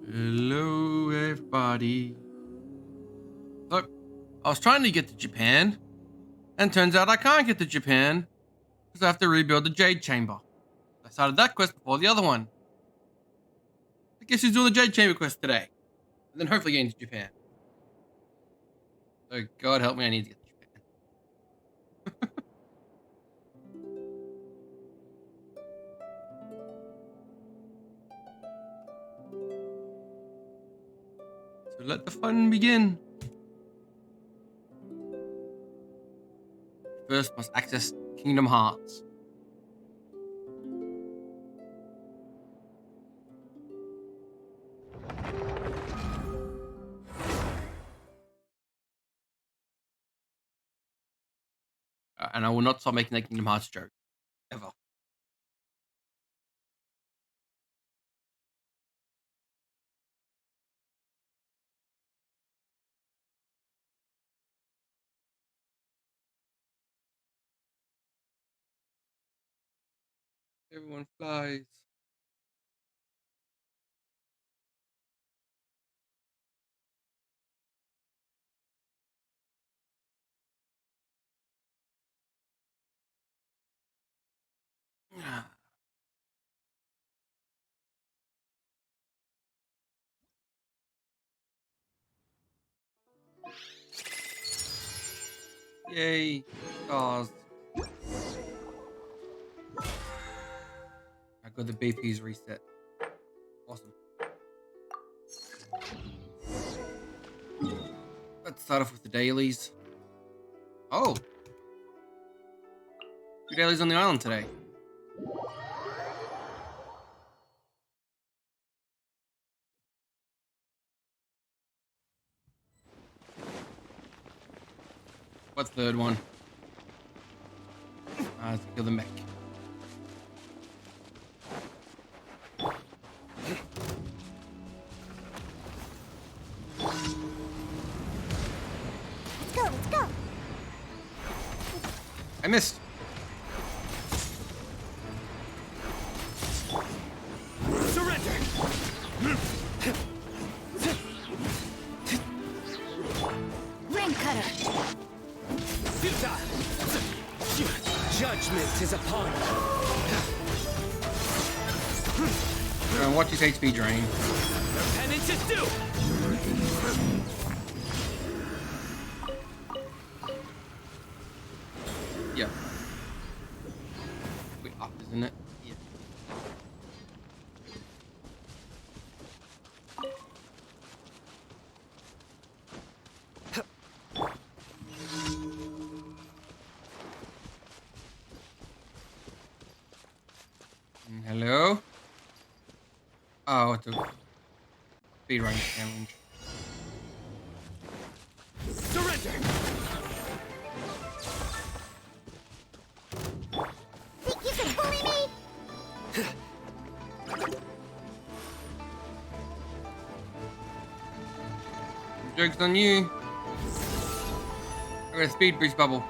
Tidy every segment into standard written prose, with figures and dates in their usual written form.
Hello, everybody. Look, I was trying to get to Japan, and turns out I can't get to Japan because I have to rebuild the Jade Chamber. I started that quest before the other one. I guess who's doing the Jade Chamber quest today? And then hopefully getting to Japan. So God help me, I need to get to Japan. So let the fun begin. First, must access Kingdom Hearts. And I will not stop making that Kingdom Hearts joke. Ever. Everyone flies. Yay. Stars. I got the BP's reset. Awesome. Let's start off with the dailies. Oh. 2 dailies on the island today. What's the third one? Let's kill the mech. Let's go. I missed. Surrender! Ring cutter. Judgment is upon you. Watch his HP drain. Your penance is due! Yeah. Wait, up, isn't it? Yeah. Hello? Oh, it's a speed run challenge. Surrender! Think you can bully me? Joke's on you. I got a speed boost bubble.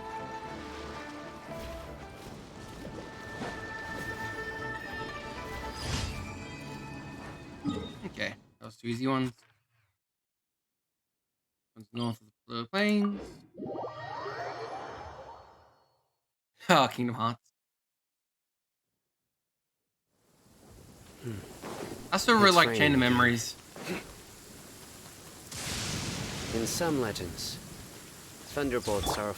Okay, those 2 easy ones. One's north of the Blue Plains. Ah, Kingdom Hearts. I still really It's like Chain raining of again. Memories. In some legends, thunderbolts are I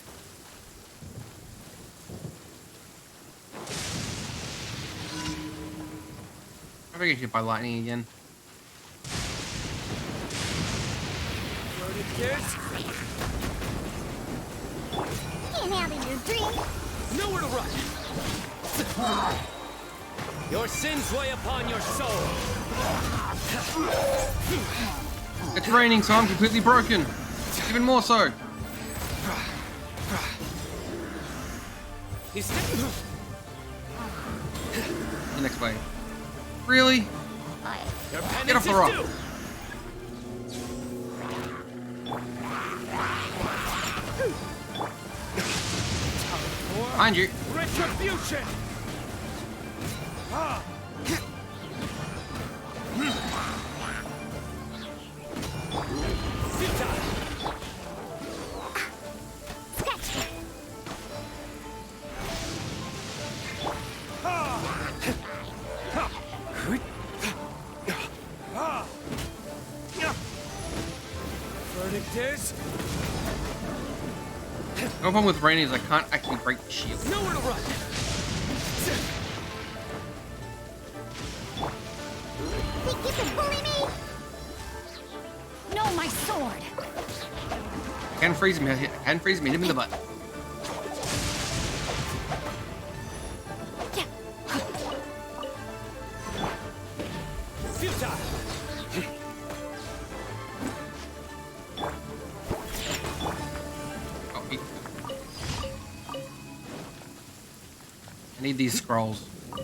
think I get hit by lightning again. Loaded gears, Can't have in your dream. nowhere to run! Your sins weigh upon your soul! It's raining, so I'm completely broken. Even more so. He's The next wave. Really? Your penance Get off the is rock. due! Behind you. Retribution! is No problem with Rainy is I can't actually break the shield. nowhere to run. Think you can bully me? No, my sword. I can freeze him. I can freeze him. Hit him in the butt. Yeah. Futile. Oh, I need these scrolls. I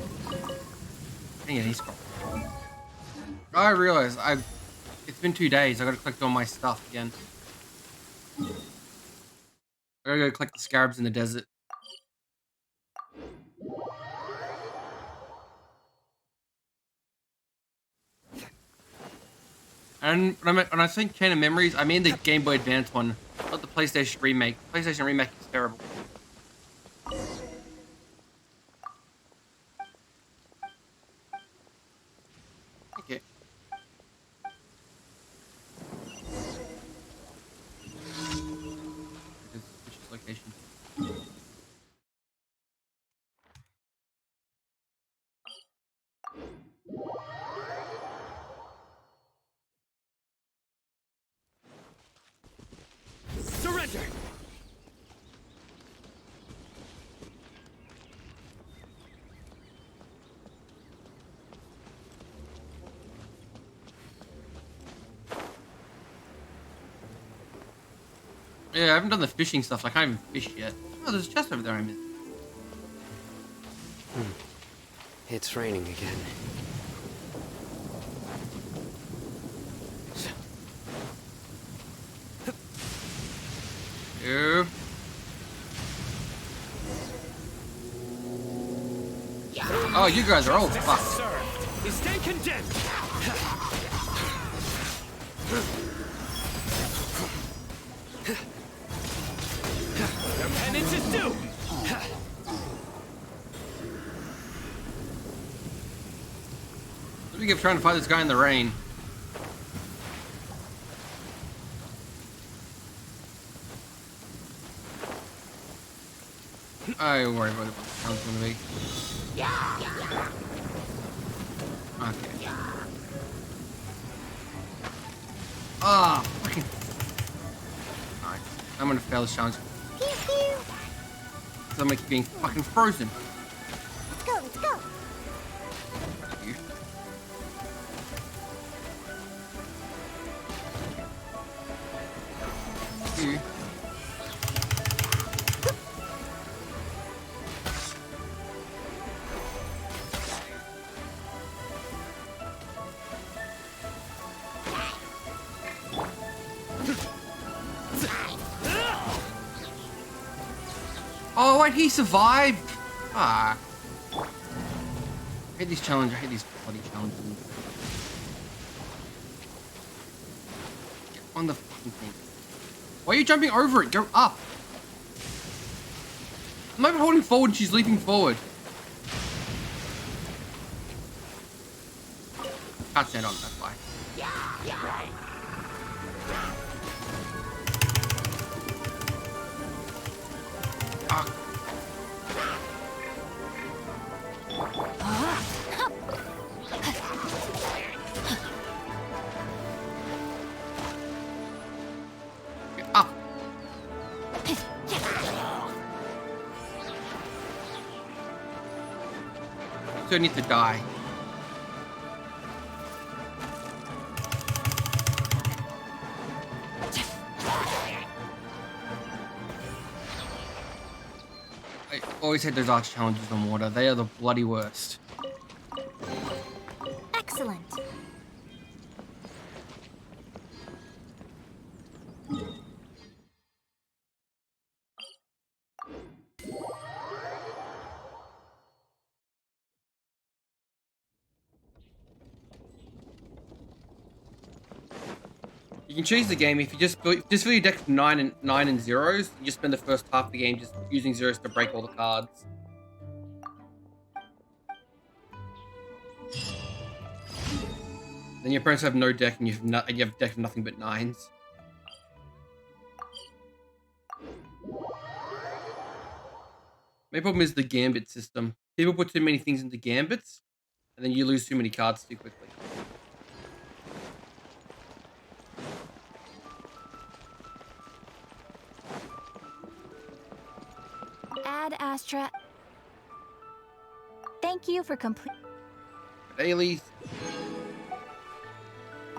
need these scrolls. I realize it's been 2 days. I gotta collect all my stuff again. I gotta go collect the scarabs in the desert. And when I think Chain of Memories, I mean the Game Boy Advance one, not the PlayStation remake. PlayStation remake is terrible. Okay. Which is location? Surrender. Yeah, I haven't done the fishing stuff. I can't even fish yet. Oh, there's a chest over there I missed. It's raining again. Ew. Oh, you guys are all fucked. Served. You stay condemned. Your penance is due. Let me keep trying to fight this guy in the rain. I don't worry about what the sound's gonna be. Okay. Ah, fucking. Alright, I'm gonna fail this challenge. Pew pew. Because I'm gonna keep being fucking frozen. Let's go, let's go. You. You. Oh, wait, he survived! Ah. I hate these challenges. I hate these bloody challenges. Get on the fucking thing. Why are you jumping over it? Go up! I'm not even holding forward and she's leaping forward. Can't stand on that fly. Ah. Get up. So I need to die. I always hate those arch challenges on water. They are the bloody worst. Excellent. You can choose the game if you just fill your deck with nine and zeros. You just spend the first half of the game just using zeros to break all the cards. Then your opponents have no deck and you have a deck of nothing but nines. My problem is the gambit system. People put too many things into gambits, and then you lose too many cards too quickly. Add Astra. Thank you for complete. Dailies.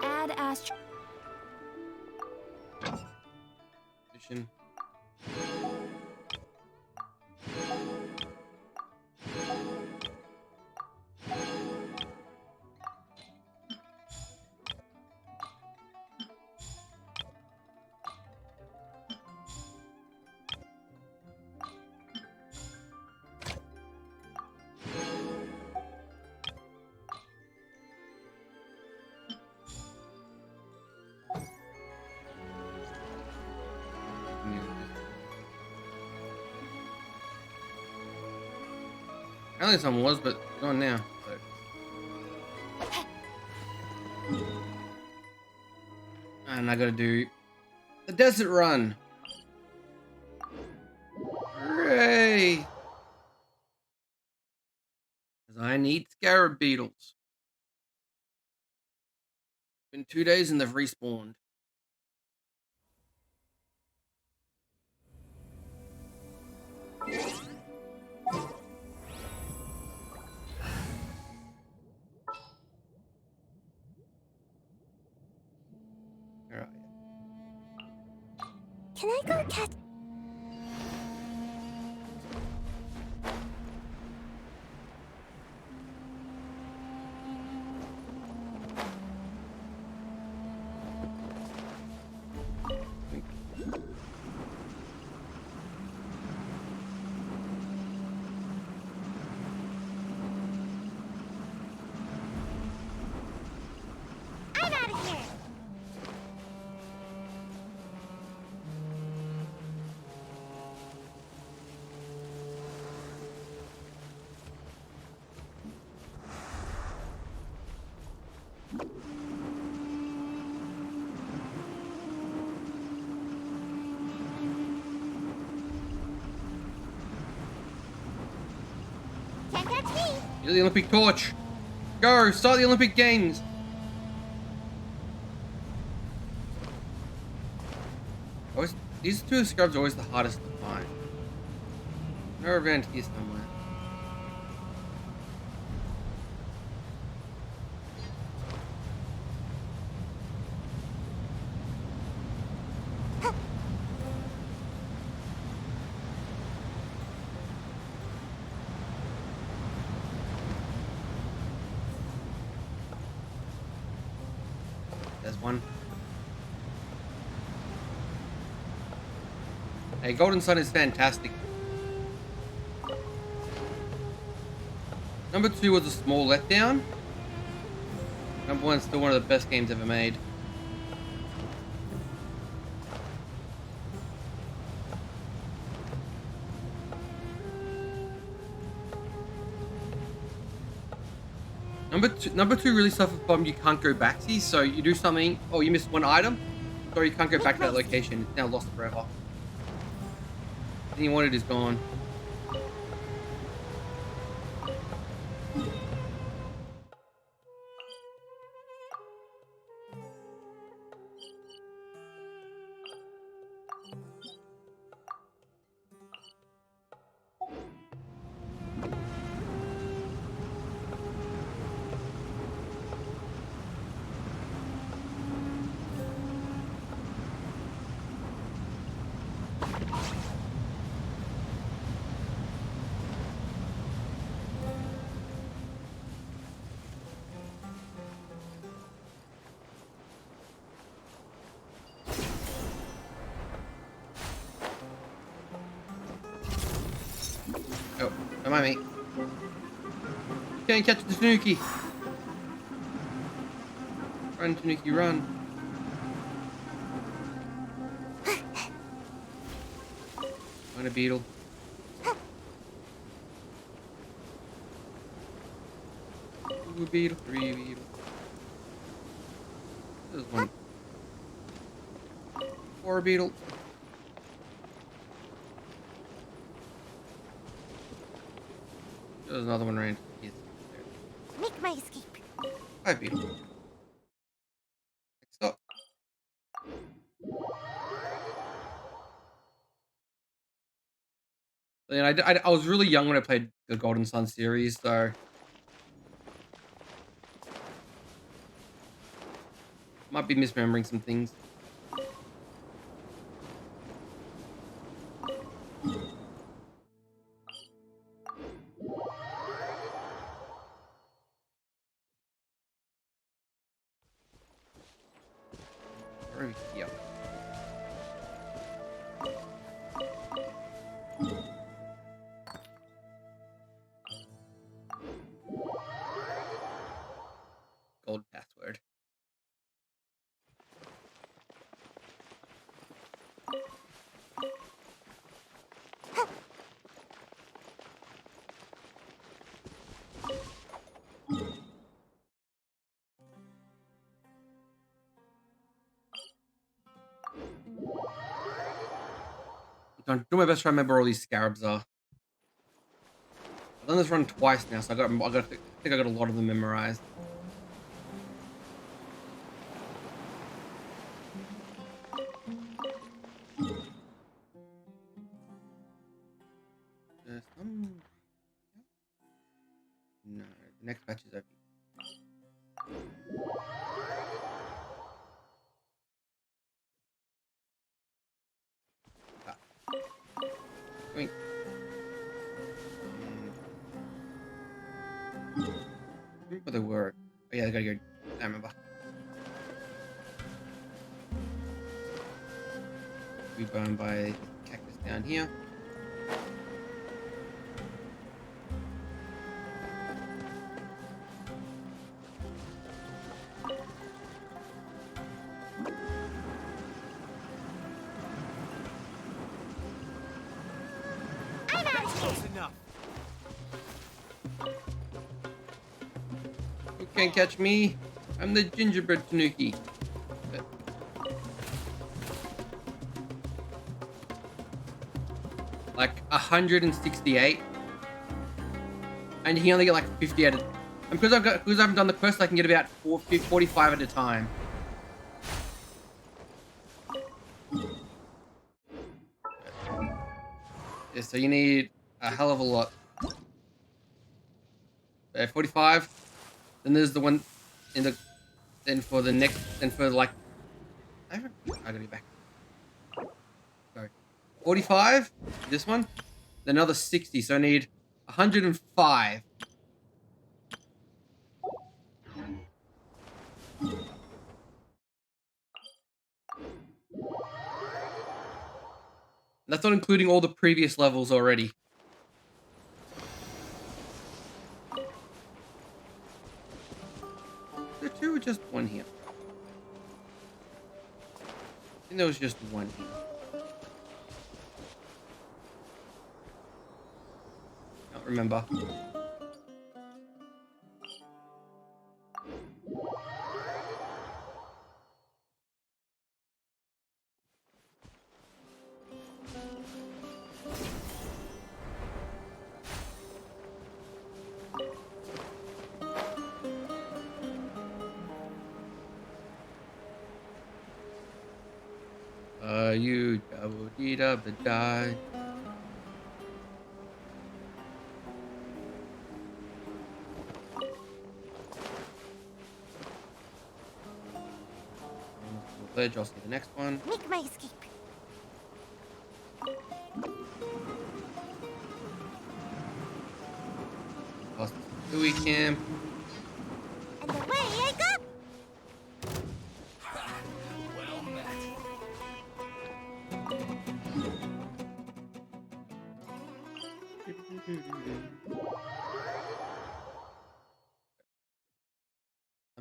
Add Astra. Edition. Apparently someone was, but it's on now. So. And I gotta do the desert run. Hooray! Because I need scarab beetles. Been 2 days and they've respawned. Alright. Can I go catch? I'm out of here. Can't catch me. Use the Olympic torch. Go, start the Olympic Games. These two scrubs are always the hardest to find. They're around here somewhere. There's one. Hey, Golden Sun is fantastic. Number 2 was a small letdown. Number 1 is still one of the best games ever made. Number two really suffered from you can't go back to, so you do something, or you miss one item, so you can't go back to that location. It's now lost forever. Everything you wanted is gone. Oh, don't mind me. Can't catch the Tanuki. Run, Tanuki, run. Find a beetle. Two beetle, three beetle. There's one. Four beetle. There's another one right here. Make my escape. Hi, beautiful. Next up. And I was really young when I played the Golden Sun series, so might be misremembering some things. Where are we? Yeah. Gold password. I'm doing my best to remember where all these scarabs are. I've done this run twice now, so I think I got a lot of them memorized. Some... No, the next batch is open. Ah. Wait. Remember the word. Oh yeah, I gotta go. I remember. We burned by cactus down here. I'm out. Close enough. You can't catch me. I'm the gingerbread tanuki. Like 168, and you can only get like 50 at a. And because I haven't done the quest, I can get about 45 at a time. Yeah, so you need a hell of a lot. 45. Then there's the one in the. Then for the next. Then for like. I gotta be back. Sorry. 45. This one. Then another 60. So I need 105. That's not including all the previous levels already. Is there two or just one here? I think there was just one here. Don't remember. You double dee da ba die. Ledge, I'll see the next one. Make my escape. Past the Tui camp. And away I go. Well met.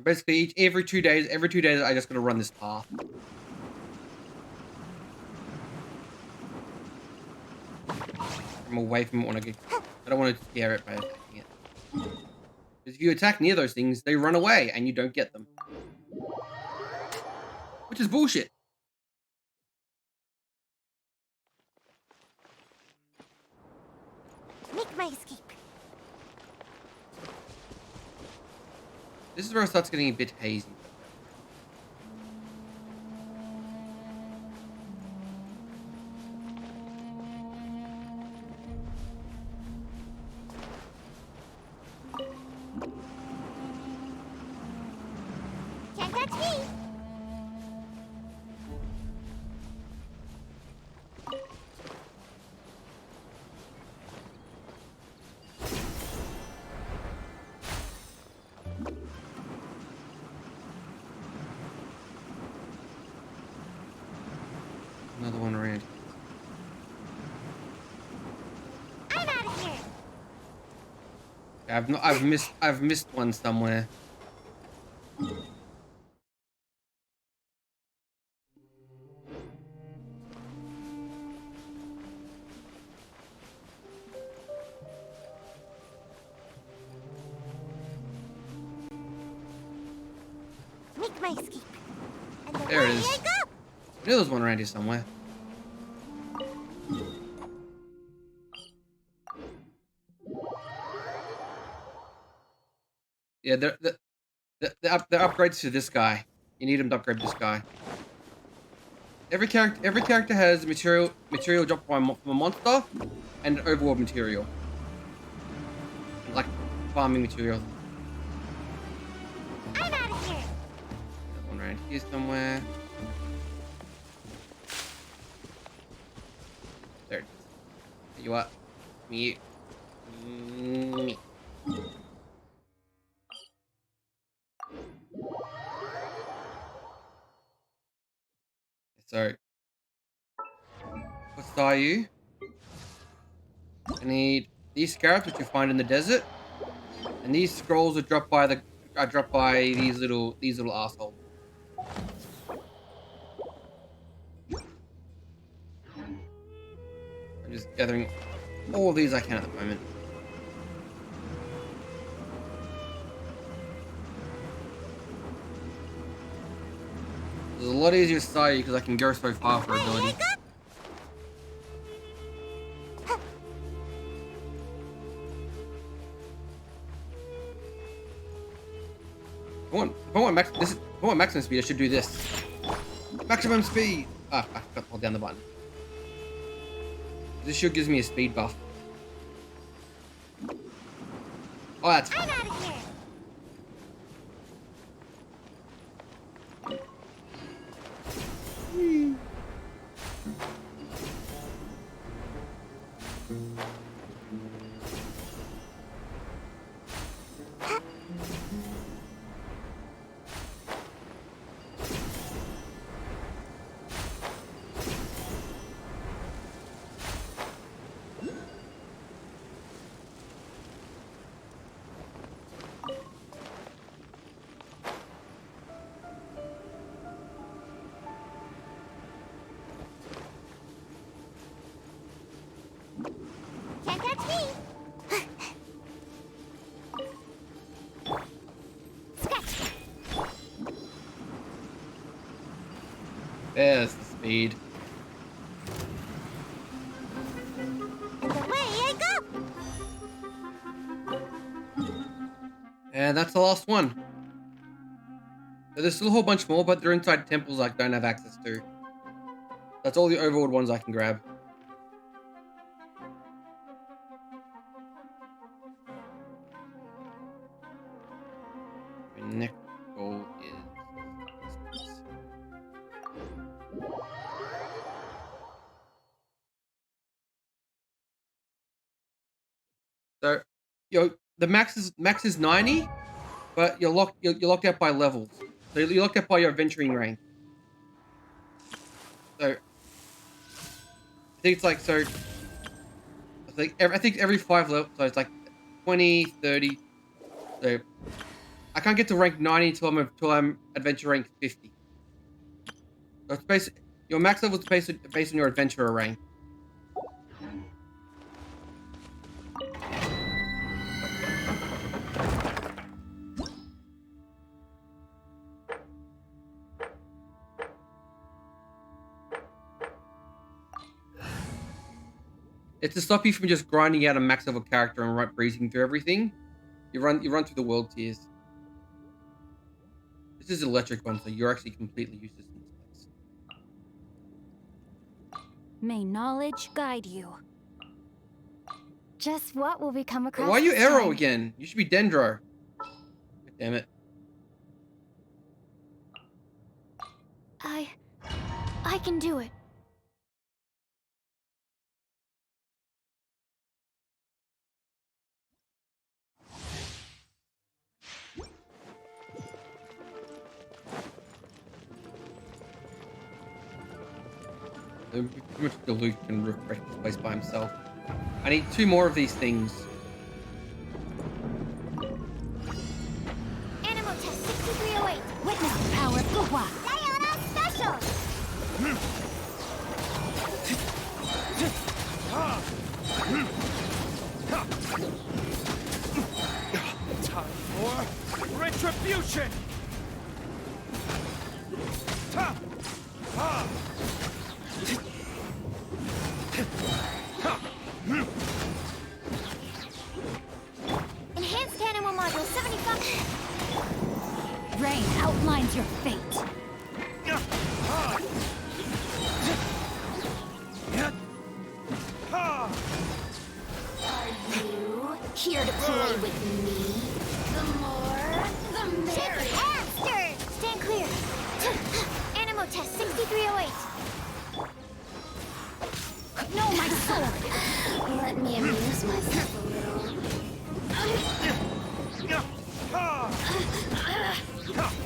Basically, every 2 days, I just gotta run this path. I'm away from it when I get. I don't want to scare it by attacking it. Because if you attack near those things, they run away and you don't get them. Which is bullshit. Make my escape. This is where it starts getting a bit hazy. Can't touch me. Another one around. I'm out of here. I've missed one somewhere. Make my escape. And There it away is. I go. I knew there was one around here somewhere. Yeah, the upgrades to this guy. You need him to upgrade this guy. Every character has material dropped from a monster and overworld material. Like farming material. I'm out of here. There's one around here somewhere. There it is. You what? Me. Me. So, what star are you? I need these scarabs, which you find in the desert, and these scrolls are dropped by these little assholes. I'm just gathering all these I can at the moment. It's a lot easier to start you because I can go so far for Away ability. I go. If I want maximum speed, I should do this. Maximum speed! Ah, I forgot to hold down the button. This shield gives me a speed buff. Oh, that's I'm out of here. Can't touch me. Scratch. there's the speed. And away I go. And that's the last one. So there's still a whole bunch more, but they're inside temples I don't have access to. That's all the overworld ones I can grab. My next goal is... So, the max is 90, but you're locked out by levels. So you're locked out by your adventuring rank. So I think it's like I think every 5 levels, so it's like 20, 30. So I can't get to rank 90 until I'm adventure rank 50. So it's your max level is based on your adventurer rank. It's to stop you from just grinding out a max level character and breezing through everything. You run through the world tiers. This is electric one, so you're actually completely useless in this place. May knowledge guide you. Just what will we come across? Why are you this Arrow time? again? You should be Dendro. God damn it. I can do it. Pretty much Luke can refresh this place by himself. I need 2 more of these things. Animal test 6308. Witness the power of Guhua. Sayonara special. Time for retribution! Enhanced animal module 75. Rain outlines your fate. Are you here to play with me? The more, the merrier. Hamster! Stand clear. Animal test 6308. No, my sword! Let me amuse myself a little.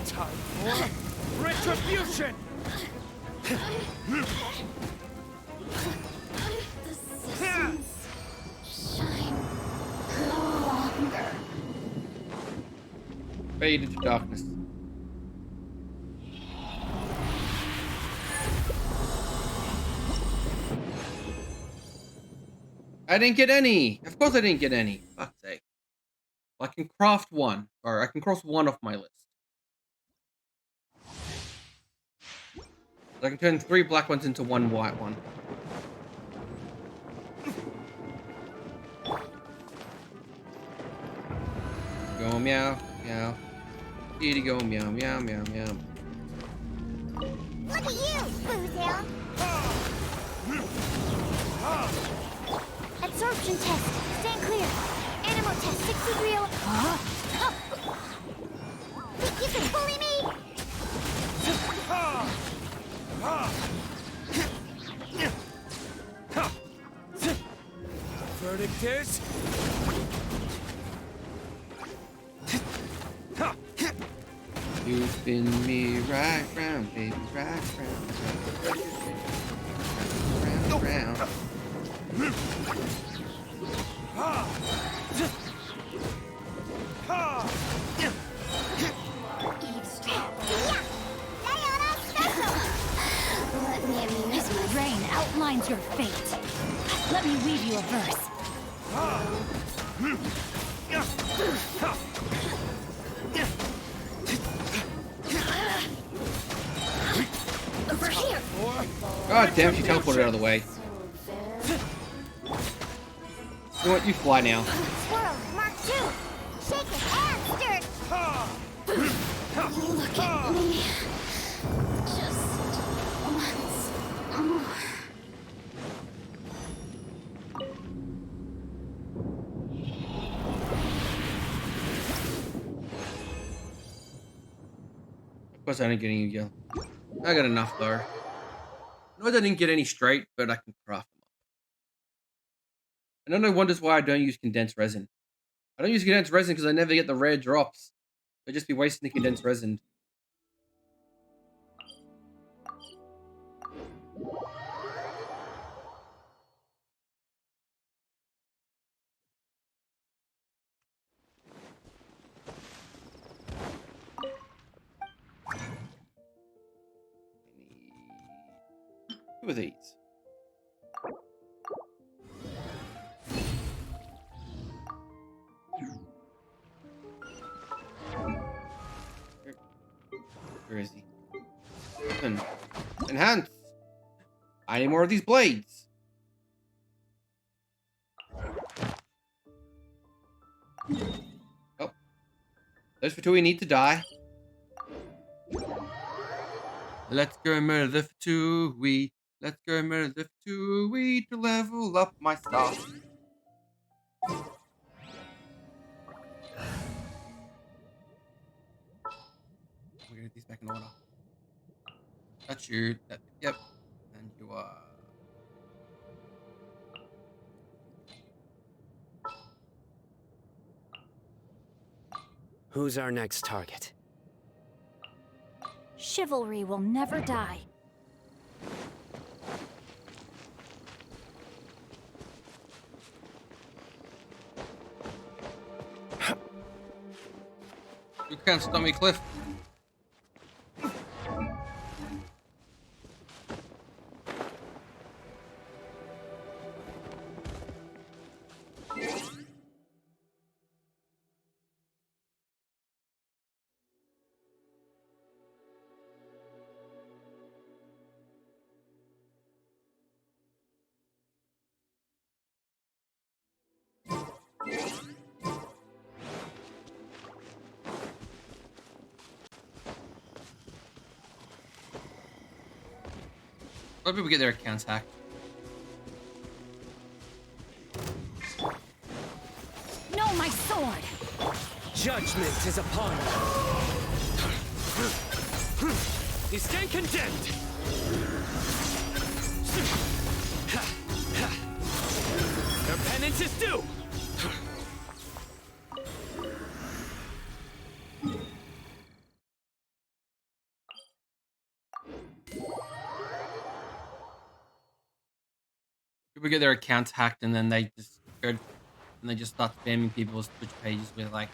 Time for retribution! The systems shine no longer. Fade into darkness. I didn't get any. Of course I didn't get any. Fuck's sake. Well, I can craft 1. Or I can cross 1 off my list. I can turn 3 black ones into 1 white one. Go meow, meow. Kitty go meow, meow, meow, meow. Look at you, Boozle! Absorption test. Stand clear. Animal test 6308. Huh? Think you can bully me? Verdict is... You spin me right round, baby, right round. Round, round, round. Let me amuse my rain outlines your fate. Let me weave you a verse. Over here. God damn, she teleported out of the way. You know what? You fly now. Swirl, Mark 2. Shake it and stir. Look at me. Just once more. Of course I didn't get any yellow. I got enough though. No, I didn't get any straight, but I can craft them up. And no one wonders why I don't use condensed resin. I don't use condensed resin because I never get the rare drops. I'd just be wasting the condensed resin. I need 2 of these. Where is he? Open. Enhance. I need more of these blades. Oh. Those for 2 we need to die. Let's go murder the Fatui. Let's go murder the Fatui to level up my stuff. We're gonna get these back in order. That's you. Yep. And you are. Who's our next target? Chivalry will never die. You can't stop me, Cliff. A lot of people get their accounts hacked. No, my sword! Judgment is upon you. You stand condemned. Your penance is due. People get their accounts hacked and then they just go and they just start spamming people's Twitch pages with like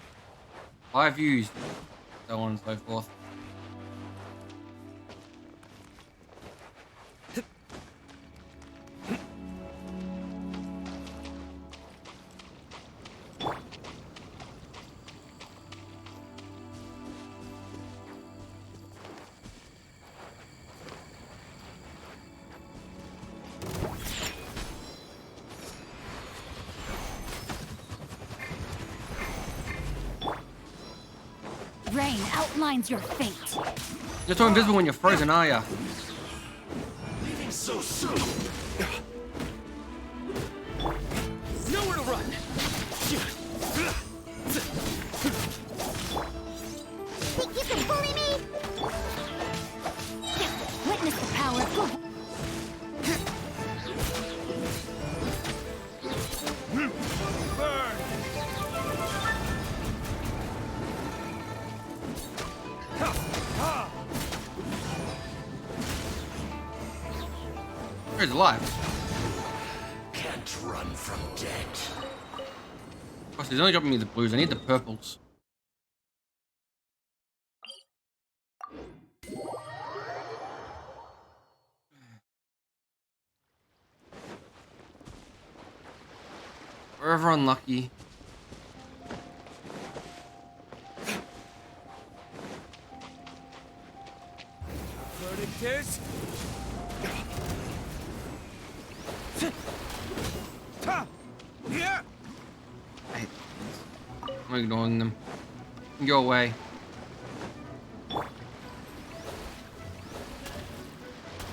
5 views, so on and so forth. Rain outlines your fate. You're so invisible when you're frozen, are ya? Leaving so soon. Nowhere to run. Think you can bully me? Witness the power of good. He's alive. Can't run from death. Gosh, he's only dropping me the blues. I need the purples. Forever unlucky. Verdict is... I hate these. I'm ignoring them. Go away.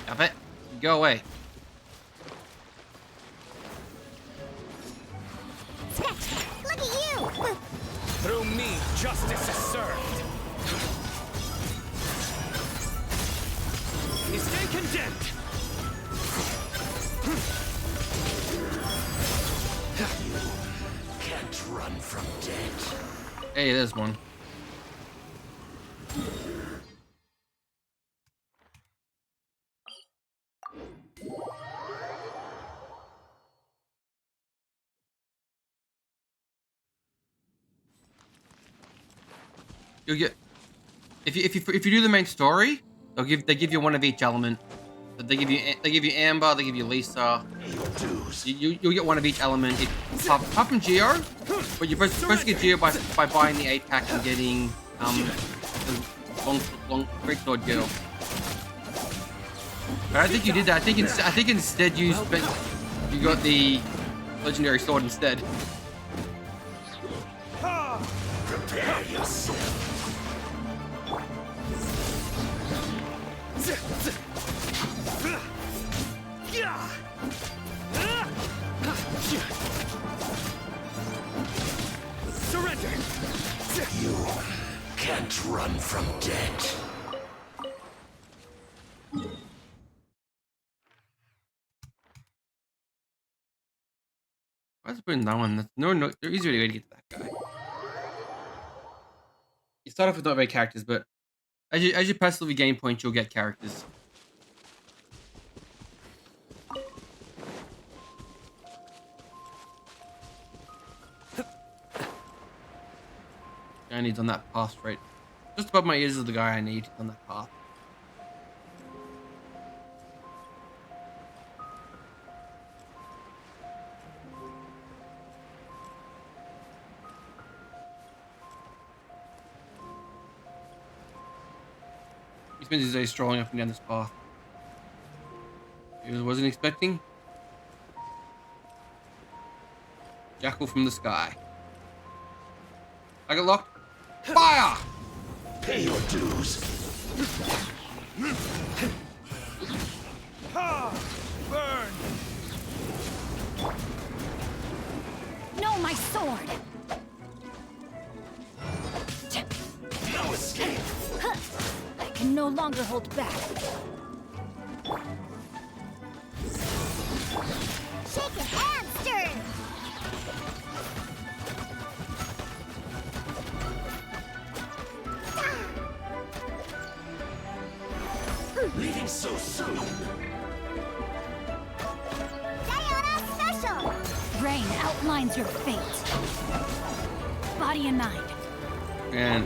Stop it. Go away. Look at you! Through me, justice is served. You stand condemned. Can't run from death. Hey, there's one. You'll get if you do the main story, they give you one of each element. They give you Amber, they give you Lisa. You'll get one of each element. Apart from Geo, but you're supposed to get Geo by buying the 8-pack and getting the long great sword girl. But I don't think you did that. I think instead you got the legendary sword instead. Prepare yourself. Why is it putting that one? That's no, there's easier way to get to that guy. You start off with not very characters, but as you passively gain points, you'll get characters. Guy needs on that path right. Just above my ears is the guy I need on that path. He spends his day strolling up and down this path. He wasn't expecting. Jackal from the sky. I got locked. Fire! Pay your dues. Burn! No, my sword! No escape. I can no longer hold back. Shake a hamster! Leaving so soon. Sayonara special! Rain outlines your fate. Body and mind. And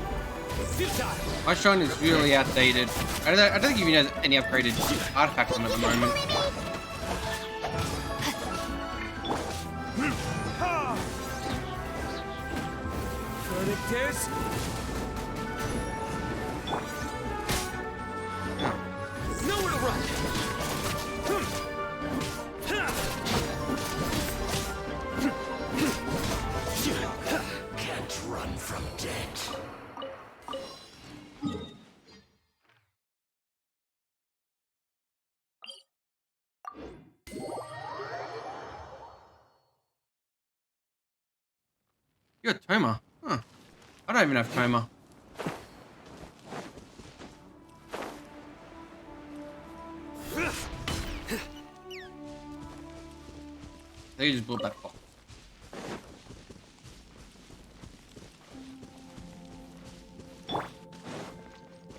Futile! my shrine is really outdated. I don't think even has any upgraded artifacts on it at the moment. Predictors? Nowhere to run! Can't run from death. You got Toma. Huh. I don't even have Toma. They just built that box.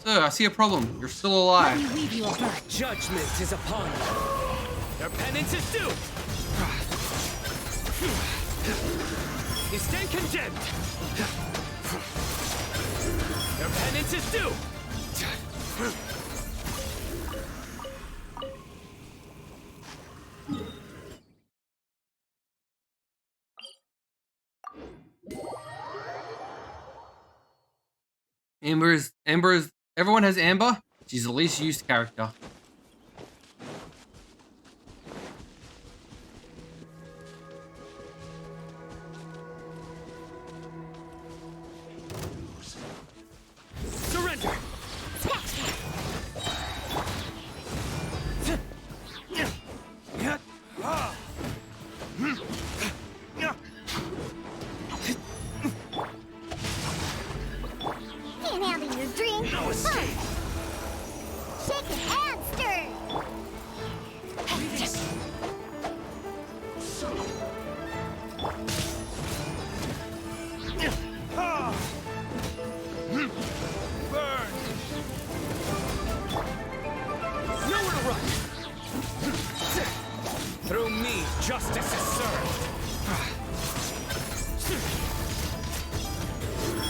Sir, I see a problem. You're still Let alive. me weave you a bird. Judgment is upon you. Your penance is due. You stand condemned. Your penance is due. Amber's, everyone has Amber. She's the least used character. Surrender. Can't handle your drink. No escape. Shake a hamster! Burn. Nowhere to run. Through me, justice is served.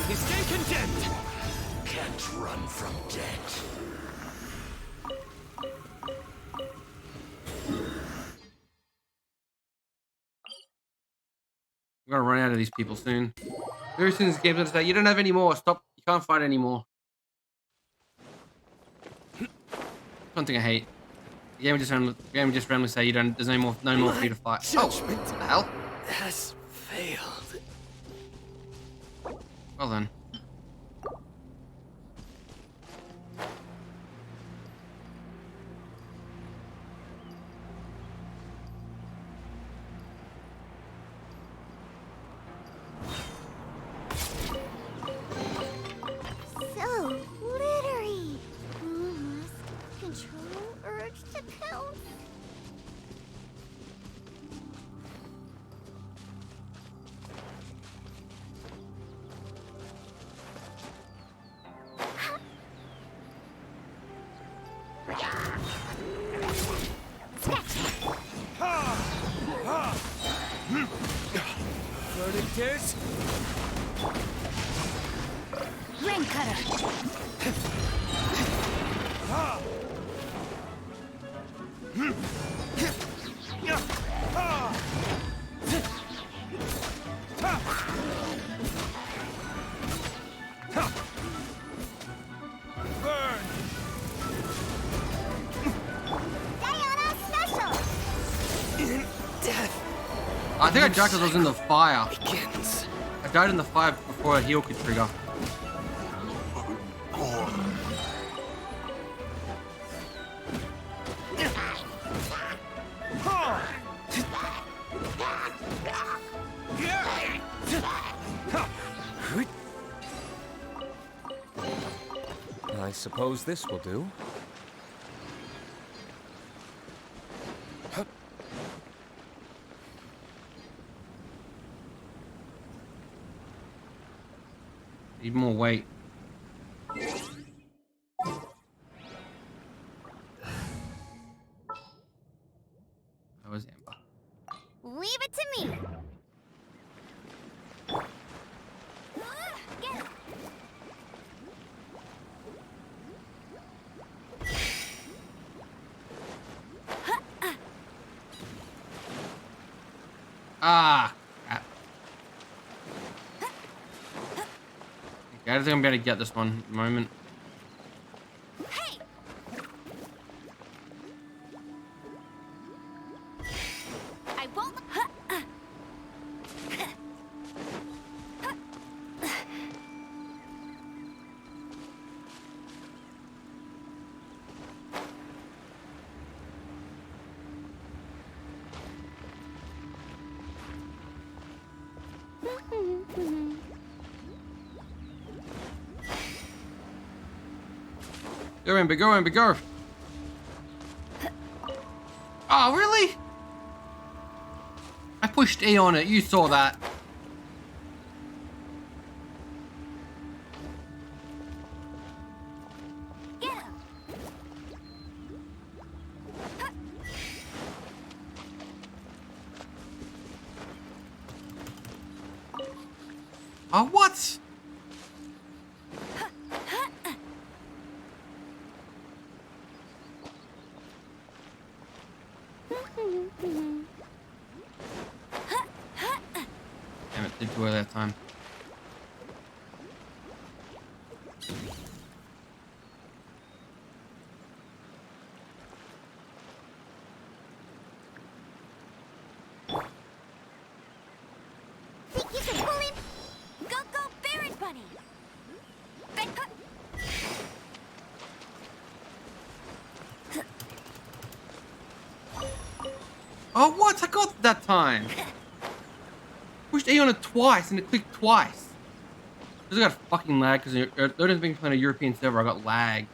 You stand condemned. Can't run from death. I'm gonna run out of these people soon. Very soon this game's gonna say, you don't have any more. Stop. You can't fight anymore. One thing I hate. The game would just randomly say you don't. There's no more for you to fight. Judgment Oh, what the hell? has failed. Well then. So glittery. Control urge to pounce. Verdict is Rain cutter. burn. Diana special. Death I think I died because I was in the fire. begins. I died in the fire before a heal could trigger. I suppose this will do. Need more weight. That was Amber. Leave it to me. Get it. Ah! Crap. Okay, I don't think I'm gonna get this one at the moment. Hey. I won't. Go, Amber, go, Amber, go! Oh, really? I pushed E on it, you saw that. Get him. Oh, what? Damn it, did too early that time. Think you can pull him? Go, go, Baron Bunny. Oh, what? I got it that time. Pushed E on it twice and it clicked twice. Because I got fucking lag because I've been playing a European server. I got lag.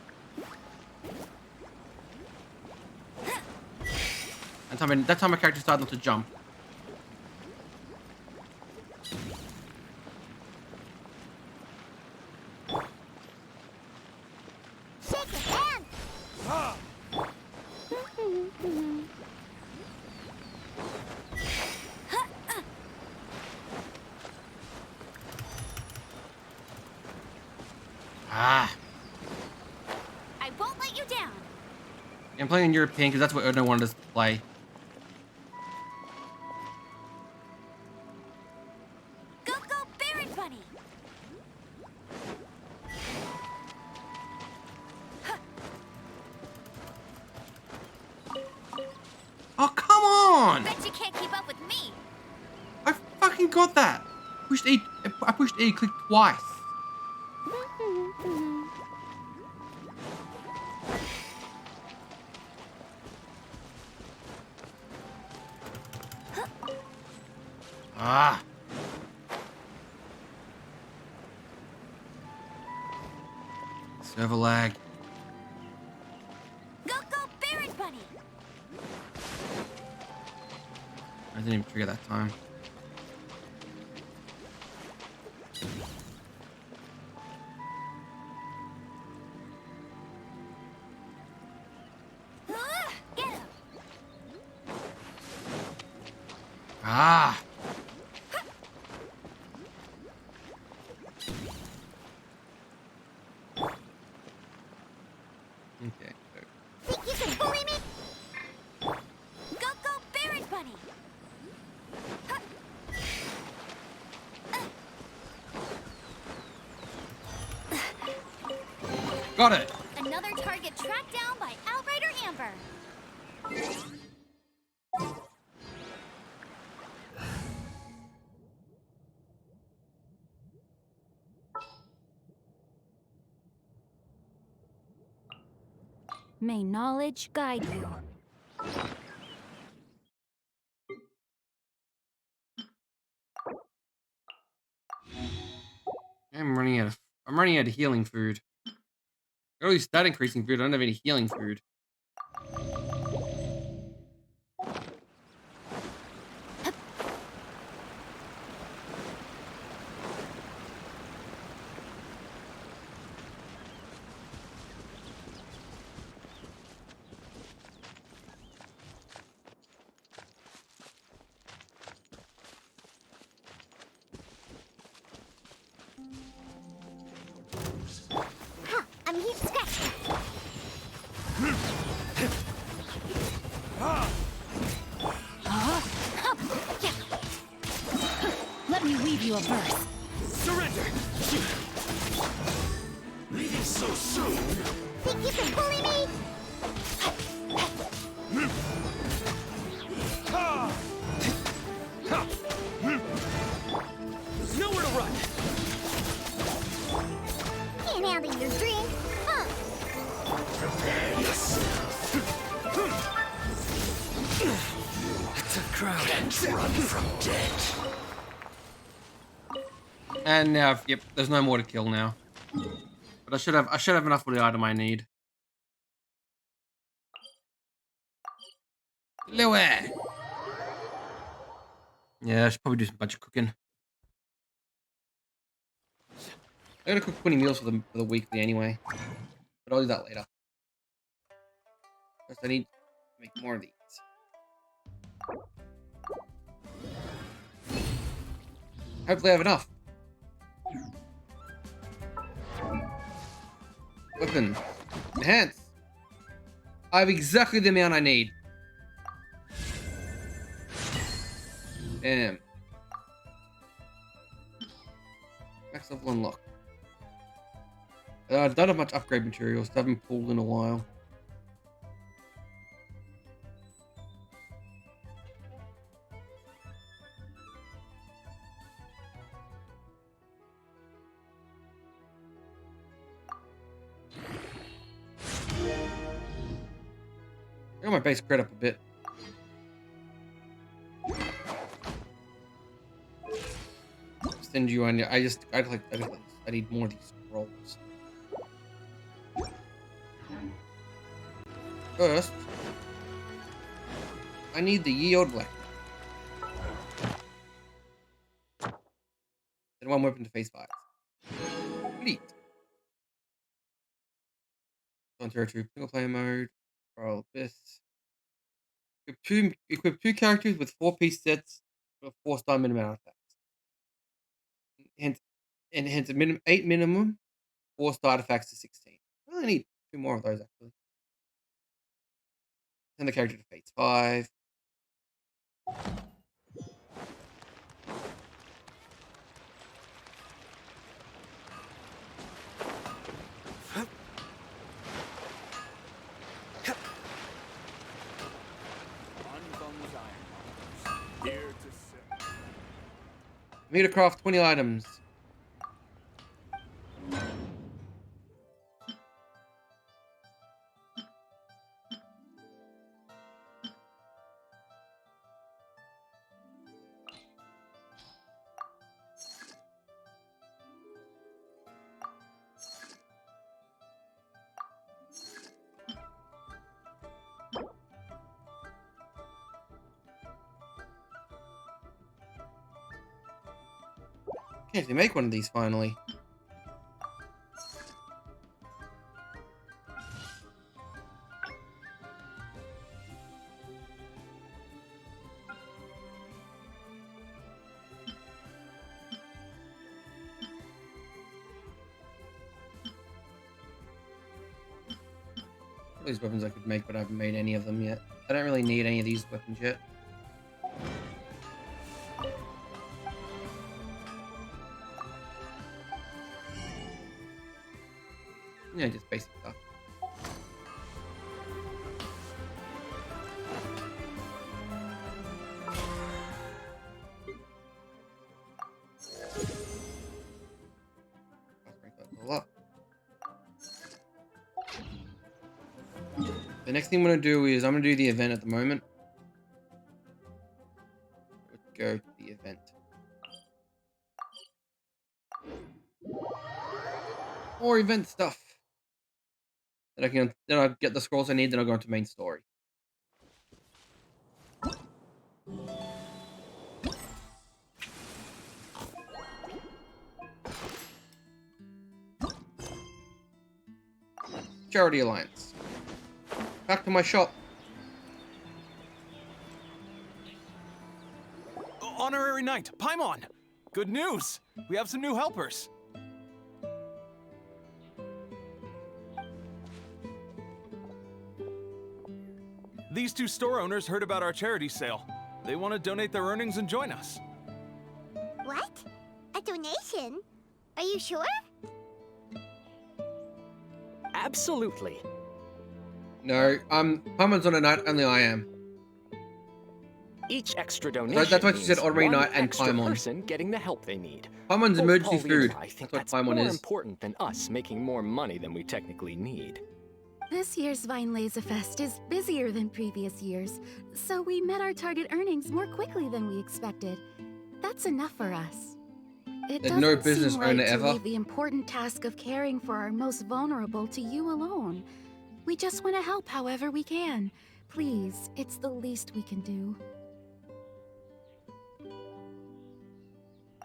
That time my character started not to jump. Shake his hand. Ah. I won't let you down. I'm playing European because that's what Erno wanted us to play. Go, go, Baron Bunny. Oh, come on! Bet you can't keep up with me. I fucking got that. Pushed E. I pushed E, clicked twice. Ah. Server lag. Go, go, Baron Bunny. I didn't even trigger that time. Ah. Okay. Think you can bully me? Go, go, Barrett Bunny! Got it. Another target tracked down by Outrider Amber. May knowledge guide you. I'm running out of healing food. Got all these stat increasing food. I don't have any healing food. Huh, I'm here to scratch. Let me weave you a verse. Surrender! Leaving so soon? Think you can bully me? There's nowhere to run! Can't handle your drink, huh? Prepare yourself. It's a crowd. Can't run from death. And now, yep, there's no more to kill now. But I should have enough for the item I need. Louis. Yeah, I should probably do some bunch of cooking. I gotta cook 20 meals for the weekly anyway. But I'll do that later. First, I need to make more of these. Hopefully, I have enough. Weapon. Enhance. I have exactly the amount I need. Damn. Max level unlock. I don't have much upgrade materials. I haven't pulled in a while. I got my base credit up a bit. Send you on. I need more of these scrolls. First, I need the yield black. Then one weapon to face fires. Complete. On territory single player mode. Roll this. Equip two characters with 4-piece sets for 4-star minimum artifacts. Hence, 8 minimum, 4-star artifacts to 16. I only need 2 more of those actually. Send the character to phase 5. I need to craft 20 items. Okay, if they make one of these finally. These weapons I could make, but I haven't made any of them yet. I don't really need any of these weapons yet. Yeah, just basic stuff. A lot. The next thing I'm gonna do is I'm gonna do the event at the moment. Let's go to the event. More event stuff. Then I get the scrolls I need, then I'll go into main story. Charity Alliance. Back to my shop. Honorary Knight, Paimon! Good news! We have some new helpers. These two store owners heard about our charity sale. They want to donate their earnings and join us. What? A donation? Are you sure? Absolutely. No, Paimon's on a night, only I am. Each extra donation That's why she said means Honorary one Knight and extra Paimon. person getting the help they need. Paimon's Both emergency Pauline food. and I think That's that's what Paimon more is. important than us making more money than we technically need. This year's Vine Laser Fest is busier than previous years, so we met our target earnings more quickly than we expected. That's enough for us. It There's doesn't no business seem right owner to ever. leave the important task of caring for our most vulnerable to you alone. We just want to help however we can. Please, it's the least we can do.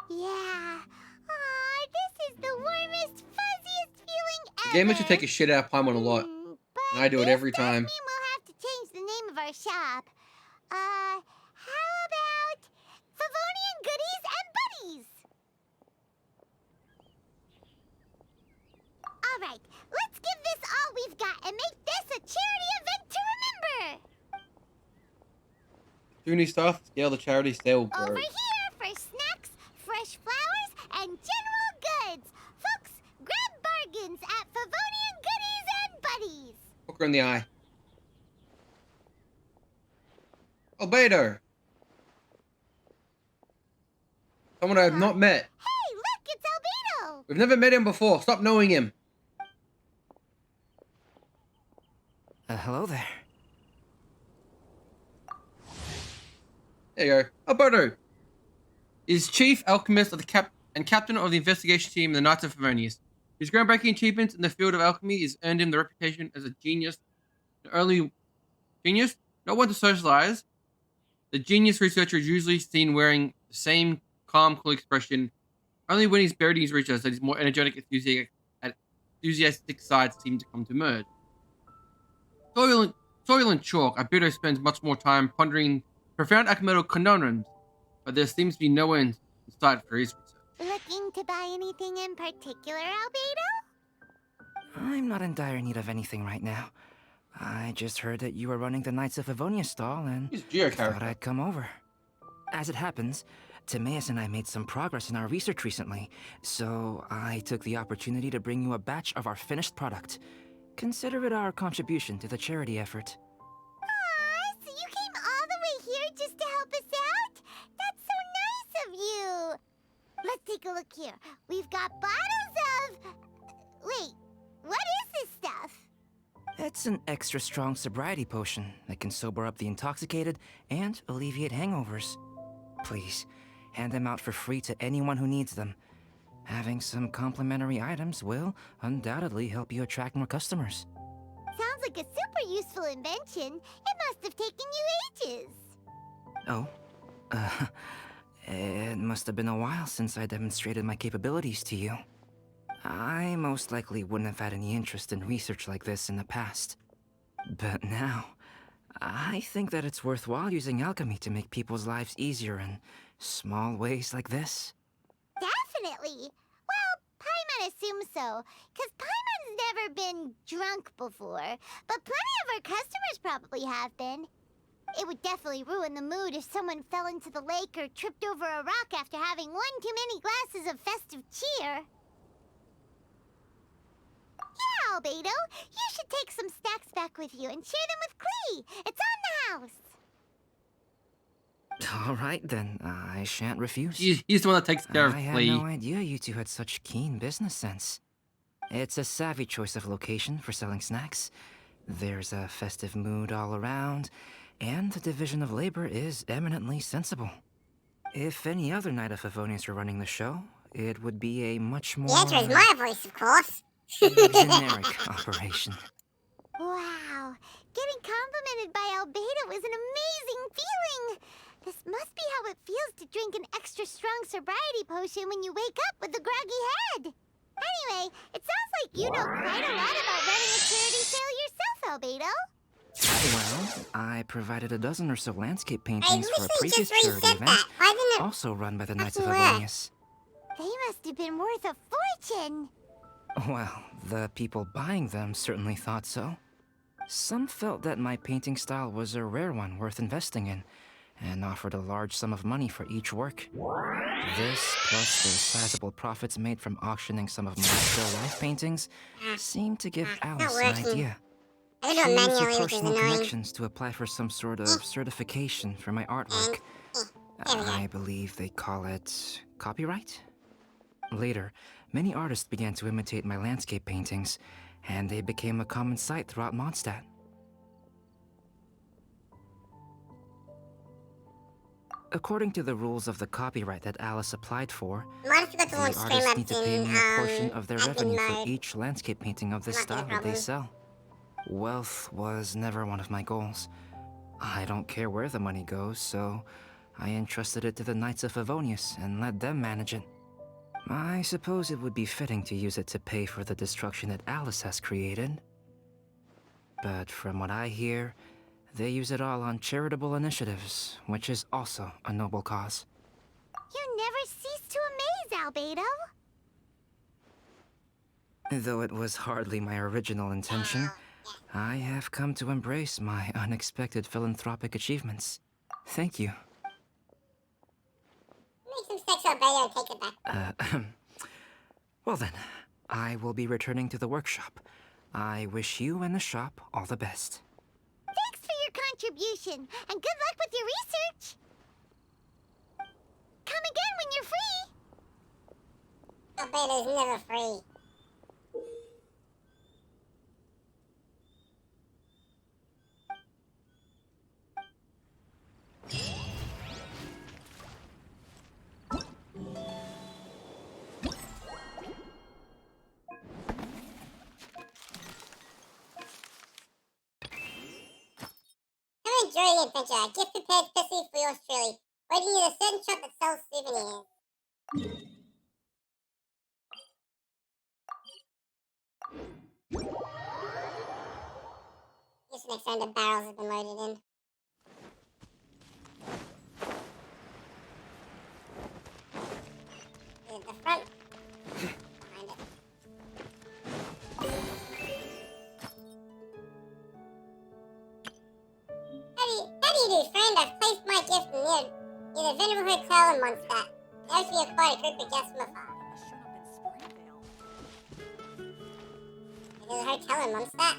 Yeah. Aw, this is the warmest, fuzziest feeling ever. The gamer should take a shit out of Paimon a lot. But And I do it this every does time. mean we'll have to change the name of our shop. How about Favonian Goodies and Buddies? All right, let's give this all we've got and make this a charity event to remember. Do new stuff, scale the charity sale. Over here for snacks, fresh flowers, and general goods. Folks, grab bargains at Favonian Goodies and Buddies. Hook her in the eye. Albedo. Someone I have not met. Hey, look, it's Albedo. We've never met him before. Stop knowing him. Hello there. There you go. Alberto is chief alchemist of the and captain of the investigation team in the Knights of Favonius. His groundbreaking achievements in the field of alchemy has earned him the reputation as a genius. The only genius, not one to socialize. The genius researcher is usually seen wearing the same calm, cool expression. Only when he's buried in his research that his more energetic, enthusiastic sides seem to come to merge. Soil and chalk, Albedo spends much more time pondering profound alchemical conundrums, but there seems to be no end in sight for his research. Looking to buy anything in particular, Albedo? I'm not in dire need of anything right now. I just heard that you were running the Knights of Avonia stall and He's a Geo thought character. I'd come over. As it happens, Timaeus and I made some progress in our research recently, so I took the opportunity to bring you a batch of our finished product. Consider it our contribution to the charity effort. Aw, so you came all the way here just to help us out? That's so nice of you. Let's take a look here. We've got bottles of... Wait, what is this stuff? It's an extra strong sobriety potion that can sober up the intoxicated and alleviate hangovers. Please, hand them out for free to anyone who needs them. Having some complimentary items will undoubtedly help you attract more customers. Sounds like a super useful invention. It must have taken you ages. Oh, it must have been a while since I demonstrated my capabilities to you. I most likely wouldn't have had any interest in research like this in the past. But now, I think that it's worthwhile using alchemy to make people's lives easier in small ways like this. Definitely. Well, can't assume so, because Paimon's never been drunk before, but plenty of our customers probably have been. It would definitely ruin the mood if someone fell into the lake or tripped over a rock after having one too many glasses of festive cheer. Yeah, Albedo, you should take some snacks back with you and share them with Klee. It's on the house. All right, then. I shan't refuse. He's the one that takes care of I had Flea. no idea you two had such keen business sense. It's a savvy choice of location for selling snacks. There's a festive mood all around, and the division of labor is eminently sensible. If any other Knight of Favonius were running the show, it would be a much more The answer is my voice, of course. generic operation. Wow, getting complimented by Albedo is an amazing feeling. This must be how it feels to drink an extra strong sobriety potion when you wake up with a groggy head. Anyway, it sounds like you know quite a lot about running a charity sale yourself, Albedo. Well, I provided a dozen or so landscape paintings for a literally previous just charity reset event, that. Why didn't it? also run by the Knights of Fucking work. Favonius. They must have been worth a fortune. Well, the people buying them certainly thought so. Some felt that my painting style was a rare one worth investing in, and offered a large sum of money for each work. This, plus the sizable profits made from auctioning some of my still life paintings, seemed to give Alice an working. idea. I She don't know used her manually, which is personal annoying. connections to apply for some sort of certification for my artwork. There we go. I believe they call it copyright? Later, many artists began to imitate my landscape paintings, and they became a common sight throughout Mondstadt. According to the rules of the copyright that Alice applied for, Might have forgot to the launch artists need to pay Streamlabs me a portion of their admin revenue for mode. each landscape painting of this Not gonna style that they problem. sell. Wealth was never one of my goals. I don't care where the money goes, so I entrusted it to the Knights of Favonius and let them manage it. I suppose it would be fitting to use it to pay for the destruction that Alice has created. But from what I hear, they use it all on charitable initiatives, which is also a noble cause. You never cease to amaze, Albedo. Though it was hardly my original intention, I have come to embrace my unexpected philanthropic achievements. Thank you. Make some sex Albedo and take it back. Well then, I will be returning to the workshop. I wish you and the shop all the best. Thanks for your contribution, and good luck with your research. Come again when you're free. Albedo's never free. Come enjoy the adventure. A gift prepared especially for yours truly. Waiting in a certain shop that sells souvenirs. This next round of barrels has been loaded in. Is it the front? Behind it. How do you do, friend? I've placed my gift near the venerable hotel in Mondstadt. It has to be acquired a quick guest from afar. Is it a hotel in Mondstadt?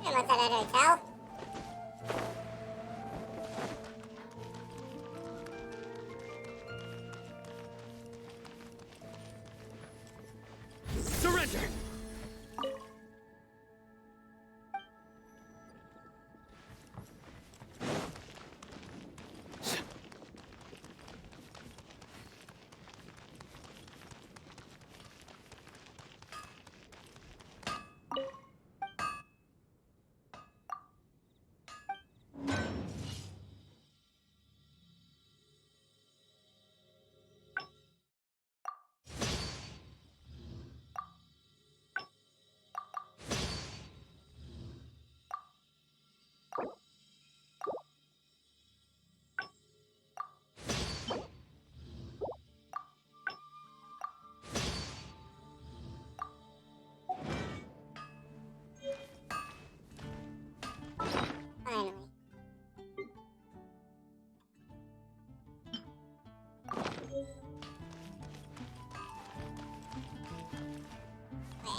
I don't know that hotel. Surrender!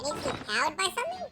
It needs to be powered by something?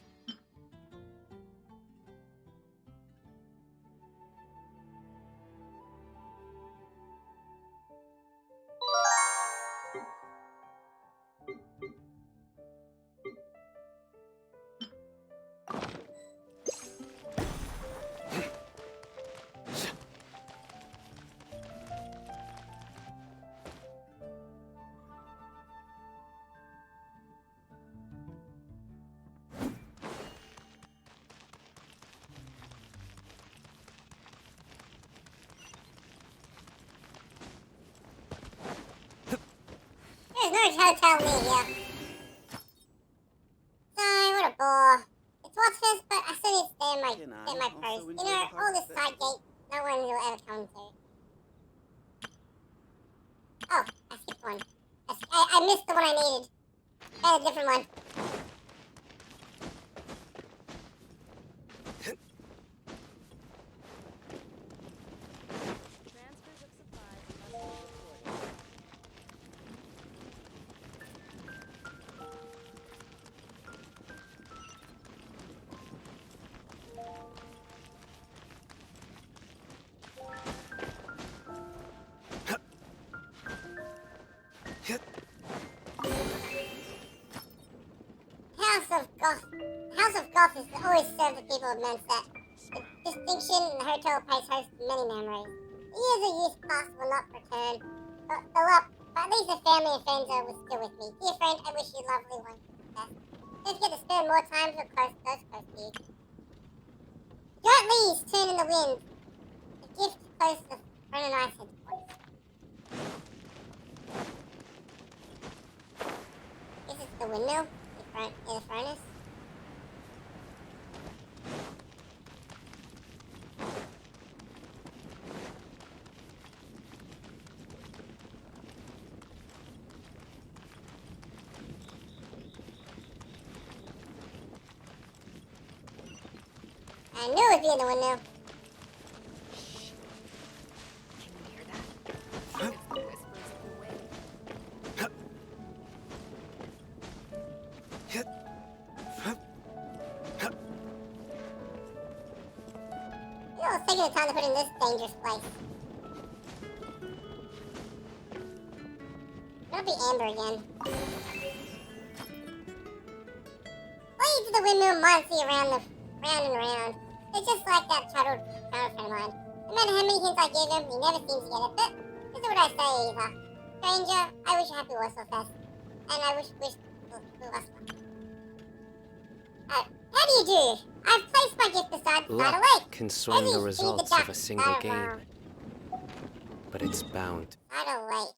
There's no hotel near here. Sorry, what a bore. It's what's first, but I still need to stay in my post. You know, all this side gate, no one will ever come to. Oh, I skipped one. I missed the one I needed. I had a different one. House of Goth has always served the people of Menset. The distinction in the hotel place hosts many memories. The years of youth past will not return. But at least the family and friends are still with me. Dear friend, I wish you lovely one success. Don't forget to spend more time with those close to you. Giant leaves turn in the wind. A gift close to the front and ice headquarters. This is the windmill near the furnace. I knew it would be in the windmill. Can you hear that? It's the whispers of the wind. You know, it's taking the time to put in this dangerous place. It'll be Amber again. Lead to the windmill mindlessly round and round. It's just like that childhood friend of mine. No matter how many hints I give him, he never seems to get it. But this is what I say either. Stranger, I wish you happy Wurzelfest. And I wish us luck. How do you do? I've placed my gift beside the Luck lake. can swing As the you results see of a single side game, but it's bound. Side of lake.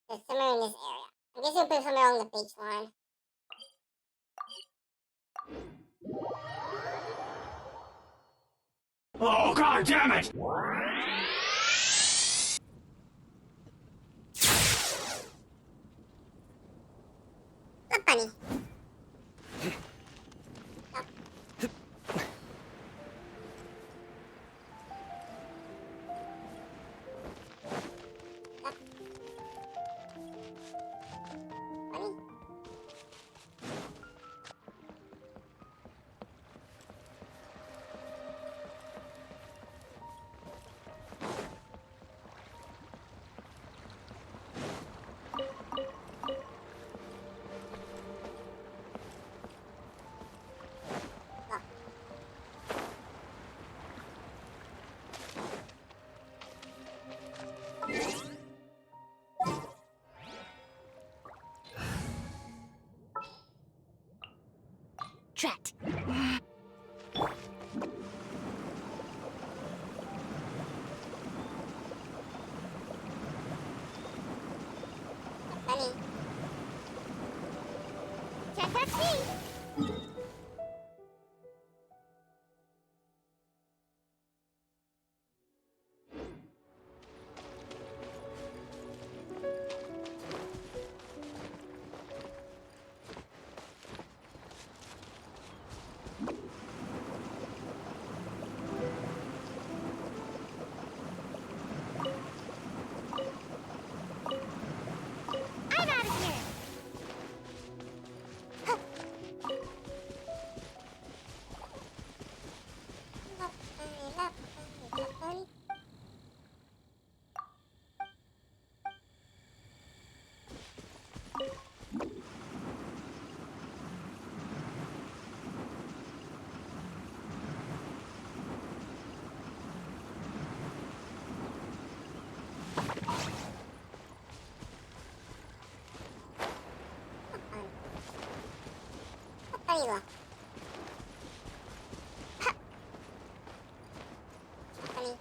There's somewhere in this area. I'm guessing it'll be somewhere along the beach line. Oh, god damn it! The bunny. Drat. Bunny. Can't touch me. Vanilla. Funny.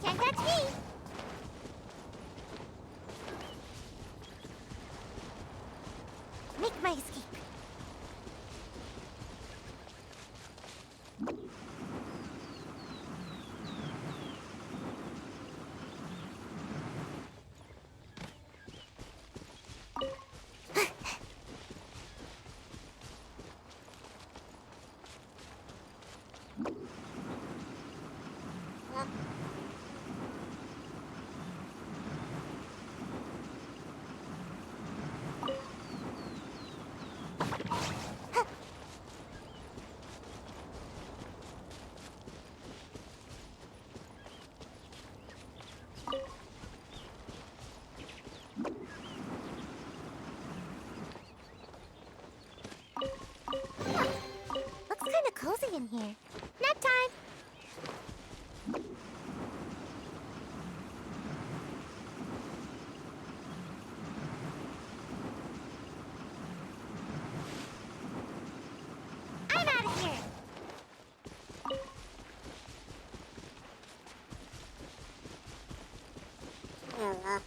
Can't touch me! Make my escape. Looks kind of cozy in here. Nap time! I'm out of here! Oh, well.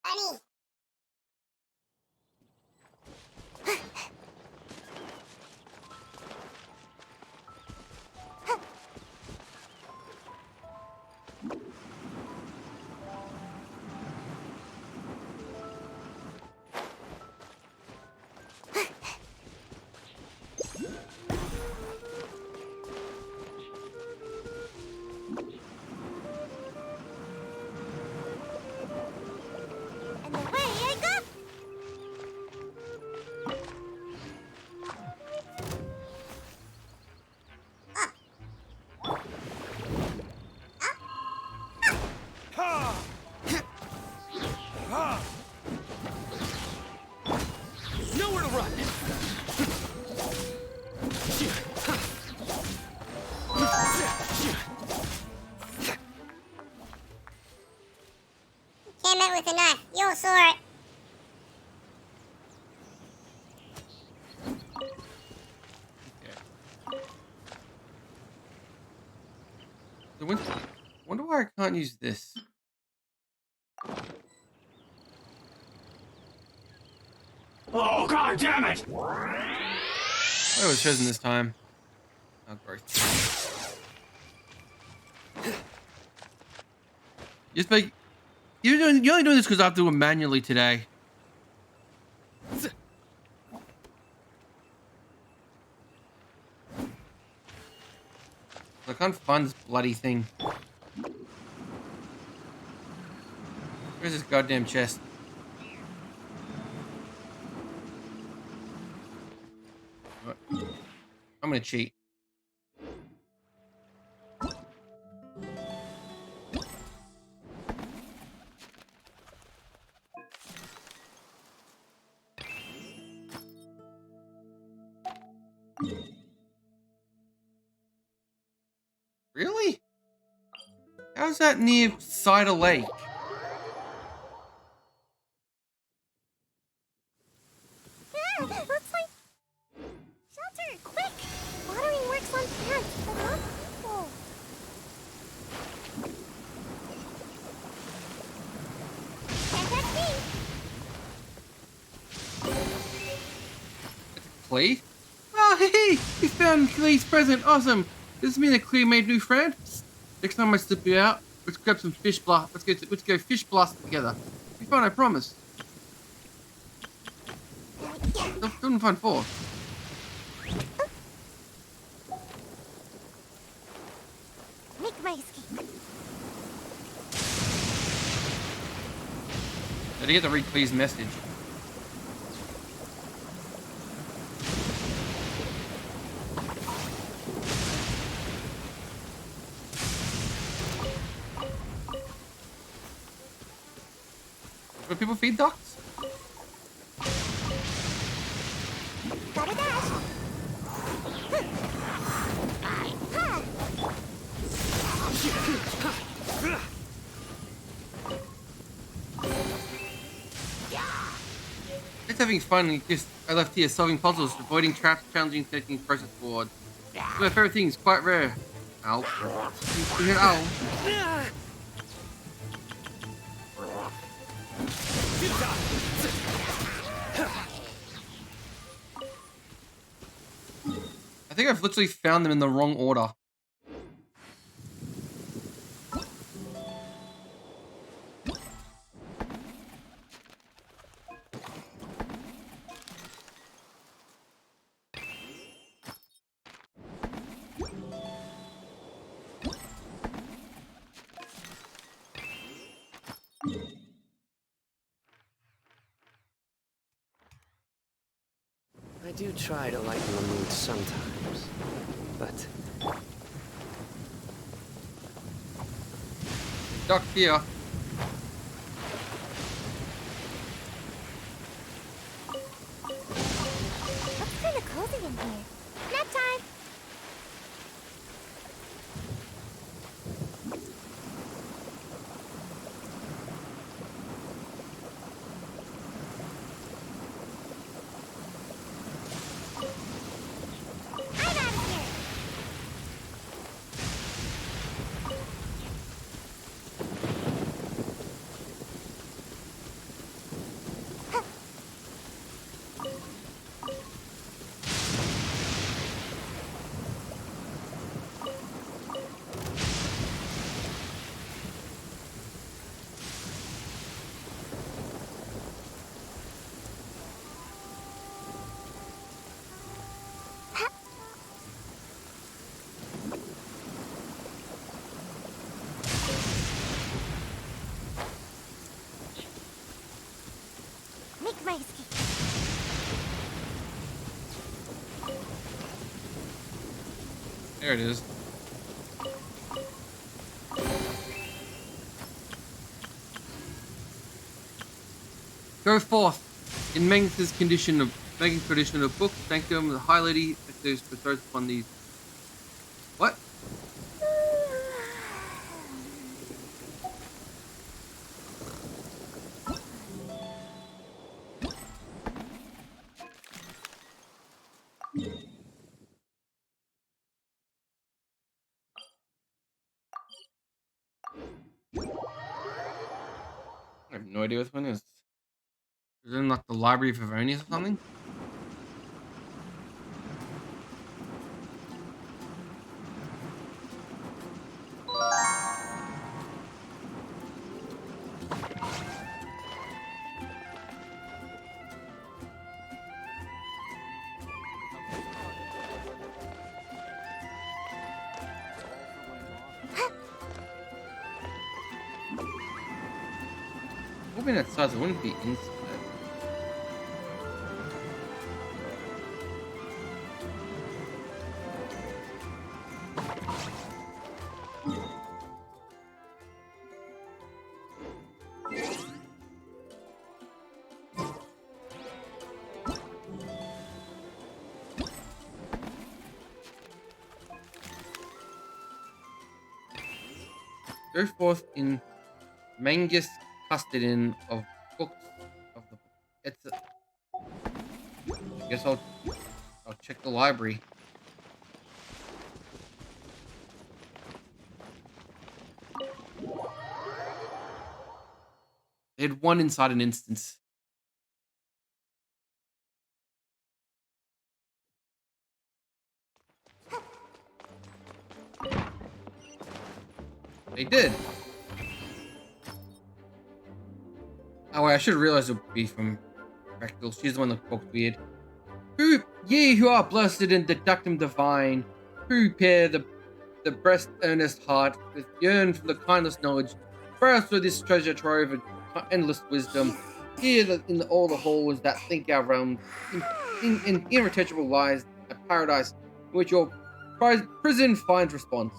Funny. And away I go! Nowhere to run! Came out with a knife. You'll saw it. So wonder why I can't use this. Oh, god damn it! Oh, it was chosen this time. Oh, gross. You're only doing this because I have to do it manually today. I can't find this bloody thing. Where's this goddamn chest? What? I'm gonna cheat. Really? How's that near Cider Lake? Ah, looks like... Shelter, quick! Watering works on plants, but not people. Can't touch me! Clee? Oh, hey! We found Clee's present. Awesome. Does this mean that Clee made new friends? Next time I slip you out, let's grab some fish blast. Let's go fish blast together. Be fun, I promise. Don't find four. Make my escape. I get to read Clee's message. Where people feed ducks? Gotta dash. It's having fun. Just I left here solving puzzles, avoiding traps, challenging techniques, process forward. My favorite thing is quite rare. Ow. You hear ow? I think I've literally found them in the wrong order. I do try to lighten the mood sometimes, but Duck here. Looks kind of cozy in here. Nap time. I'm out of here. Make my escape. There it is. Go forth in Meng's condition of book. Thank them the High Lady that is bestowed upon these. What? I have no idea what this one is. Is it in like the Library of Favonius or something? Hoping that size, it wouldn't be inside. Go forth in Mangus custodian of books of the. It's. I guess I'll check the library. They had one inside an instance. They did. Oh, wait, I should realize it would be from Practical. She's the one that spoke weird. Who, ye who are blessed in deductum divine, who pair the breast earnest heart with yearn for the kindless knowledge, for us with this treasure trove of endless wisdom, Here in all the halls that think our realm, in irretrievable lies a paradise in which your prison finds response.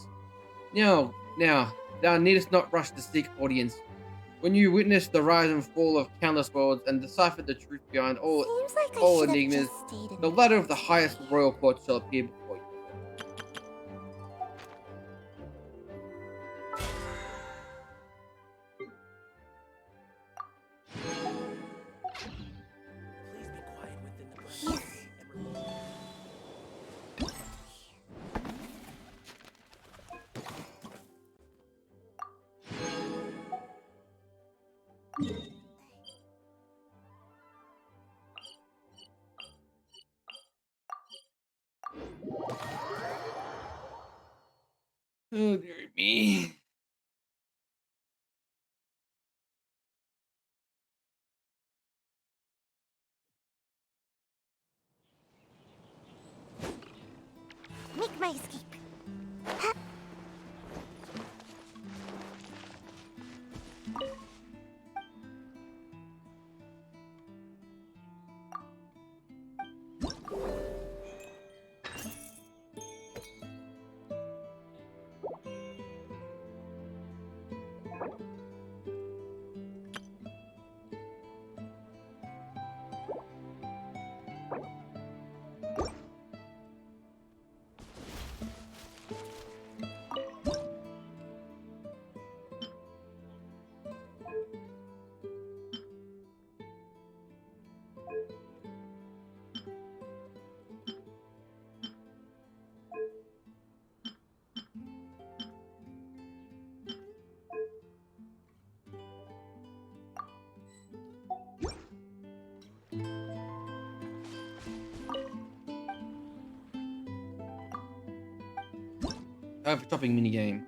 Now, thou needest not rush to seek audience. When you witness the rise and fall of countless worlds and decipher the truth behind Seems like I all should have enigmas, just stayed in the ladder of the highest royal court shall appear before you. Oh dear me. Make my escape. Time for topping minigame.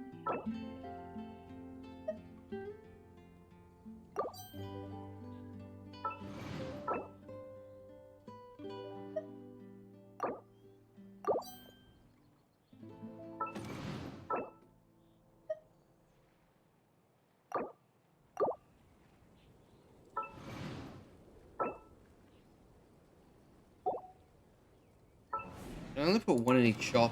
I only put one in each shop.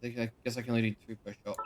Okay, I guess I can only do 2 per shop.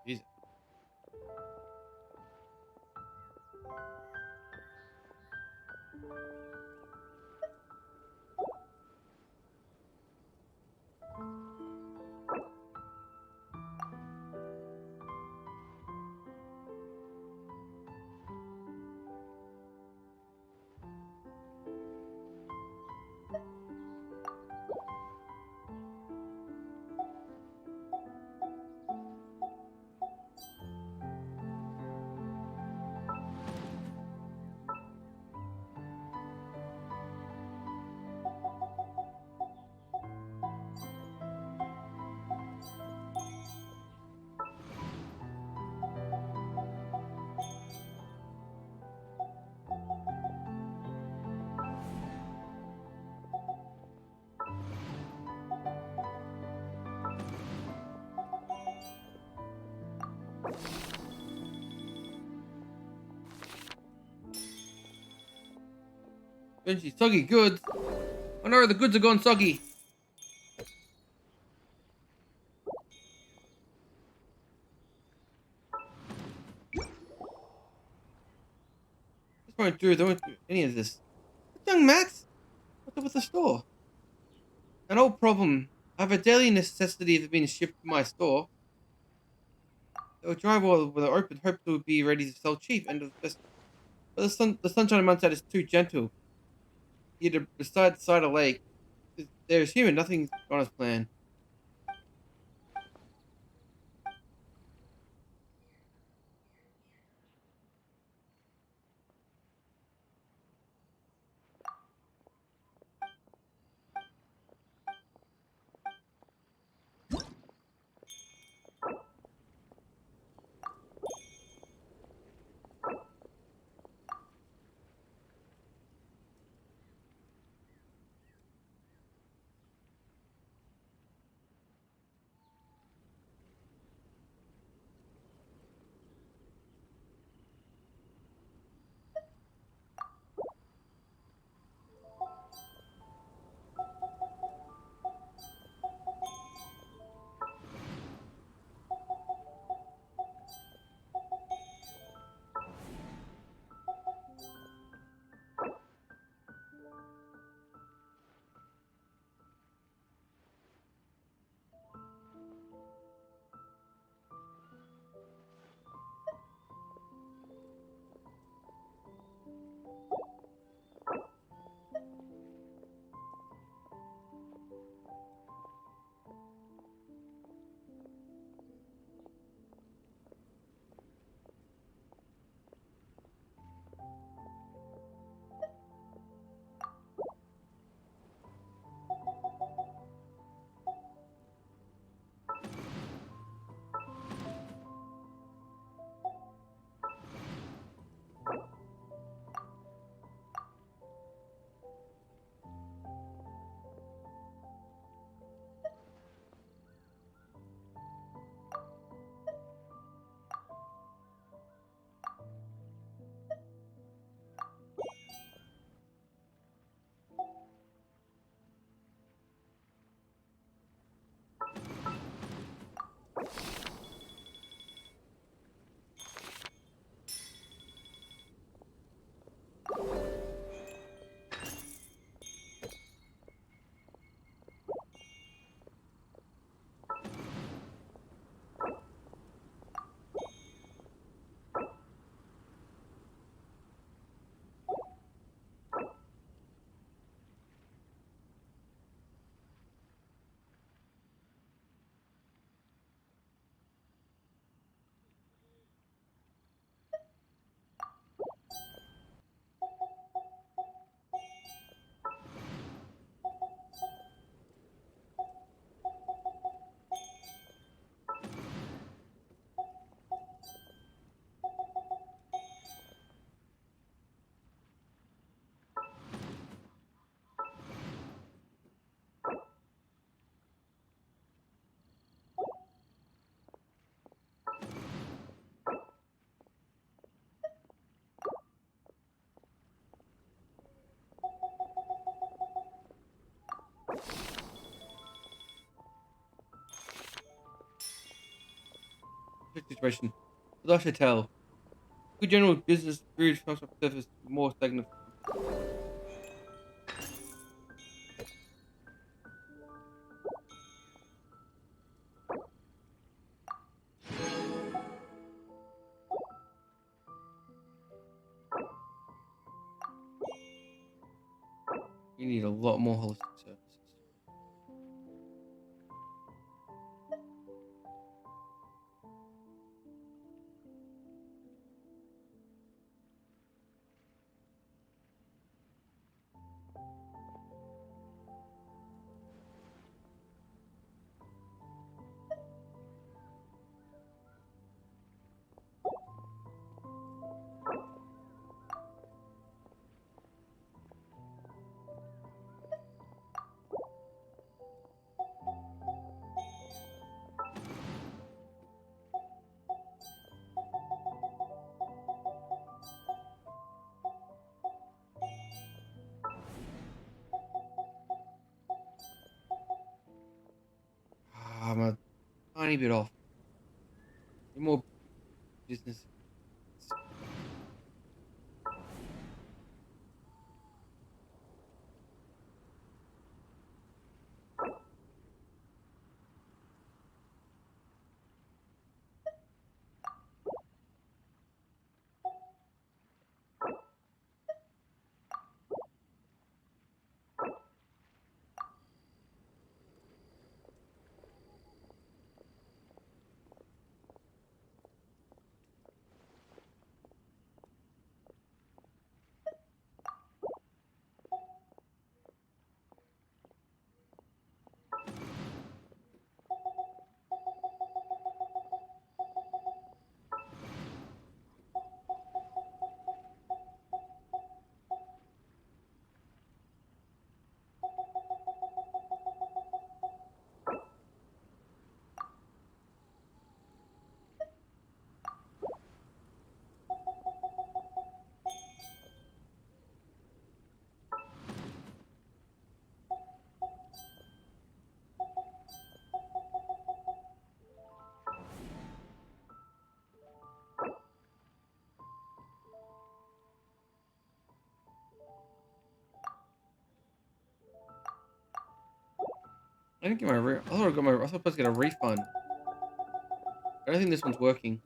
Jesus. Genshin, soggy goods. Oh no, the goods are gone soggy. going through. They won't do any of this. But young Max, what's up with the store? An old problem. I have a daily necessity of being shipped to my store. The drywall with an open hope to be ready to sell cheap. End of the festival. But the sunshine months out is too gentle. Either beside the side of lake. There's human. Nothing's on his plan. Situation. As I should tell. Good general business food transport service more stagnant. You need a lot more holistic services. I'm a tiny bit off. Need more business. I didn't get my I thought I got my. I thought I was supposed to get a refund. I don't think this one's working.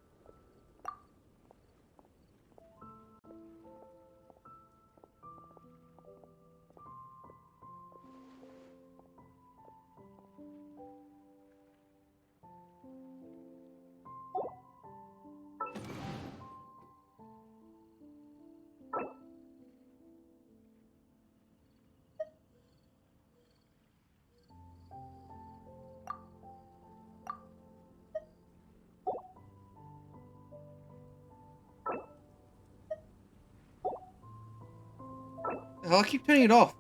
The hell, I keep turning it off.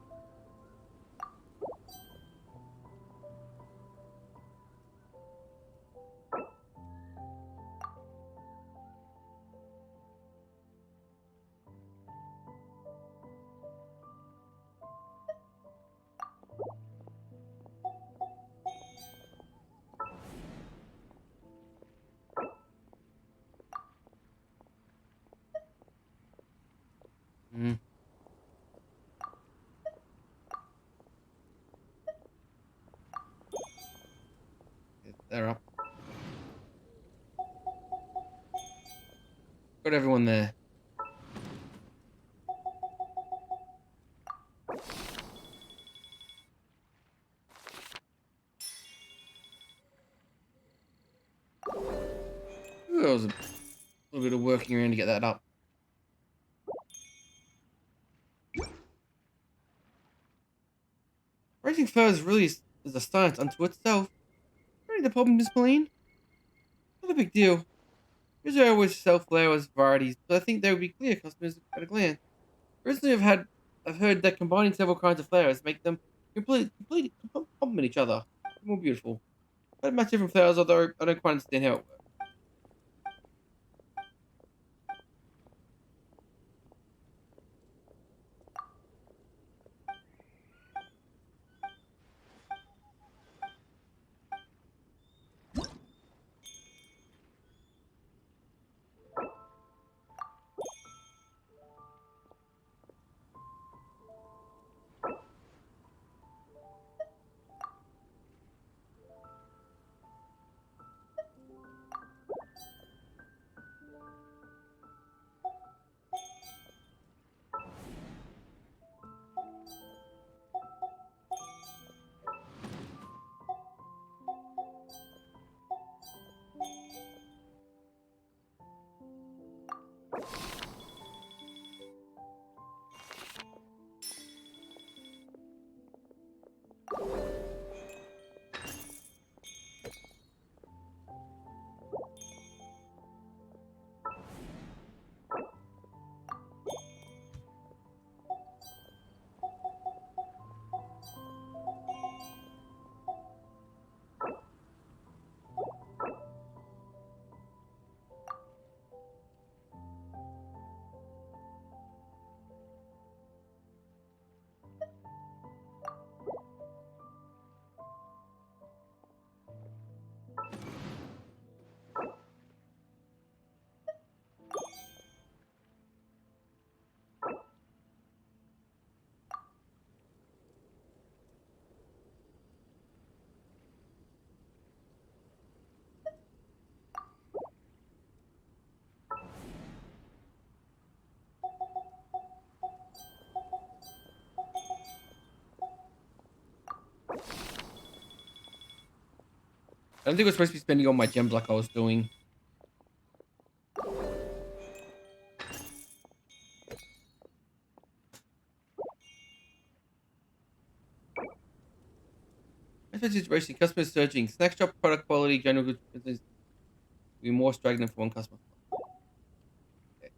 Hmm. They're up. Got everyone there. Ooh, that was a little bit of working around to get that up. Raising furs really is a science unto itself. Really the problem, Miss Pauline? Not a big deal. Usually I always sell flowers varieties, but I think they would be clear customers at a glance. Recently I've heard that combining several kinds of flowers make them completely complement each other. More beautiful. I match different flowers, although I don't quite understand how it works. I don't think I was supposed to be spending all my gems like I was doing. Expect situation, customers surging. Snack shop product quality, general goods business will be more stagnant for one customer. Okay.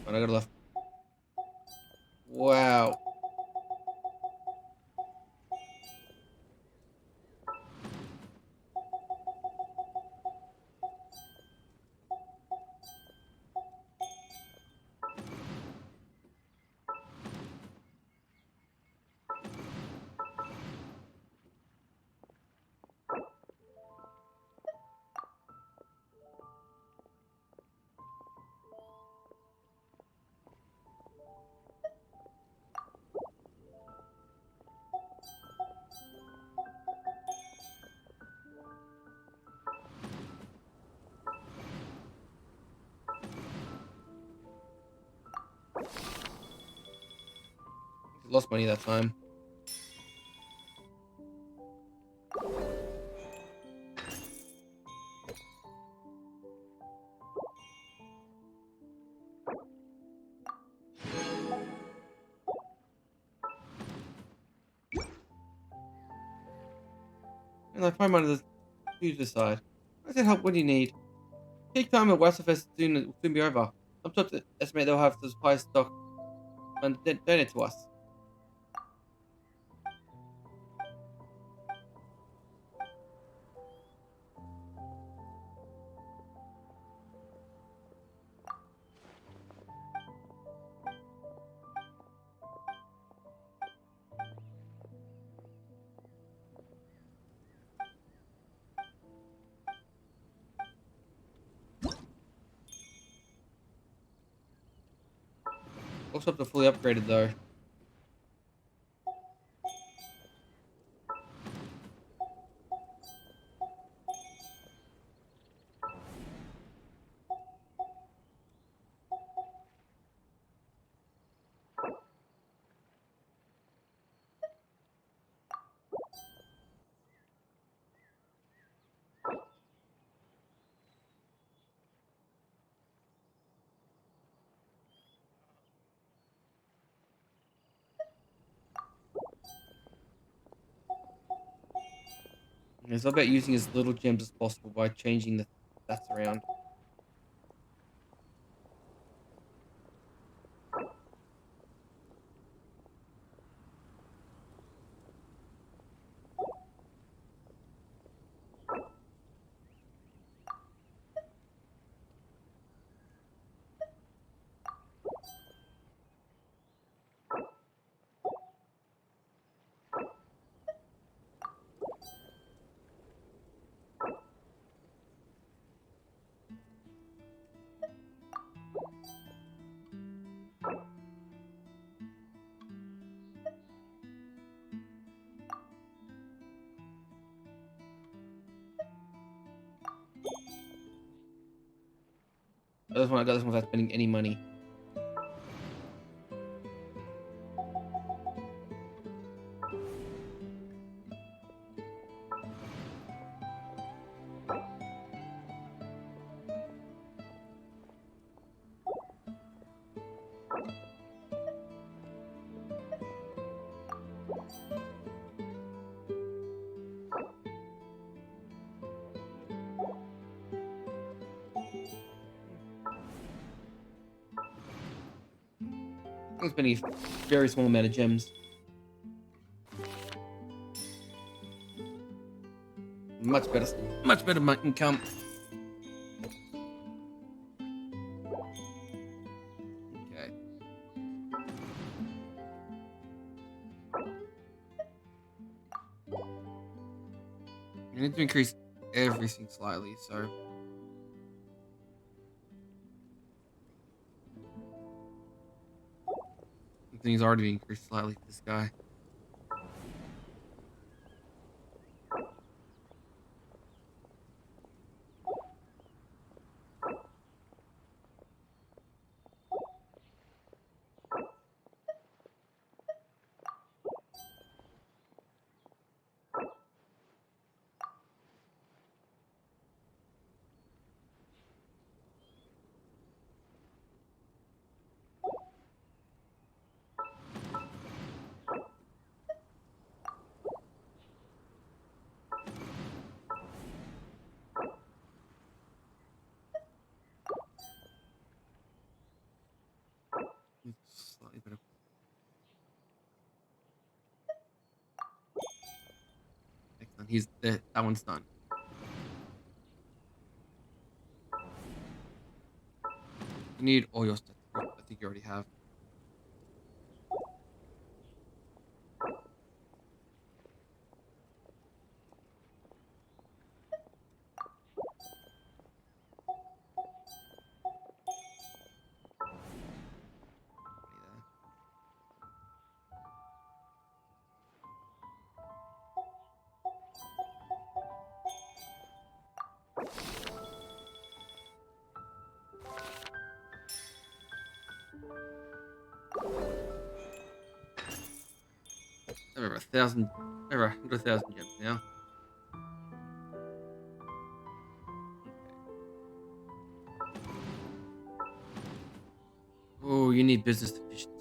And I got left. Wow. lost money that time. And I find one of the choose this side. I said, help, what do you need? Peak time at Westfest will soon be over. Some sorts estimate they'll have the supply stock and donate to us. Looks like they're fully upgraded though. It's all about using as little gems as possible by changing the stats around. I got this one without spending any money. I'm spending a very small amount of gems. Much better income. Okay. I need to increase everything slightly, so. Things already being increased slightly for this guy. Slightly better. Excellent. He's that one's done. You need all your stuff. I think you already have. over 100,000 gems now. Oh, you need business efficiency.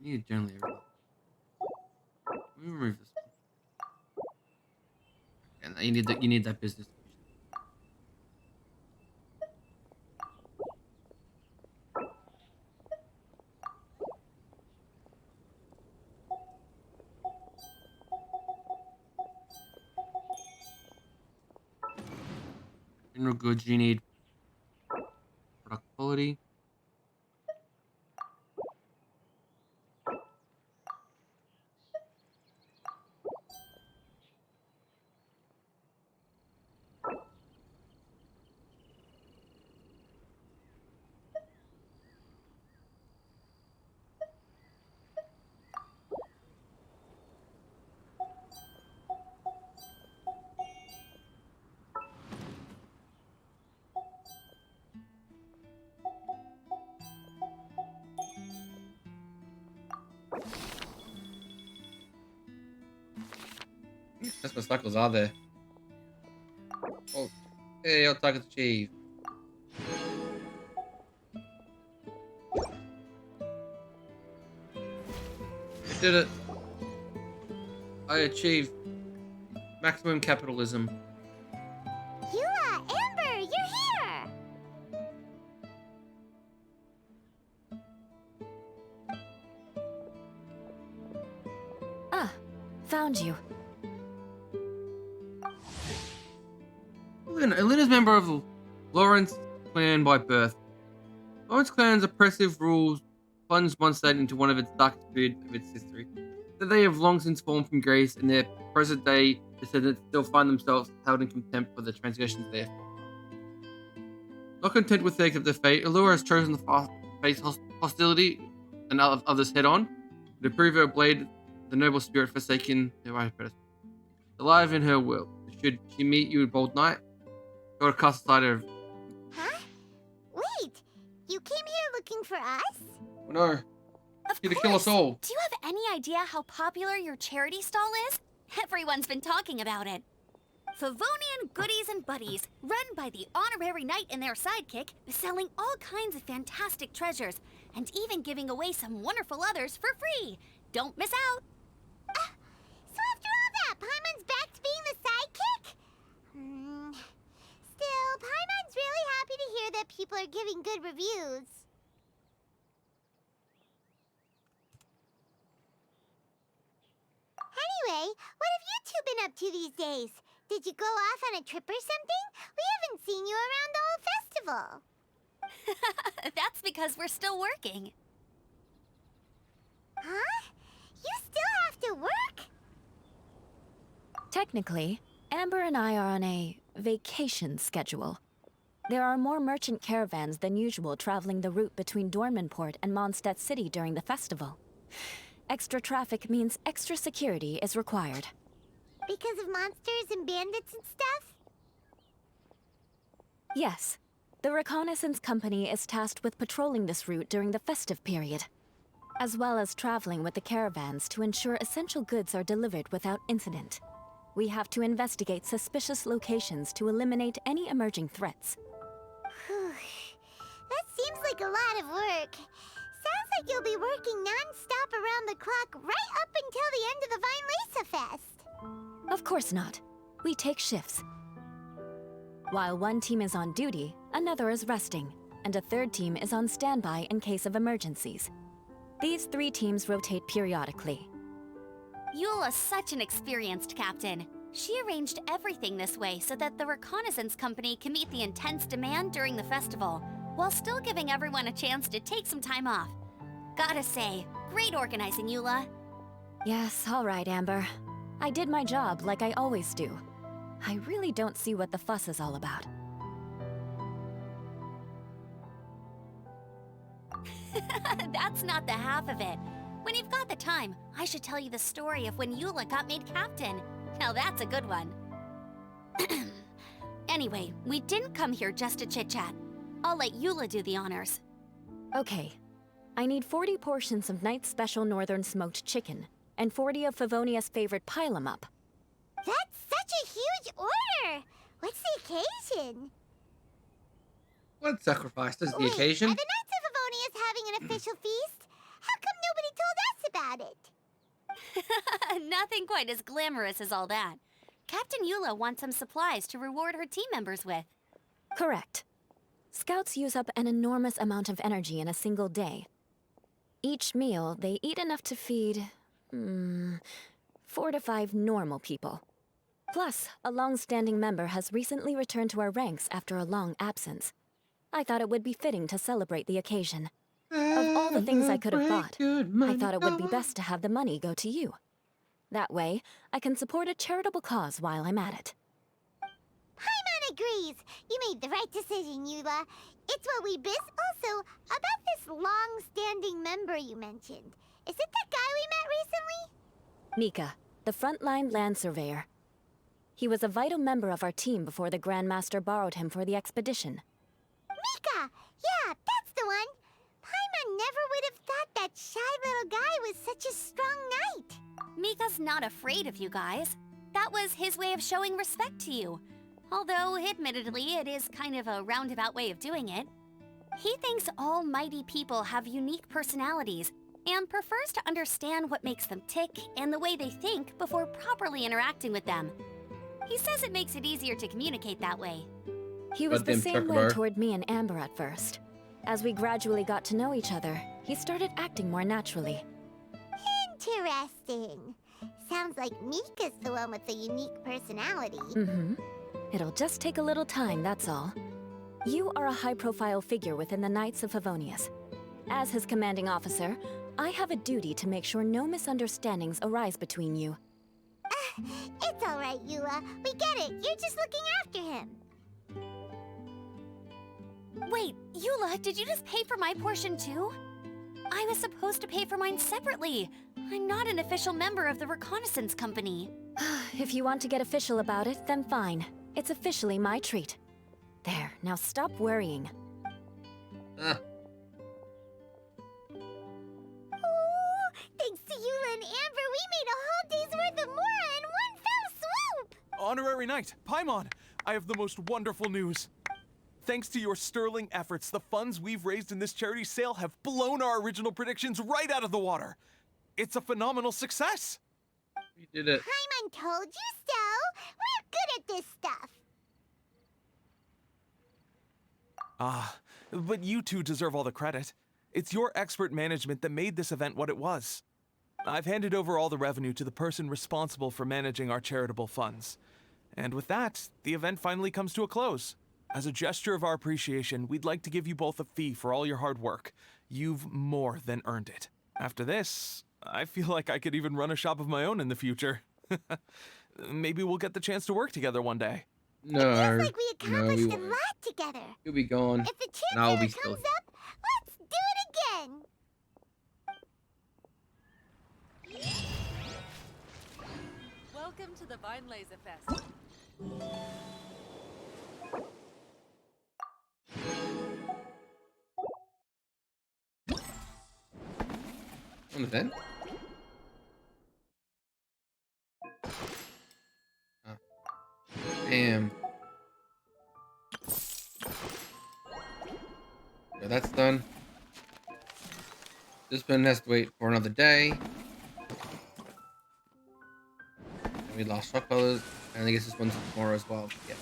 You need generally everything. Let me remove this one. And you need that business efficiency. General goods, you need product quality. That's what cycles are there. Oh, hey, all targets achieved. I did it. I achieved maximum capitalism. Amber, you're here! Ah, found you. Elena's member of the Lawrence clan by birth. Lawrence clan's oppressive rules plunged one state into one of its darkest periods of its history. That they have long since fallen from grace, and their present-day descendants still find themselves held in contempt for the transgressions they have committed. Not content with their accepted fate, Allura has chosen to face hostility and others head-on, to prove her blade the noble spirit forsaken their right predecessor. Alive in her will, should she meet you, bold knight, go to cast aside her. Huh? Wait, you came here looking for us? Oh no, Of here to course. kill us all. Do you have any idea how popular your charity stall is? Everyone's been talking about it. Favonian Goodies and Buddies, run by the honorary knight and their sidekick, is selling all kinds of fantastic treasures, and even giving away some wonderful others for free. Don't miss out. So after all that, Paimon's back to being the sidekick? Still, Paimon's really happy to hear that people are giving good reviews. Anyway, what have you two been up to these days? Did you go off on a trip or something? We haven't seen you around the whole festival. That's because we're still working. Huh? You still have to work? Technically, Amber and I are on a vacation schedule. There are more merchant caravans than usual traveling the route between Dormanport and Mondstadt City during the festival. Extra traffic means extra security is required. Because of monsters and bandits and stuff? Yes. The Reconnaissance Company is tasked with patrolling this route during the festive period, as well as traveling with the caravans to ensure essential goods are delivered without incident. We have to investigate suspicious locations to eliminate any emerging threats. That seems like a lot of work. Sounds like you'll be working non-stop around the clock right up until the end of the Vine Lace Fest. Of course not. We take shifts. While one team is on duty, another is resting, and a third team is on standby in case of emergencies. These 3 teams rotate periodically. Eula's such an experienced captain. She arranged everything this way so that the reconnaissance company can meet the intense demand during the festival, while still giving everyone a chance to take some time off. Gotta say, great organizing, Eula. Yes, all right, Amber. I did my job like I always do. I really don't see what the fuss is all about. That's not the half of it. When you've got the time, I should tell you the story of when Eula got made captain. Now that's a good one. Anyway, we didn't come here just to chit-chat. I'll let Eula do the honors. Okay. I need 40 portions of Knight's Special Northern Smoked Chicken, and 40 of Favonia's favorite pile-em-up. That's such a huge order! What's the occasion? What sacrifice is the Wait, occasion? Are the Knights of Favonius having an official feast? How come nobody told us about it? Nothing quite as glamorous as all that. Captain Eula wants some supplies to reward her team members with. Correct. Scouts use up an enormous amount of energy in a single day. Each meal, they eat enough to feed... 4 to 5 normal people. Plus, a long-standing member has recently returned to our ranks after a long absence. I thought it would be fitting to celebrate the occasion. Of all the things I could have bought, I thought it would be best to have the money go to you. That way, I can support a charitable cause while I'm at it. Paimon agrees. You made the right decision, Eula. It's what we biz. Also, about this long-standing member you mentioned. Is it that guy we met recently? Mika, the frontline land surveyor. He was a vital member of our team before the Grandmaster borrowed him for the expedition. Mika! Yeah, that's the one. Paimon never would have thought that shy little guy was such a strong knight. Mika's not afraid of you guys. That was his way of showing respect to you. Although, admittedly, it is kind of a roundabout way of doing it. He thinks all mighty people have unique personalities and prefers to understand what makes them tick and the way they think before properly interacting with them. He says it makes it easier to communicate that way. He was the same way toward me and Amber at first. As we gradually got to know each other, he started acting more naturally. Interesting. Sounds like Mika's the one with the unique personality. It'll just take a little time, that's all. You are a high-profile figure within the Knights of Favonius. As his commanding officer, I have a duty to make sure no misunderstandings arise between you. It's all right, Eula. We get it. You're just looking after him. Wait, Eula, did you just pay for my portion too? I was supposed to pay for mine separately. I'm not an official member of the reconnaissance company. If you want to get official about it, then fine. It's officially my treat. There, now stop worrying. Oh, thanks to Eula and Amber, we made a whole day's worth of Mora in one fell swoop! Honorary Knight, Paimon, I have the most wonderful news. Thanks to your sterling efforts, the funds we've raised in this charity sale have blown our original predictions right out of the water. It's a phenomenal success. We did it. Paimon told you so. We're good at this stuff. But you two deserve all the credit. It's your expert management that made this event what it was. I've handed over all the revenue to the person responsible for managing our charitable funds. And with that, the event finally comes to a close. As a gesture of our appreciation, we'd like to give you both a fee for all your hard work. You've more than earned it. After this, I feel like I could even run a shop of my own in the future. Maybe we'll get the chance to work together one day. No, Feels like we accomplished a won't. lot together. You'll be gone. If the And I'll chance be ever still. comes up, let's do it again. Welcome to the Vine Laser Fest. An event? Damn. Yeah, that's done. This one has to wait for another day. And we lost shock colors. And I guess this one's tomorrow as well. Yeah.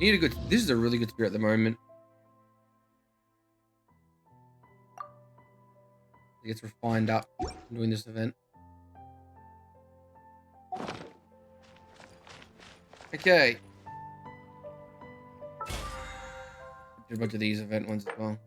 Need a good. This is a really good spirit at the moment. It gets refined up doing this event. Okay. Do a bunch of these event ones as well.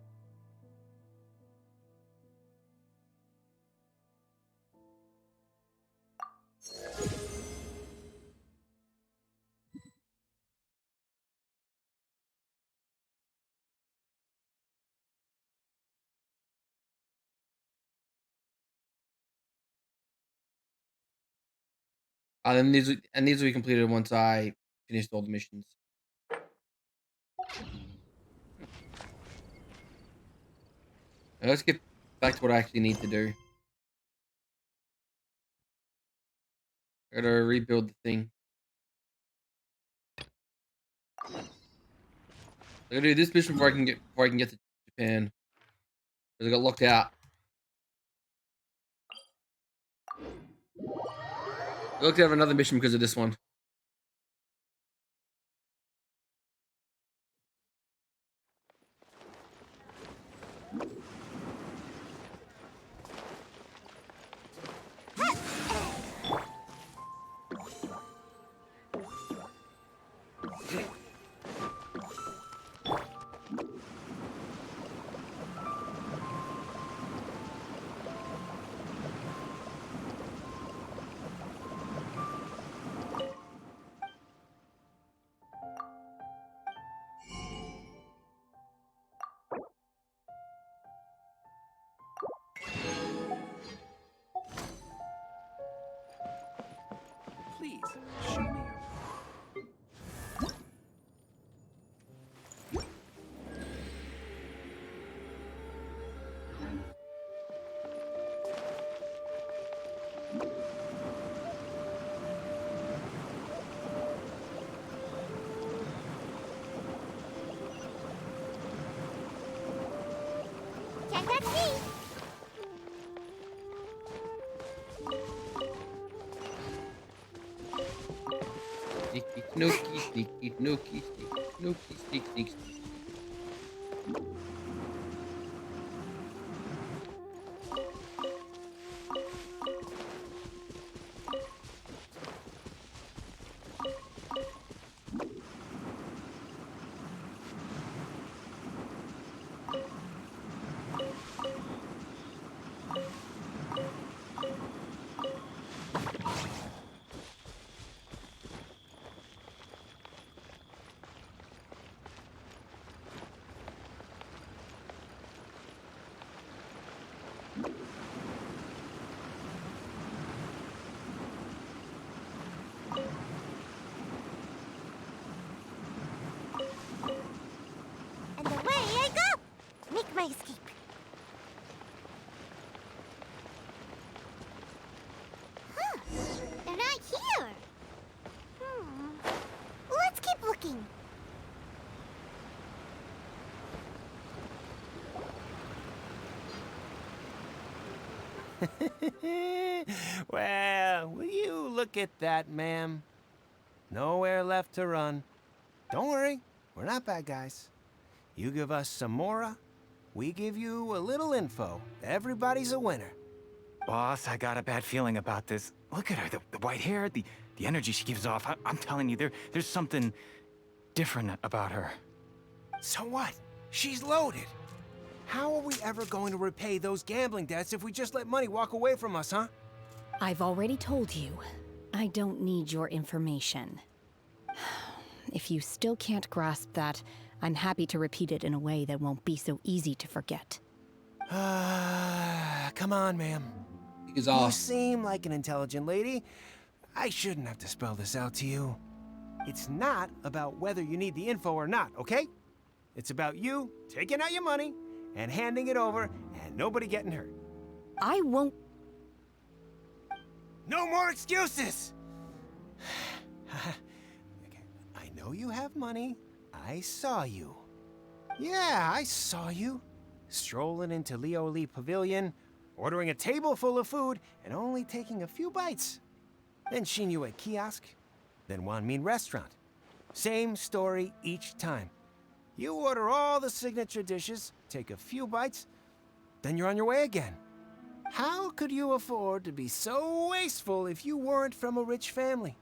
Then these will be completed once I finished all the missions. Now let's get back to what I actually need to do. I gotta rebuild the thing. I gotta do this mission before I can get to Japan. Because I got locked out. I looked at another mission because of this one. Please, show me your... Check that seat. Sneaky snooky, sneaky snooky, sneaky snooky, sneak, sneak, sneak. And away I go! Make my escape. Huh. They're not here. Let's keep looking. Well, will you look at that, ma'am? Nowhere left to run. Don't worry, we're not bad guys. You give us some mora, we give you a little info. Everybody's a winner. Boss, I got a bad feeling about this. Look at her, the white hair, the energy she gives off. I'm telling you, there's something different about her. So what? She's loaded. How are we ever going to repay those gambling debts if we just let money walk away from us, huh? I've already told you, I don't need your information. If you still can't grasp that, I'm happy to repeat it in a way that won't be so easy to forget. Come on, ma'am. His You ass. seem like an intelligent lady. I shouldn't have to spell this out to you. It's not about whether you need the info or not, okay? It's about you taking out your money and handing it over and nobody getting hurt. I won't. No more excuses! I know you have money. I saw you. Yeah, I saw you. Strolling into Leo Lee Pavilion, ordering a table full of food, and only taking a few bites. Then Shinyu at kiosk, then Wanmin restaurant. Same story each time. You order all the signature dishes, take a few bites, then you're on your way again. How could you afford to be so wasteful if you weren't from a rich family?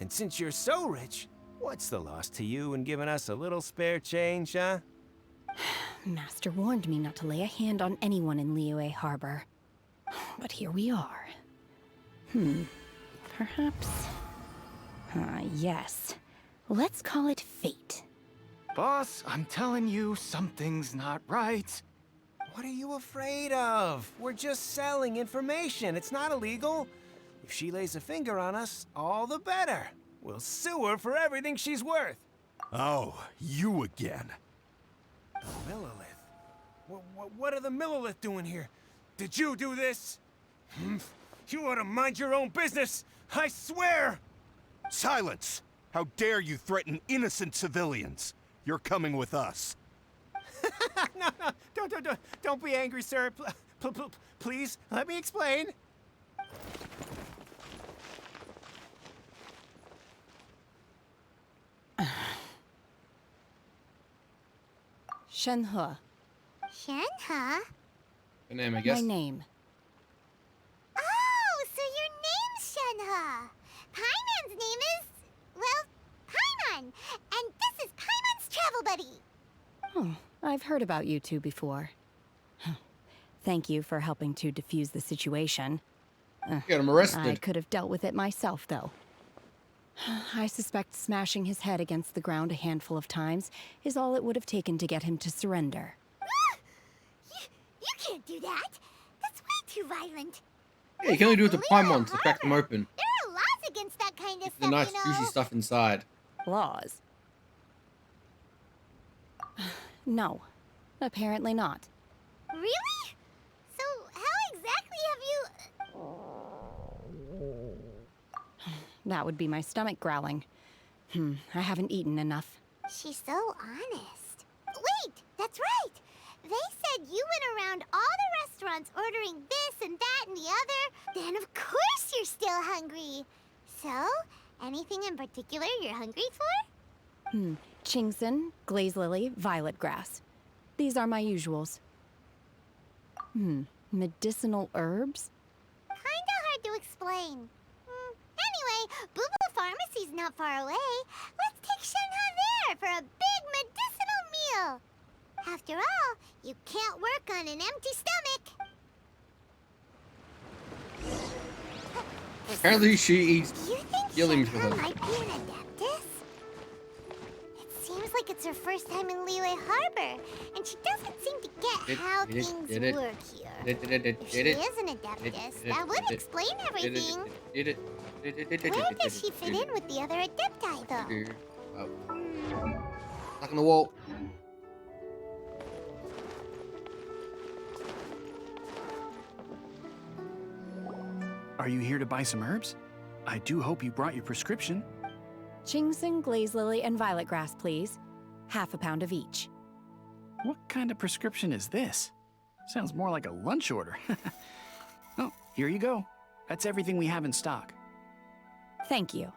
And since you're so rich, what's the loss to you in giving us a little spare change, huh? Master warned me not to lay a hand on anyone in Liyue Harbor. But here we are. Perhaps... yes. Let's call it fate. Boss, I'm telling you, something's not right. What are you afraid of? We're just selling information. It's not illegal. If she lays a finger on us, all the better. We'll sue her for everything she's worth. Oh, you again. The Millilith? What are the Millilith doing here? Did you do this? You ought to mind your own business, I swear! Silence! How dare you threaten innocent civilians? You're coming with us. No, don't be angry, sir. Please, let me explain. Shenhe. Shenhe? Her name, I guess. My name. Oh, so your name's Shenhe. Paimon's name is, well, Paimon. And this is Paimon's travel buddy. Oh, I've heard about you two before. Thank you for helping to defuse the situation. Got him arrested. I could have dealt with it myself, though. I suspect smashing his head against the ground a handful of times is all it would have taken to get him to surrender. You can't do that. That's way too violent. Yeah, you can only do it to Paimon to crack them open. There are laws against that kind of The stuff, nice you know. juicy stuff inside. Laws? No. Apparently not. Really? So how exactly have you... That would be my stomach growling. I haven't eaten enough. She's so honest. Wait, that's right. They said you went around all the restaurants ordering this and that and the other. Then of course you're still hungry. So, anything in particular you're hungry for? Chingson, glaze lily, violet grass. These are my usuals. Medicinal herbs? Kinda hard to explain. Anyway, Boo Boo Pharmacy's not far away. Let's take Shenhe there for a big medicinal meal. After all, you can't work on an empty stomach. Apparently she eats Do you think Gilliams Shenhe with her. might be an Adeptus? It seems like it's her first time in Liyue Harbor, and she doesn't seem to get how things work here. If she is an Adeptus, that would explain everything. Where does she fit in with the other Adepti, though? Knock on the wall. Are you here to buy some herbs? I do hope you brought your prescription. Chingson, glaze lily, and violet grass, please. Half a pound of each. What kind of prescription is this? Sounds more like a lunch order. Oh, here you go. That's everything we have in stock. Thank you.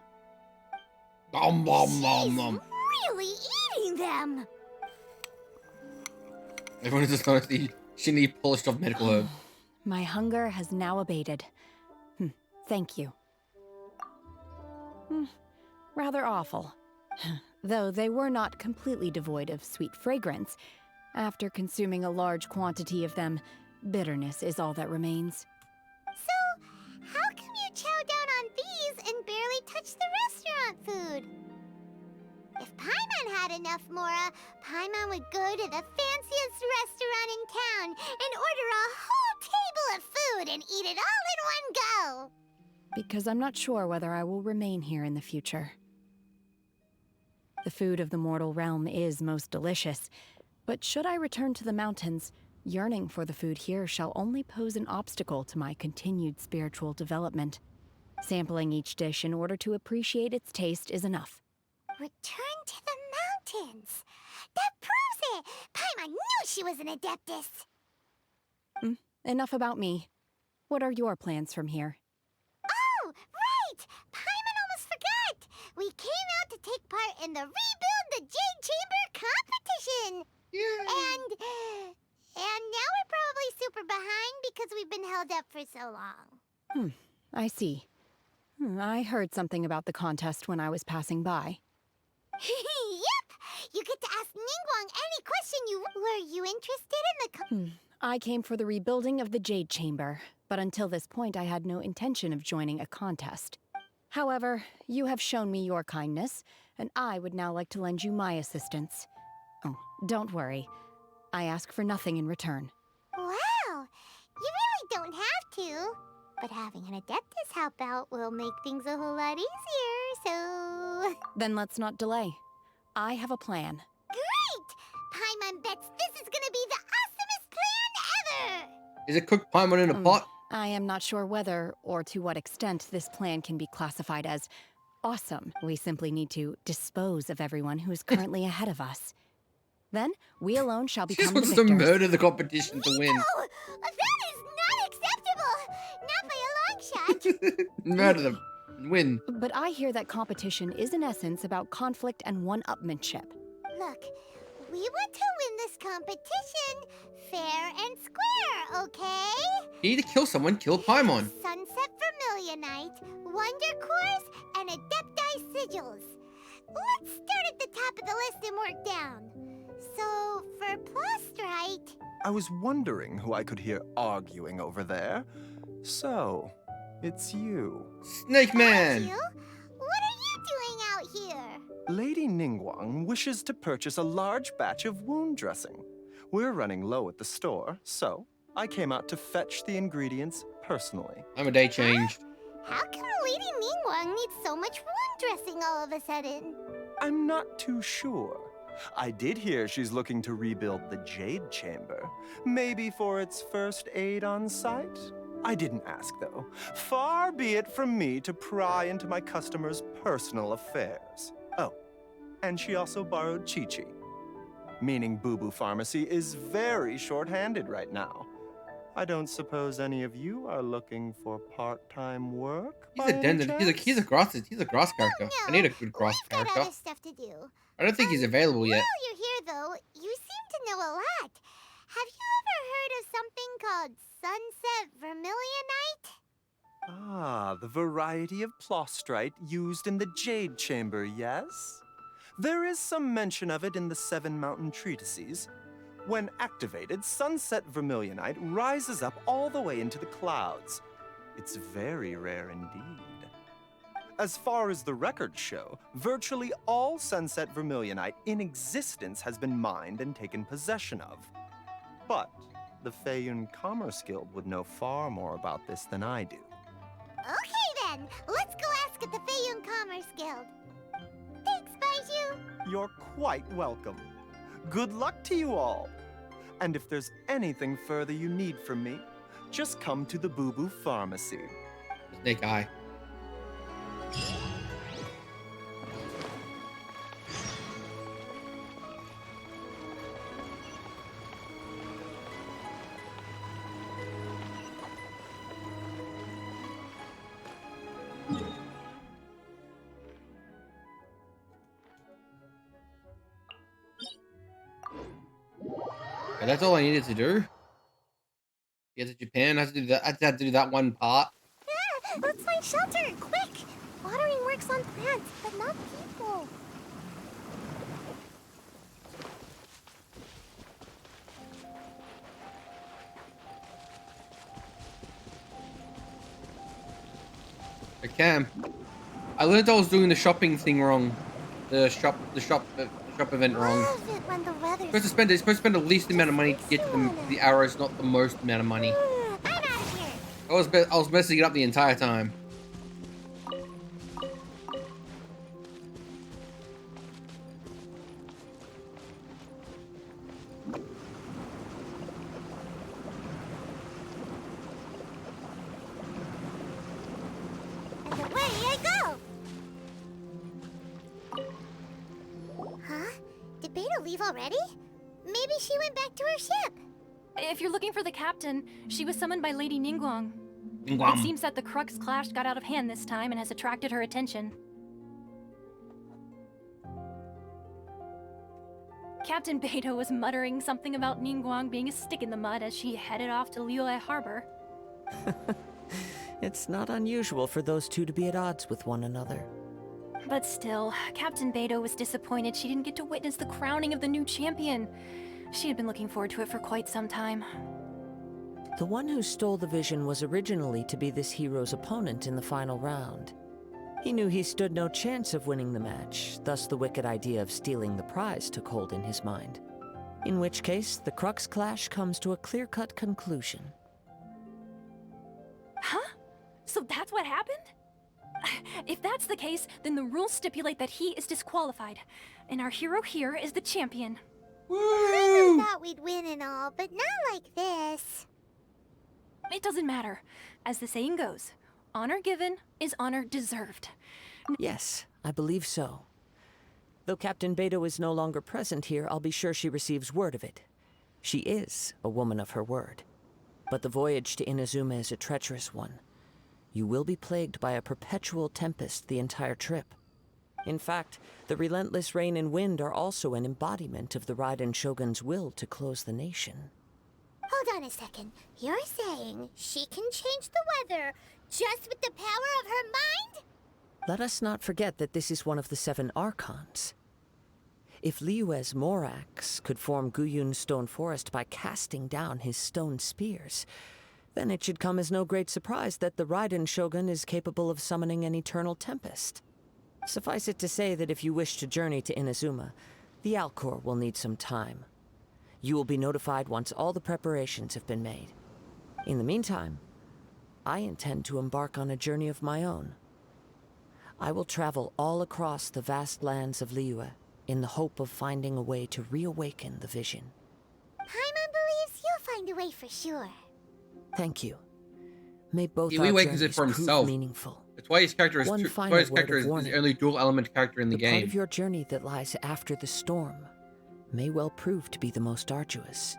Nom nom nom nom. Really eating them? Everyone is astonished the shiny polished off medical herb. My hunger has now abated. Thank you. Rather awful. Though they were not completely devoid of sweet fragrance. After consuming a large quantity of them, bitterness is all that remains. So, how can you chow down on these and barely touch the restaurant food? If Paimon had enough, Mora, Paimon would go to the fanciest restaurant in town and order a whole table of food and eat it all in one go. Because I'm not sure whether I will remain here in the future. The food of the mortal realm is most delicious, but should I return to the mountains, yearning for the food here shall only pose an obstacle to my continued spiritual development. Sampling each dish in order to appreciate its taste is enough. Return to the mountains. That proves it. Paimon knew she was an Adeptus. Enough about me. What are your plans from here? Oh, right! Paimon almost forgot! We came out to take part in the Rebuild the Jade Chamber competition! And now we're probably super behind because we've been held up for so long. I see. I heard something about the contest when I was passing by. Yep! You get to ask Ningguang any question you... Were you interested in the... I came for the rebuilding of the Jade Chamber, but until this point I had no intention of joining a contest. However, you have shown me your kindness, and I would now like to lend you my assistance. Oh, don't worry. I ask for nothing in return. Wow! You really don't have to. But having an Adeptus help out will make things a whole lot easier, so... Then let's not delay. I have a plan. Great! Paimon bets this is gonna be the awesomest plan ever! Is it cooked Paimon in a pot? I am not sure whether or to what extent this plan can be classified as awesome. We simply need to dispose of everyone who is currently ahead of us. Then, we alone shall become the She just wants victors. to murder the competition to win. No! That is not acceptable! Not by a long shot! Murder them. And win. But I hear that competition is in essence about conflict and one-upmanship. Look, we want to win this competition fair and square, okay? You need to kill someone, kill Paimon. Sunset Vermilionite, Wonder Cores, and Adepti Sigils. Let's start at the top of the list and work down. So, for Plostrite... I was wondering who I could hear arguing over there. So, it's you. Snake Man! You? What are you doing out here? Lady Ningguang wishes to purchase a large batch of wound dressing. We're running low at the store, so I came out to fetch the ingredients personally. I'm a day changed. How come Lady Ningguang needs so much wound dressing all of a sudden? I'm not too sure. I did hear she's looking to rebuild the Jade Chamber. Maybe for its first aid on site? I didn't ask, though. Far be it from me to pry into my customers' personal affairs. Oh, and she also borrowed Chi-Chi. Meaning Boo Boo Pharmacy is very short-handed right now. I don't suppose any of you are looking for part-time work? He's a Dendon. He's a grass character. No, I need a good grass We've got character. other stuff to do. I don't think he's available yet. While you're here, though, you seem to know a lot. Have you ever heard of something called Sunset Vermilionite? Ah, the variety of plostrite used in the Jade Chamber, yes? There is some mention of it in the Seven Mountain Treatises. When activated, Sunset Vermilionite rises up all the way into the clouds. It's very rare indeed. As far as the records show, virtually all Sunset Vermilionite in existence has been mined and taken possession of. But the Feiyun Commerce Guild would know far more about this than I do. Okay, then. Let's go ask at the Feiyun Commerce Guild. Thanks, Baiju. You're quite welcome. Good luck to you all. And if there's anything further you need from me, just come to the Boo Boo Pharmacy. Snake Eye. But that's all I needed to do. Get to Japan. I had to do that one part. Yeah, let's find shelter, quick! Watering works on plants, but not people. I can. I learned I was doing the shopping thing wrong. The shop event wrong. Love it when the weather's Supposed to spend the least amount of money to get to the arrows, not the most amount of money. I'm out of here. I was messing it up the entire time. And away I go. Huh? Did Beta leave already? Maybe she went back to her ship. If you're looking for the captain, she was summoned by Lady Ningguang. Ningguang. It seems that the Crux clash got out of hand this time and has attracted her attention. Captain Beidou was muttering something about Ningguang being a stick in the mud as she headed off to Liyue Harbor. It's not unusual for those two to be at odds with one another. But still, Captain Beidou was disappointed she didn't get to witness the crowning of the new champion. She had been looking forward to it for quite some time. The one who stole the vision was originally to be this hero's opponent in the final round. He knew he stood no chance of winning the match, thus the wicked idea of stealing the prize took hold in his mind. In which case, the Crux clash comes to a clear-cut conclusion. Huh? So that's what happened? If that's the case, then the rules stipulate that he is disqualified, and our hero here is the champion. I thought we'd win and all, but not like this. It doesn't matter. As the saying goes, honor given is honor deserved. Yes, I believe so. Though Captain Beidou is no longer present here, I'll be sure she receives word of it. She is a woman of her word. But the voyage to Inazuma is a treacherous one. You will be plagued by a perpetual tempest the entire trip. In fact, the relentless rain and wind are also an embodiment of the Raiden Shogun's will to close the nation. Hold on a second. You're saying she can change the weather just with the power of her mind? Let us not forget that this is one of the 7 Archons. If Liyue's Morax could form Guyun's stone forest by casting down his stone spears, then it should come as no great surprise that the Raiden Shogun is capable of summoning an eternal tempest. Suffice it to say that if you wish to journey to Inazuma, the Alcor will need some time. You will be notified once all the preparations have been made. In the meantime, I intend to embark on a journey of my own. I will travel all across the vast lands of Liyue in the hope of finding a way to reawaken the vision. Paimon believes you'll find a way for sure. Thank you. May both He our reawakens journeys it for prove himself. meaningful. That's why his character is One that's final why his word character of is the warning. only dual element character in the Part game. of your journey that lies after the storm may well prove to be the most arduous.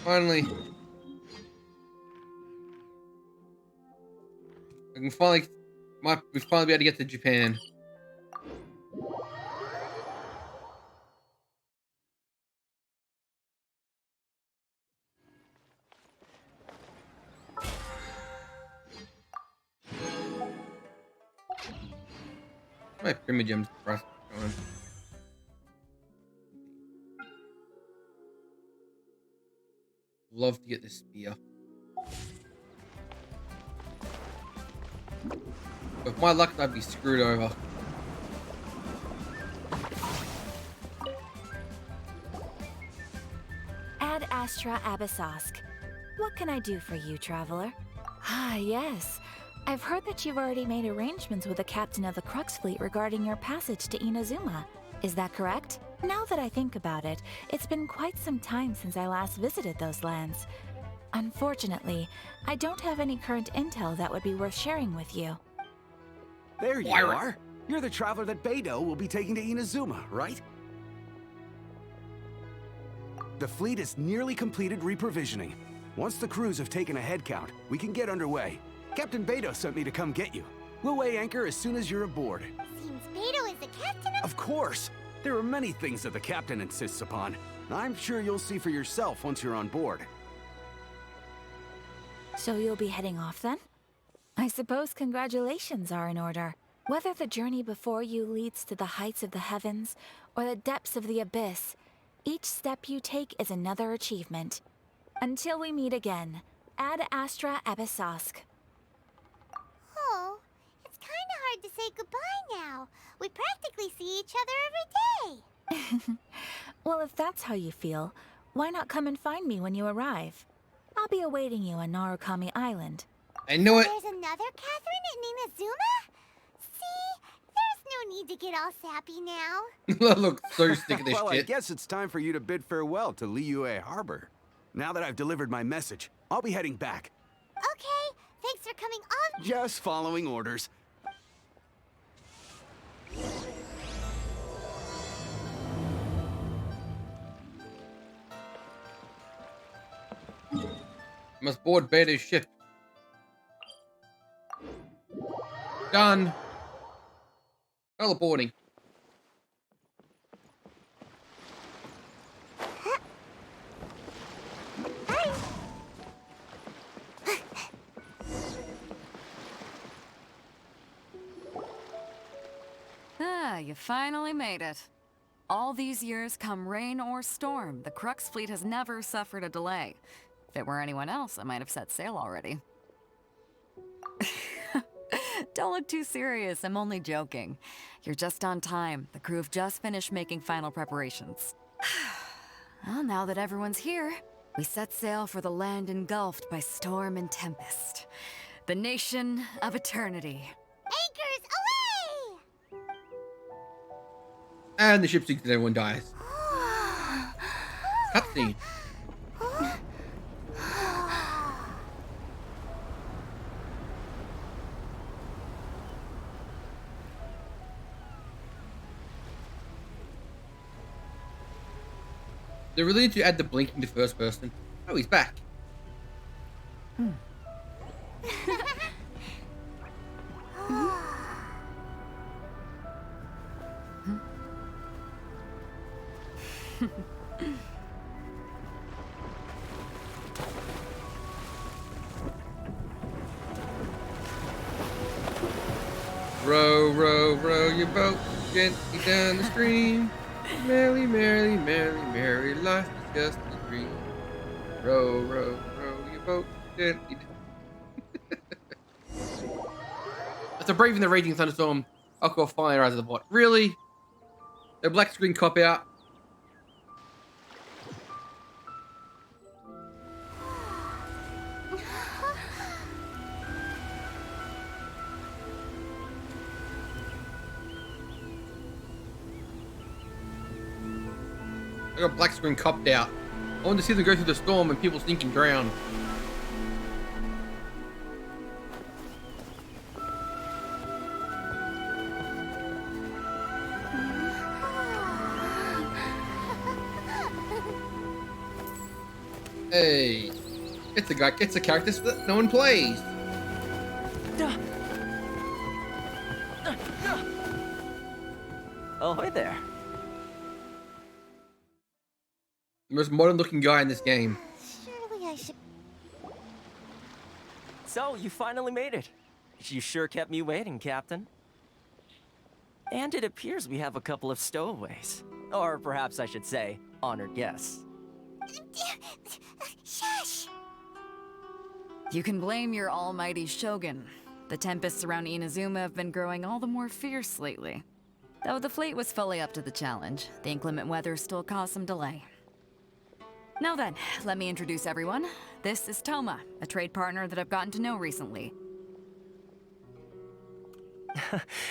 Finally. We finally be able to get to Japan. My Primogems going. Love to get this spear. With my luck, I'd be screwed over. Ad Astra Abyssosk. What can I do for you, traveler? Ah, yes. I've heard that you've already made arrangements with the captain of the Crux fleet regarding your passage to Inazuma. Is that correct? Now that I think about it, it's been quite some time since I last visited those lands. Unfortunately, I don't have any current intel that would be worth sharing with you. There you are. You're the traveler that Beidou will be taking to Inazuma, right? The fleet is nearly completed reprovisioning. Once the crews have taken a head count, we can get underway. Captain Beidou sent me to come get you. We'll weigh anchor as soon as you're aboard. Seems Beidou is the captain of... Of course! There are many things that the captain insists upon. I'm sure you'll see for yourself once you're on board. So you'll be heading off then? I suppose congratulations are in order. Whether the journey before you leads to the heights of the heavens or the depths of the abyss, each step you take is another achievement. Until we meet again, Ad Astra Abyssosque. Oh, it's kind of hard to say goodbye now. We practically see each other every day. Well, if that's how you feel, why not come and find me when you arrive? I'll be awaiting you on Narukami Island. I knew it. There's another Catherine at Ninazuma? See? There's no need to get all sappy now. Look, so sick of this Well, I shit. guess it's time for you to bid farewell to Liyue Harbor. Now that I've delivered my message, I'll be heading back. Okay, thanks for coming on. Just following orders. Must board Beta's ship. Done. Teleporting. Ah, you finally made it. All these years, come rain or storm, the Crux fleet has never suffered a delay. If it were anyone else, I might have set sail already. Don't look too serious, I'm only joking. You're just on time. The crew have just finished making final preparations. Well, now that everyone's here, we set sail for the land engulfed by storm and tempest. The nation of eternity. Anchors away! And the ship sinks and everyone dies. Cutscene. They really need to add the blinking to first person. Oh, he's back. Row, row, row your boat gently down the stream. Merrily, merrily, merrily, merry, life is just a dream. Row, row, row your boat gently down. After braving the raging thunderstorm, I'll call fire out of the bot. Really? The black screen cop out. I got black screen copped out. I want to see them go through the storm and people sink and drown. Hey, it's a character that no one plays. Oh, hi there. The most modern looking guy in this game. Surely I should... So, you finally made it. You sure kept me waiting, Captain. And it appears we have a couple of stowaways. Or perhaps I should say, honored guests. Shush! You can blame your almighty Shogun. The tempests around Inazuma have been growing all the more fierce lately. Though the fleet was fully up to the challenge, the inclement weather still caused some delay. Now then, let me introduce everyone. This is Toma, a trade partner that I've gotten to know recently.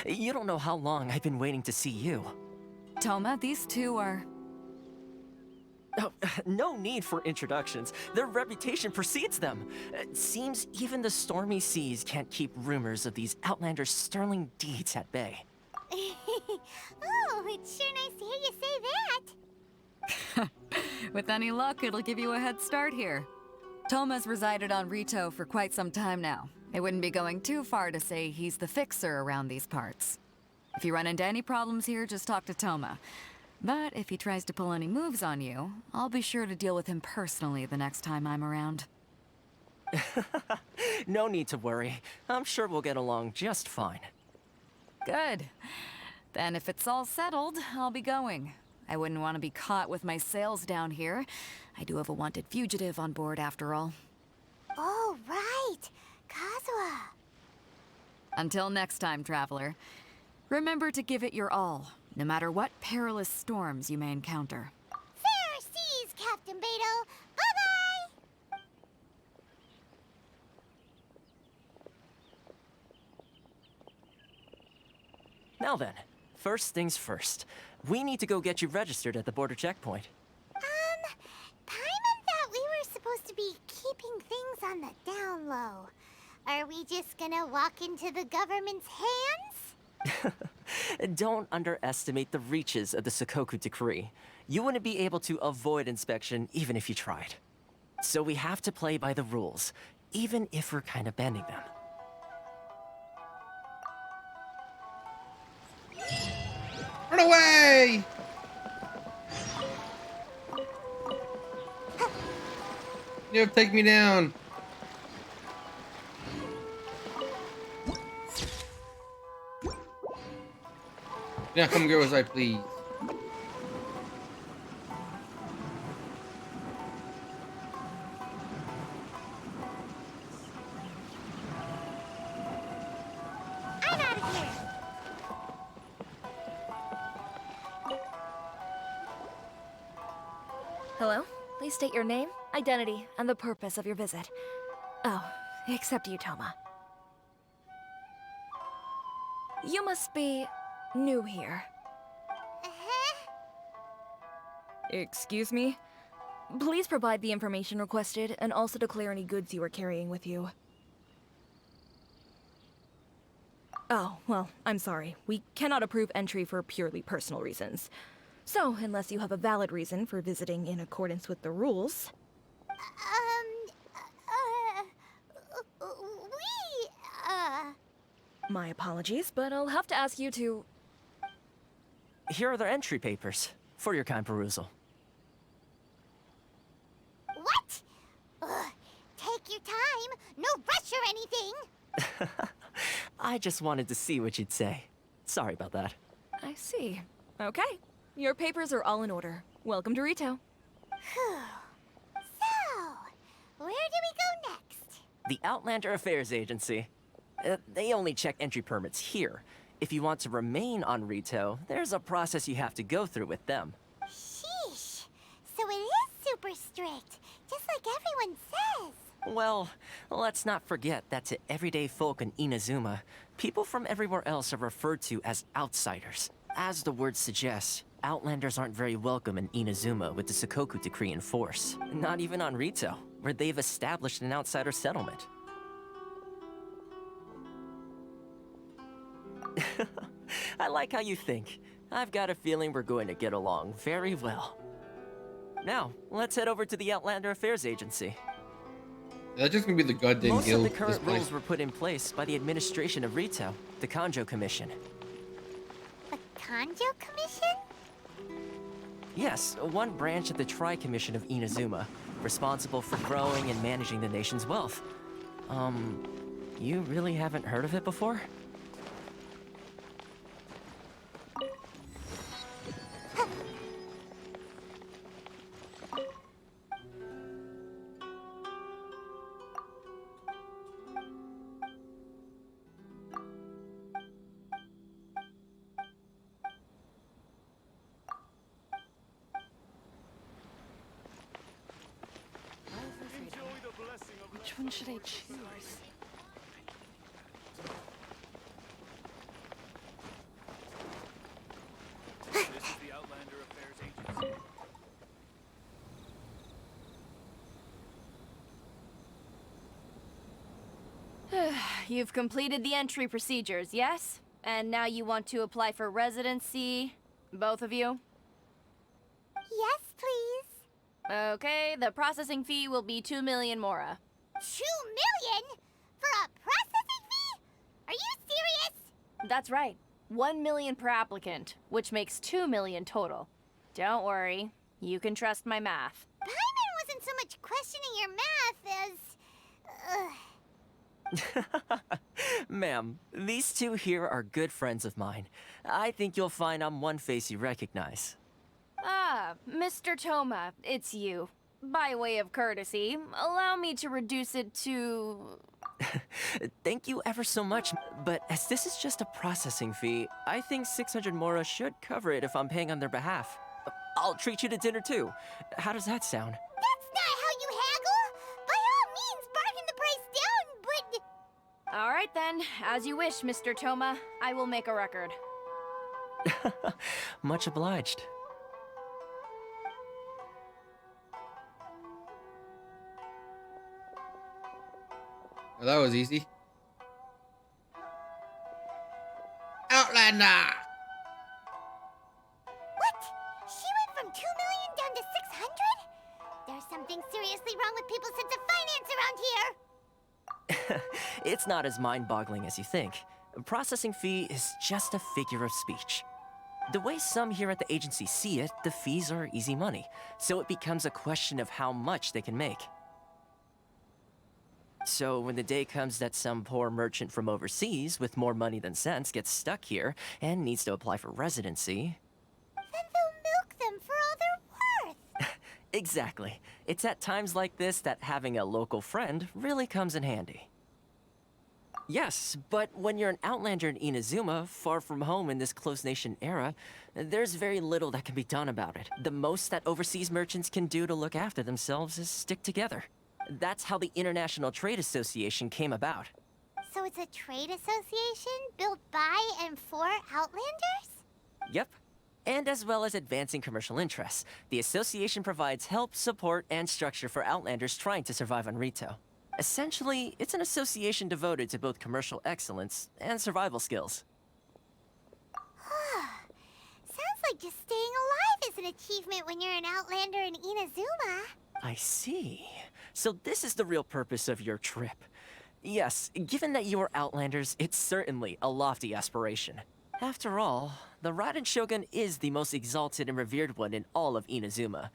You don't know how long I've been waiting to see you. Toma, these two are... Oh, no need for introductions. Their reputation precedes them. It seems even the stormy seas can't keep rumors of these outlanders' sterling deeds at bay. Oh, it's sure nice to hear you say that. With any luck, it'll give you a head start here. Toma's resided on Rito for quite some time now. It wouldn't be going too far to say he's the fixer around these parts. If you run into any problems here, just talk to Toma. But if he tries to pull any moves on you, I'll be sure to deal with him personally the next time I'm around. No need to worry. I'm sure we'll get along just fine. Good. Then if it's all settled, I'll be going. I wouldn't want to be caught with my sails down here. I do have a wanted fugitive on board after all. Oh, Until next time, traveler. Remember to give it your all, no matter what perilous storms you may encounter. Fair seas, Captain Beto. Bye-bye! Now then, first things first. We need to go get you registered at the border checkpoint. Paimon thought we were supposed to be keeping things on the down low. Are we just gonna walk into the government's hands? Don't underestimate the reaches of the Sakoku Decree. You wouldn't be able to avoid inspection even if you tried. So we have to play by the rules, even if we're kind of bending them. Run away! You have to take me down. Now come go as I please. I'm out of here! Hello? Please state your name, identity, and the purpose of your visit. Oh, except you, Toma. You must be new here. Excuse me? Please provide the information requested and also declare any goods you are carrying with you. Oh, well, I'm sorry. We cannot approve entry for purely personal reasons. So, unless you have a valid reason for visiting in accordance with the rules... My apologies, but I'll have to ask you to... Here are the entry papers, for your kind perusal. What? Ugh, take your time. No rush or anything. I just wanted to see what you'd say. Sorry about that. I see. Okay. Your papers are all in order. Welcome to Rito. Phew. So, where do we go next? The Outlander Affairs Agency. They only check entry permits here. If you want to remain on Rito, there's a process you have to go through with them. Sheesh. So it is super strict, just like everyone says. Well, let's not forget that to everyday folk in Inazuma, people from everywhere else are referred to as outsiders. As the word suggests, Outlanders aren't very welcome in Inazuma with the Sakoku Decree in force. Not even on Rito, where they've established an outsider settlement. I like how you think. I've got a feeling we're going to get along very well. Now, let's head over to the Outlander Affairs Agency. That's just gonna be the goddamn Most guild. of the current rules were put in place by the administration of Rito, the Kanjo Commission. The Kanjo Commission? Yes, one branch of the Tri-Commission of Inazuma, responsible for growing and managing the nation's wealth. You really haven't heard of it before? Which one should I choose? This is the Outlander Affairs Agency. You've completed the entry procedures, yes? And now you want to apply for residency? Both of you? Yes, please. Okay, the processing fee will be 2 million mora. 2 million? For a processing fee? Are you serious? That's right. 1 million per applicant, which makes 2 million total. Don't worry, you can trust my math. Paimon wasn't so much questioning your math as... Ma'am, these two here are good friends of mine. I think you'll find I'm one face you recognize. Ah, Mr. Toma, it's you. By way of courtesy, allow me to reduce it to Thank you ever so much, but as this is just a processing fee, I think 600 Mora should cover it if I'm paying on their behalf. I'll treat you to dinner too. How does that sound? That's not how you haggle! By all means, bargain the price down, but... All right then, as you wish, Mr. Toma. I will make a record. Much obliged. Well, that was easy. Outlander! What? She went from 2 million down to 600? There's something seriously wrong with people's sense of finance around here! It's not as mind-boggling as you think. A processing fee is just a figure of speech. The way some here at the agency see it, the fees are easy money, so it becomes a question of how much they can make. So when the day comes that some poor merchant from overseas with more money than sense gets stuck here and needs to apply for residency... Then they'll milk them for all they're worth! Exactly. It's at times like this that having a local friend really comes in handy. Yes, but when you're an outlander in Inazuma, far from home in this close nation era, there's very little that can be done about it. The most that overseas merchants can do to look after themselves is stick together. That's how the International Trade Association came about. So it's a trade association built by and for Outlanders? Yep. And as well as advancing commercial interests, the association provides help, support, and structure for Outlanders trying to survive on Rito. Essentially, it's an association devoted to both commercial excellence and survival skills. Sounds like just staying alive is an achievement when you're an Outlander in Inazuma. I see. So this is the real purpose of your trip. Yes, given that you are Outlanders, it's certainly a lofty aspiration. After all, the Raiden Shogun is the most exalted and revered one in all of Inazuma.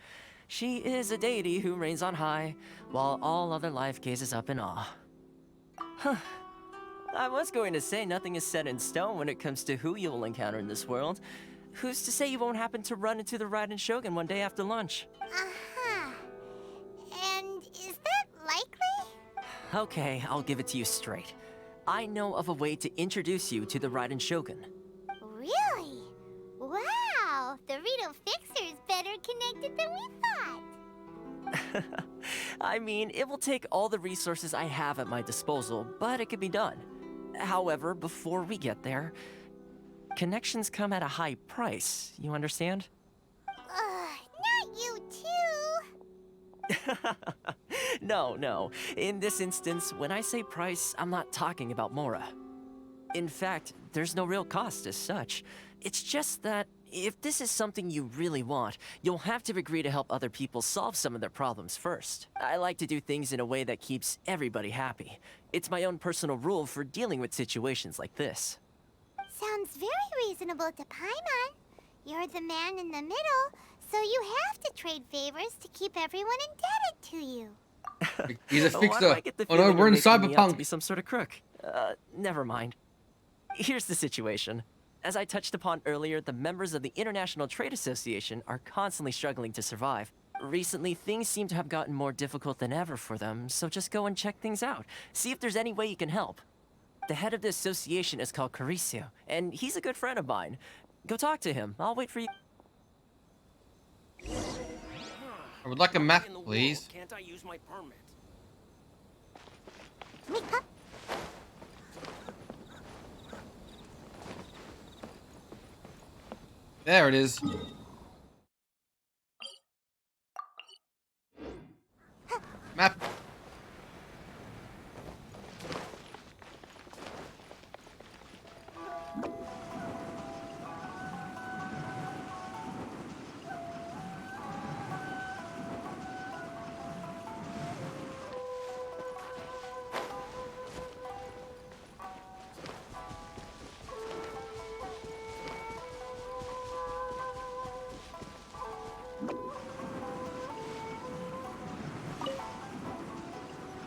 She is a deity who reigns on high, while all other life gazes up in awe. Huh. I was going to say nothing is set in stone when it comes to who you will encounter in this world. Who's to say you won't happen to run into the Raiden Shogun one day after lunch? Uh-huh. And is that likely? Okay, I'll give it to you straight. I know of a way to introduce you to the Raiden Shogun. Really? Wow! The Rito Fixer's better connected than we thought. I mean, it will take all the resources I have at my disposal, but it can be done. However, before we get there, connections come at a high price, you understand? Not you too! No. In this instance, when I say price, I'm not talking about Mora. In fact, there's no real cost as such. It's just that if this is something you really want, you'll have to agree to help other people solve some of their problems first. I like to do things in a way that keeps everybody happy. It's my own personal rule for dealing with situations like this. Sounds very reasonable to Paimon. You're the man in the middle, so you have to trade favors to keep everyone indebted to you. He's a Why do fixer. I get the Oh no, feeling we're in you're making me out to Cyberpunk. be some sort of crook. Never mind. Here's the situation. As I touched upon earlier, the members of the International Trade Association are constantly struggling to survive. Recently, things seem to have gotten more difficult than ever for them, so just go and check things out. See if there's any way you can help. The head of the association is called Caricio, and he's a good friend of mine. Go talk to him. I'll wait for you. I would like a map, please. Can't I use my permit? There it is. Map.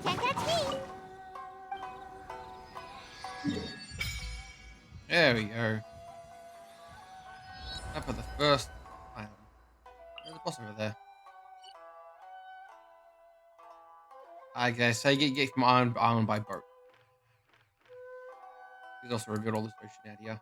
Can't catch me! There we go. Map of the first island. There's a boss over there. I guess I get from island by boat. He's also revealed all this ocean out here.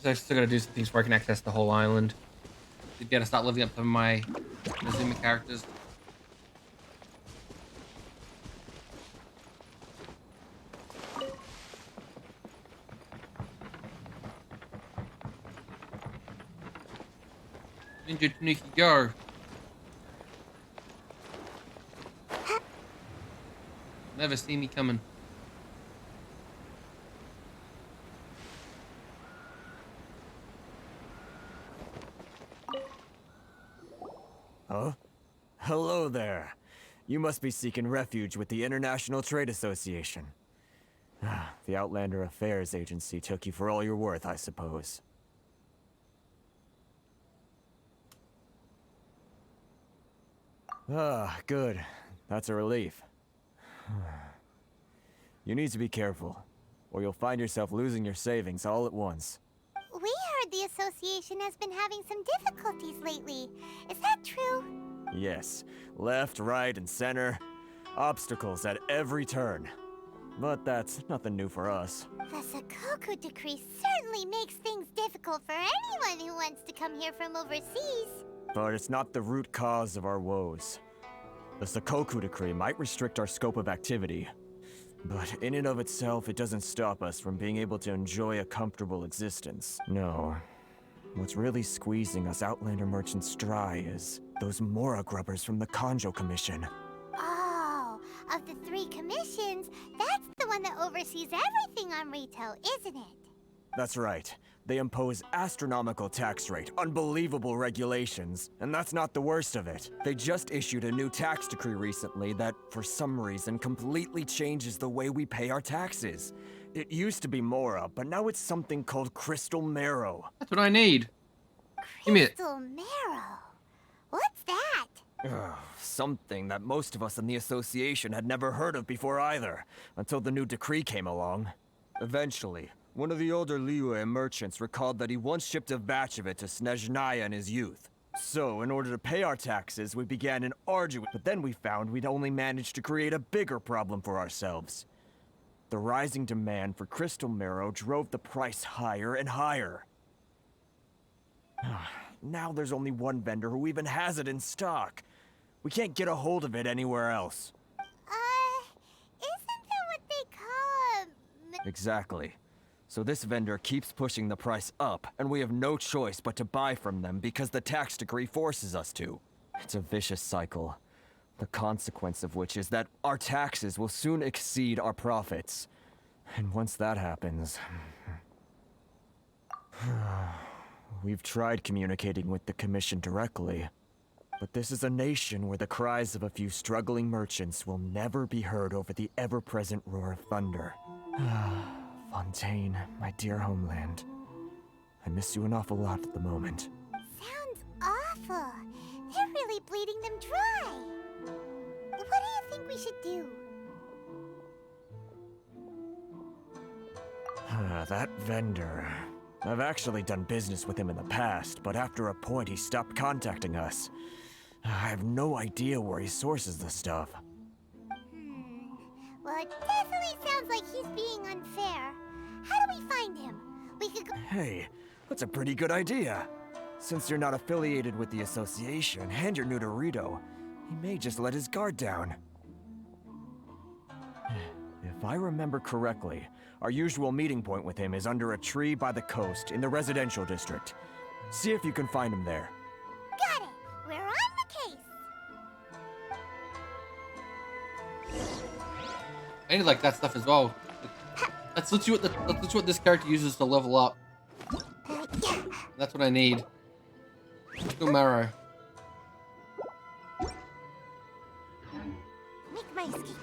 So I still gotta do some things where I can access the whole island. You gotta start living up to my Azuma characters. Ninja Tanuki, go! Never see me coming. Huh? Hello there. You must be seeking refuge with the International Trade Association. The Outlander Affairs Agency took you for all you're worth, I suppose. Ah, good. That's a relief. You need to be careful, or you'll find yourself losing your savings all at once. We heard the association has been having some difficulties lately. Is that true? Yes, left, right, and center. Obstacles at every turn. But that's nothing new for us. The Sakoku decree certainly makes things difficult for anyone who wants to come here from overseas. But it's not the root cause of our woes. The Sakoku decree might restrict our scope of activity, but in and of itself, it doesn't stop us from being able to enjoy a comfortable existence. No. What's really squeezing us Outlander merchants dry is those Mora grubbers from the Kanjo Commission. Oh, of the 3 commissions, that's the one that oversees everything on Rito, isn't it? That's right. They impose astronomical tax rate, unbelievable regulations, and that's not the worst of it. They just issued a new tax decree recently that, for some reason, completely changes the way we pay our taxes. It used to be Mora, but now it's something called Crystal Marrow. That's what I need. Give me it. Crystal Marrow? What's that? Something that most of us in the association had never heard of before either, until the new decree came along. Eventually, one of the older Liyue merchants recalled that he once shipped a batch of it to Snezhnaya in his youth. So, in order to pay our taxes, we began an arduous... But then we found we'd only managed to create a bigger problem for ourselves. The rising demand for Crystal Marrow drove the price higher and higher. Now there's only one vendor who even has it in stock. We can't get a hold of it anywhere else. Isn't that what they call Exactly. So this vendor keeps pushing the price up, and we have no choice but to buy from them because the tax decree forces us to. It's a vicious cycle. The consequence of which is that our taxes will soon exceed our profits. And once that happens... We've tried communicating with the Commission directly, but this is a nation where the cries of a few struggling merchants will never be heard over the ever-present roar of thunder. Fontaine, my dear homeland. I miss you an awful lot at the moment. Sounds awful. They're really bleeding them dry. What do you think we should do? That vendor... I've actually done business with him in the past, but after a point he stopped contacting us. I have no idea where he sources the stuff. Well, it definitely sounds like he's being unfair. How do we find him? We could go... Hey, that's a pretty good idea. Since you're not affiliated with the association, and you're new to Rito, he may just let his guard down. If I remember correctly, our usual meeting point with him is under a tree by the coast in the residential district. See if you can find him there. Got it! We're on the case! I need like that stuff as well. Let's see what this character uses to level up. That's what I need. Crystal Marrow. Make my escape.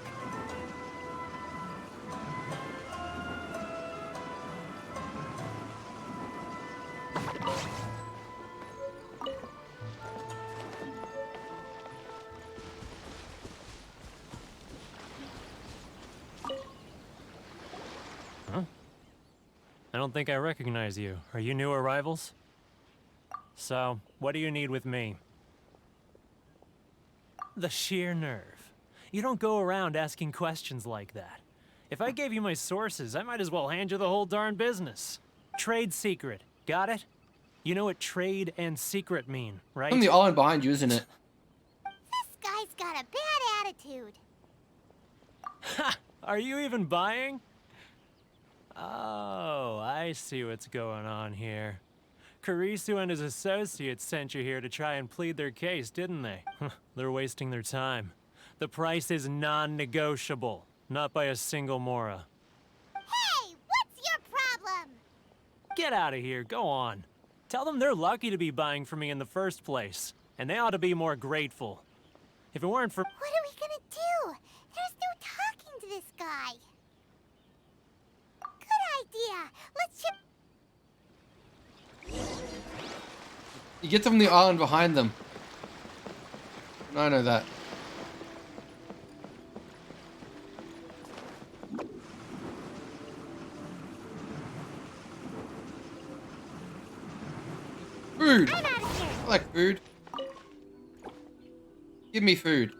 Huh? I don't think I recognize you. Are you new arrivals? So, what do you need with me? The sheer nerve. You don't go around asking questions like that. If I gave you my sources, I might as well hand you the whole darn business. Trade secret. Got it? You know what trade and secret mean, right? On the island behind you, isn't it? This guy's got a bad attitude. Ha! Are you even buying? Oh, I see what's going on here. Karisu and his associates sent you here to try and plead their case, didn't they? They're wasting their time. The price is non-negotiable, not by a single Mora. Hey, what's your problem? Get out of here, go on. Tell them they're lucky to be buying from me in the first place, and they ought to be more grateful. If it weren't for— What are we gonna do? There's no talking to this guy. Good idea. Let's ship. You get from the island behind them. I know that. Food! I like food. Give me food.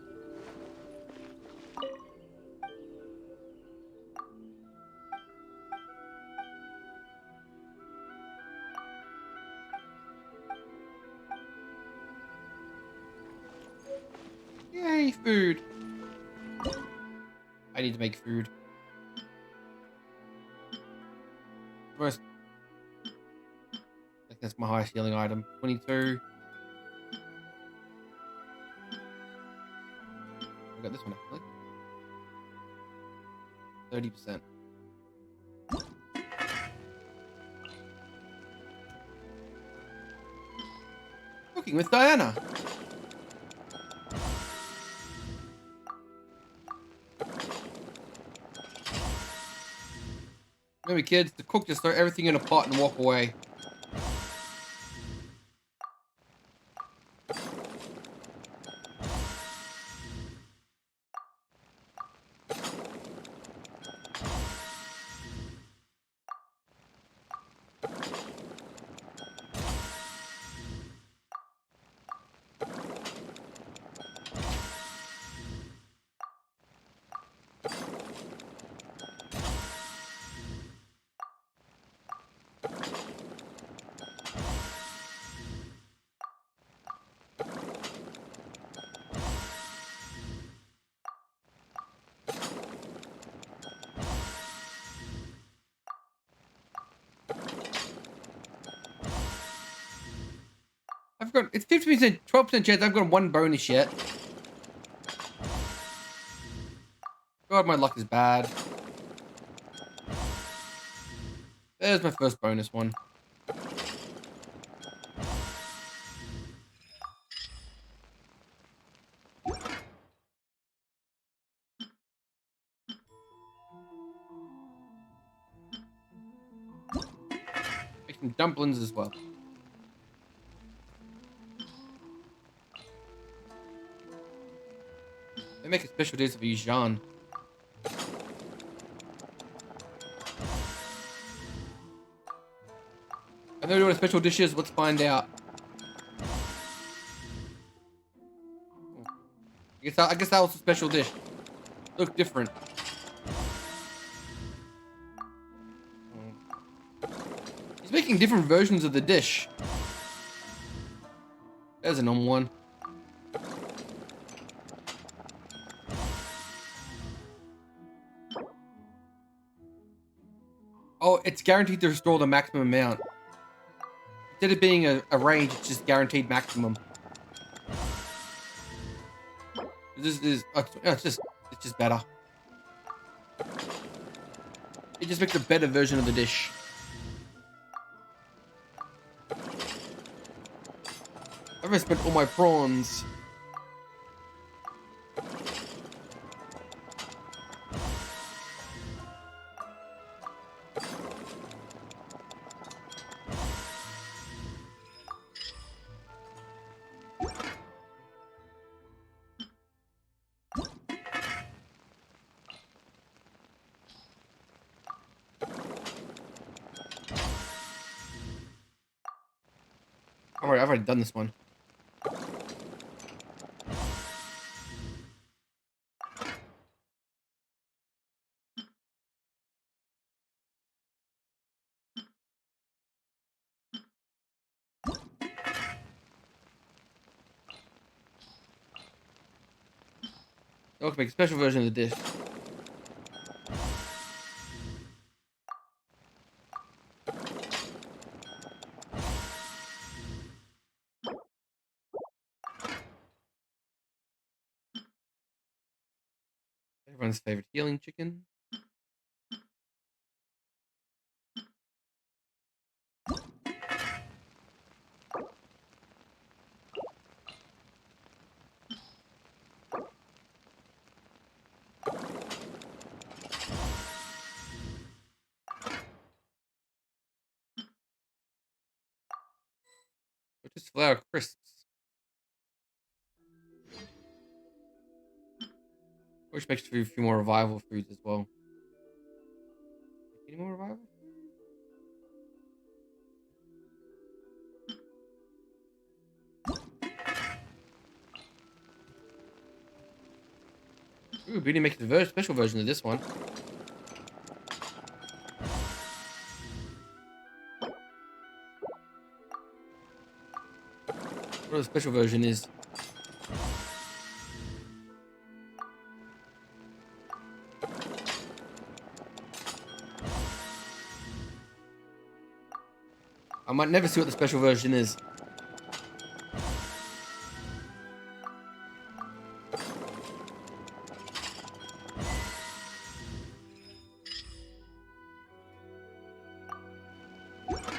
Yay, food. I need to make food. First, I think that's my highest healing item. 22. I got this one actually. 30%. Cooking with Diana. Remember, kids, to cook, just throw everything in a pot and walk away. I've got, it's 50%, 12% chance I've got one bonus yet. God, my luck is bad. There's my first bonus one. Making dumplings as well. They make a special dish of Jean. I know what a special dish is. Let's find out. I guess that was a special dish. Look different. He's making different versions of the dish. There's a normal one. Oh, it's guaranteed to restore the maximum amount. Instead of being a range, it's just guaranteed maximum. This is it's just better. It just makes a better version of the dish. I've already spent all my prawns. I've already done this one. Oh, make a special version of the dish. Everyone's favorite healing chicken. Or just flour crisps. Which makes a few more revival foods as well. Any more revival? Ooh, Beauty makes a special version of this one. What the special version is. I might never see what the special version is.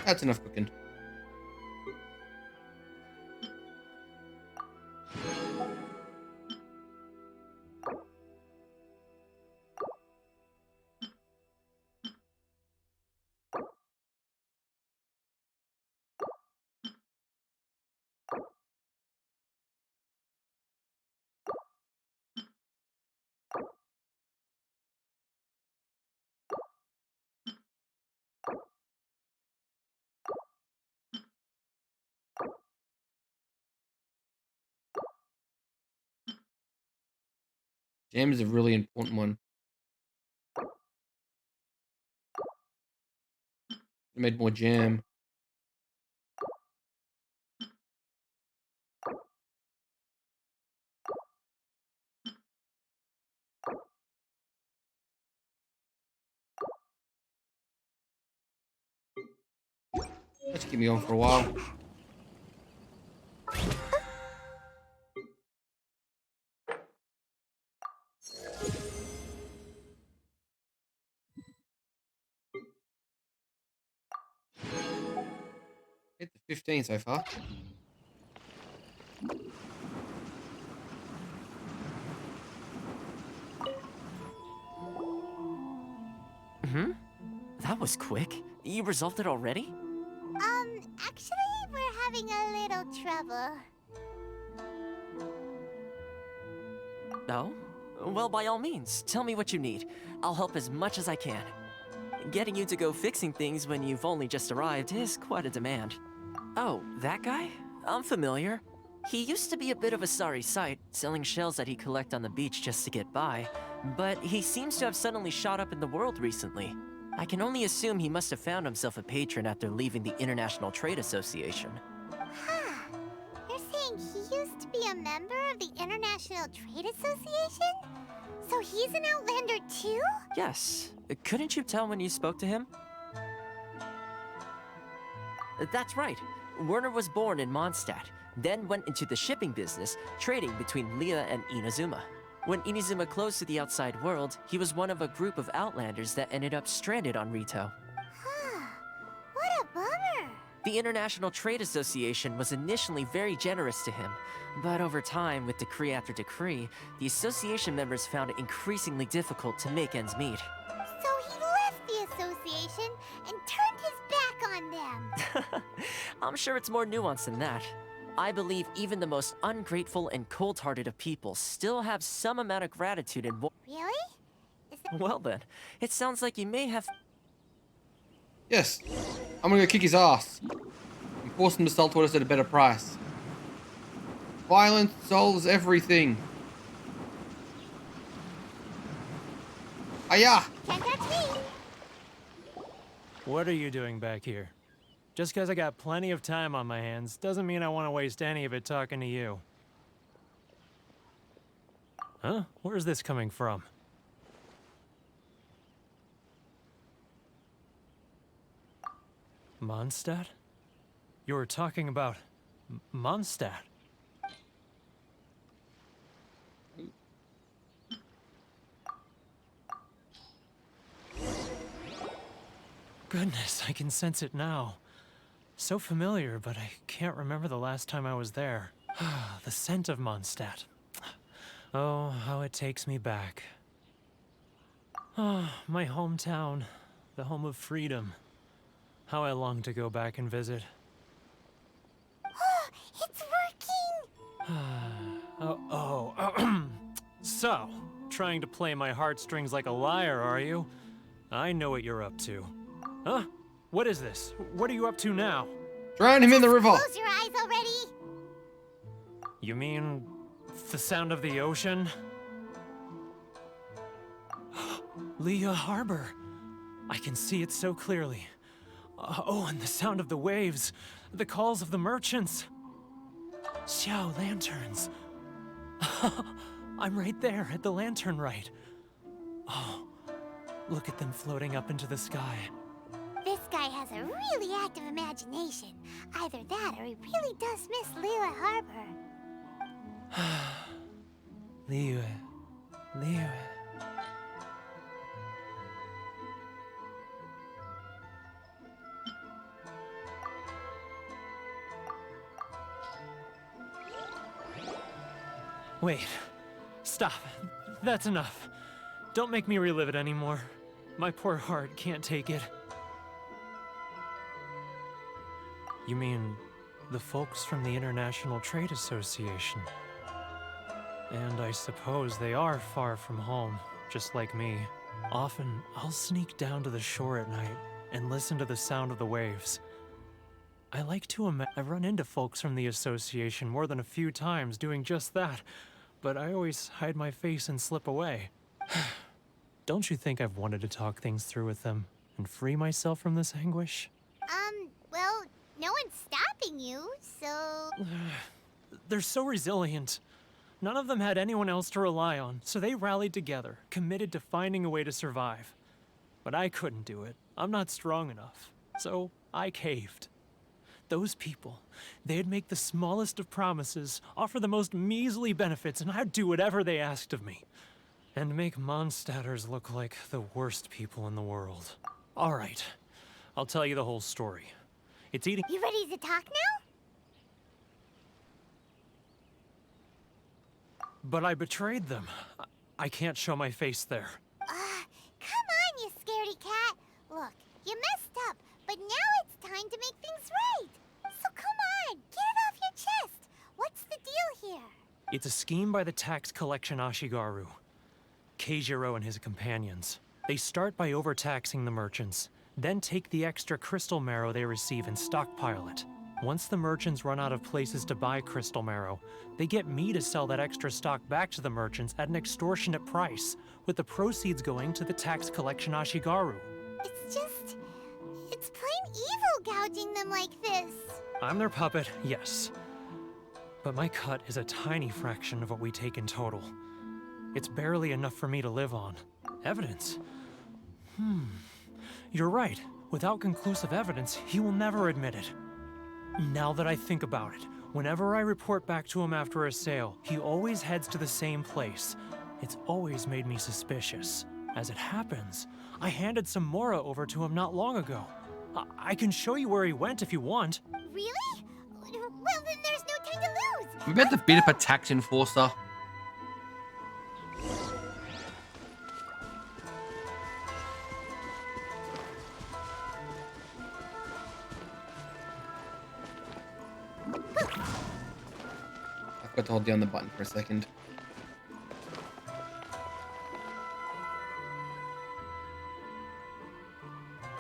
That's enough cooking. Jam is a really important one. I made more jam. That should keep me going for a while. Hit the 15 so far. That was quick. You resolved it already? Actually, we're having a little trouble. No? Well, by all means, tell me what you need. I'll help as much as I can. Getting you to go fixing things when you've only just arrived is quite a demand. Oh, that guy? I'm familiar. He used to be a bit of a sorry sight, selling shells that he'd collect on the beach just to get by. But he seems to have suddenly shot up in the world recently. I can only assume he must have found himself a patron after leaving the International Trade Association. Huh. You're saying he used to be a member of the International Trade Association? So he's an Outlander too? Yes. Couldn't you tell when you spoke to him? That's right. Werner was born in Mondstadt, then went into the shipping business, trading between Leah and Inazuma. When Inazuma closed to the outside world, he was one of a group of Outlanders that ended up stranded on Rito. Huh. What a bummer. The International Trade Association was initially very generous to him, but over time, with decree after decree, the association members found it increasingly difficult to make ends meet. So he left the association and turned his back on them. I'm sure it's more nuanced than that. I believe even the most ungrateful and cold-hearted of people still have some amount of gratitude and Really? Well then, it sounds like you may have... Yes. I'm gonna go kick his ass. And force them to sell to us at a better price. Violence solves everything. Aya! Can't catch me. What are you doing back here? Just because I got plenty of time on my hands doesn't mean I want to waste any of it talking to you. Huh? Where's this coming from? Mondstadt? You were talking about Mondstadt. Goodness, I can sense it now. So familiar, but I can't remember the last time I was there. The scent of Mondstadt. Oh, how it takes me back. Oh, my hometown, the home of freedom. How I long to go back and visit. It's working! So, trying to play my heartstrings like a liar, are you? I know what you're up to. Huh? What is this? What are you up to now? Drown him in the river! Close your eyes already! You mean the sound of the ocean? Leah Harbor. I can see it so clearly. Oh, and the sound of the waves. The calls of the merchants. Xiao lanterns. I'm right there at the lantern right. Oh, look at them floating up into the sky. This guy has a really active imagination. Either that or he really does miss Liyue Harbor. Liyue. Liyue. Wait. Stop. That's enough. Don't make me relive it anymore. My poor heart can't take it. You mean the folks from the International Trade Association? And I suppose they are far from home, just like me. Often, I'll sneak down to the shore at night and listen to the sound of the waves. I like to imagine I've run into folks from the association more than a few times doing just that, but I always hide my face and slip away. Don't you think I've wanted to talk things through with them and free myself from this anguish? Well, no one's stopping you, so... They're so resilient. None of them had anyone else to rely on, so they rallied together, committed to finding a way to survive. But I couldn't do it. I'm not strong enough. So I caved. Those people, they'd make the smallest of promises, offer the most measly benefits, and I'd do whatever they asked of me. And make Mondstadters look like the worst people in the world. All right, I'll tell you the whole story. It's eating— You ready to talk now? But I betrayed them. I can't show my face there. Come on, you scaredy cat. Look, you messed up, but now it's time to make things right. So come on, get it off your chest. What's the deal here? It's a scheme by the tax collection Ashigaru. Keijiro and his companions. They start by overtaxing the merchants, then take the extra crystal marrow they receive and stockpile it. Once the merchants run out of places to buy crystal marrow, they get me to sell that extra stock back to the merchants at an extortionate price, with the proceeds going to the tax collection Ashigaru. It's plain evil gouging them like this. I'm their puppet, yes. But my cut is a tiny fraction of what we take in total. It's barely enough for me to live on. Evidence? You're right. Without conclusive evidence, he will never admit it. Now that I think about it, whenever I report back to him after a sale, he always heads to the same place. It's always made me suspicious. As it happens, I handed some Mora over to him not long ago. I can show you where he went if you want. Really? Well, then there's no time to lose. We about to beat up a tax enforcer. I've got to hold down the button for a second.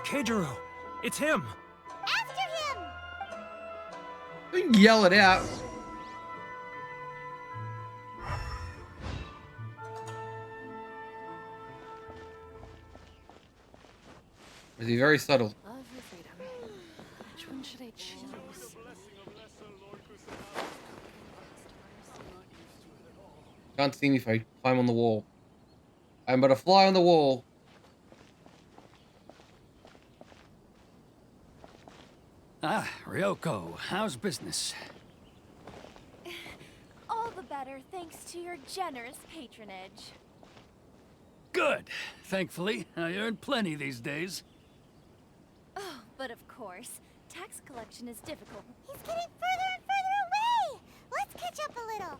Keijiro! It's him! After him! Don't yell it out. Is he very subtle? Love your freedom. Which one should I choose? Can't see me if I climb on the wall. I'm but a fly on the wall. Ah, Ryoko, how's business? All the better thanks to your generous patronage. Good. Thankfully, I earn plenty these days. Oh, but of course, tax collection is difficult. He's getting further and further away! Let's catch up a little.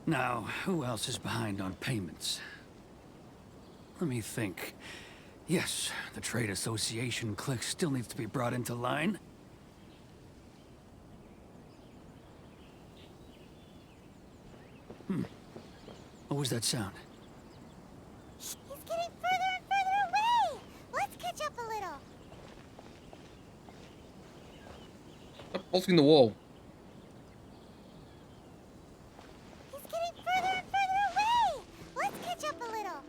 Now, who else is behind on payments? Let me think. Yes, the Trade Association clique still needs to be brought into line. What was that sound? He's getting further and further away! Let's catch up a little. Stop pulsing the wall. He's getting further and further away! Let's catch up a little.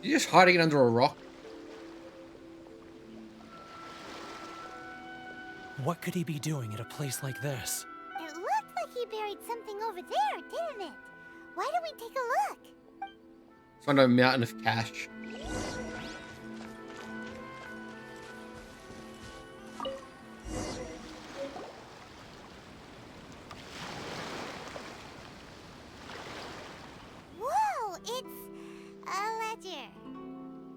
You're just hiding under a rock. What could he be doing at a place like this? It looked like he buried something over there, didn't it? Why don't we take a look? Find a mountain of cash. Whoa, it's a ledger.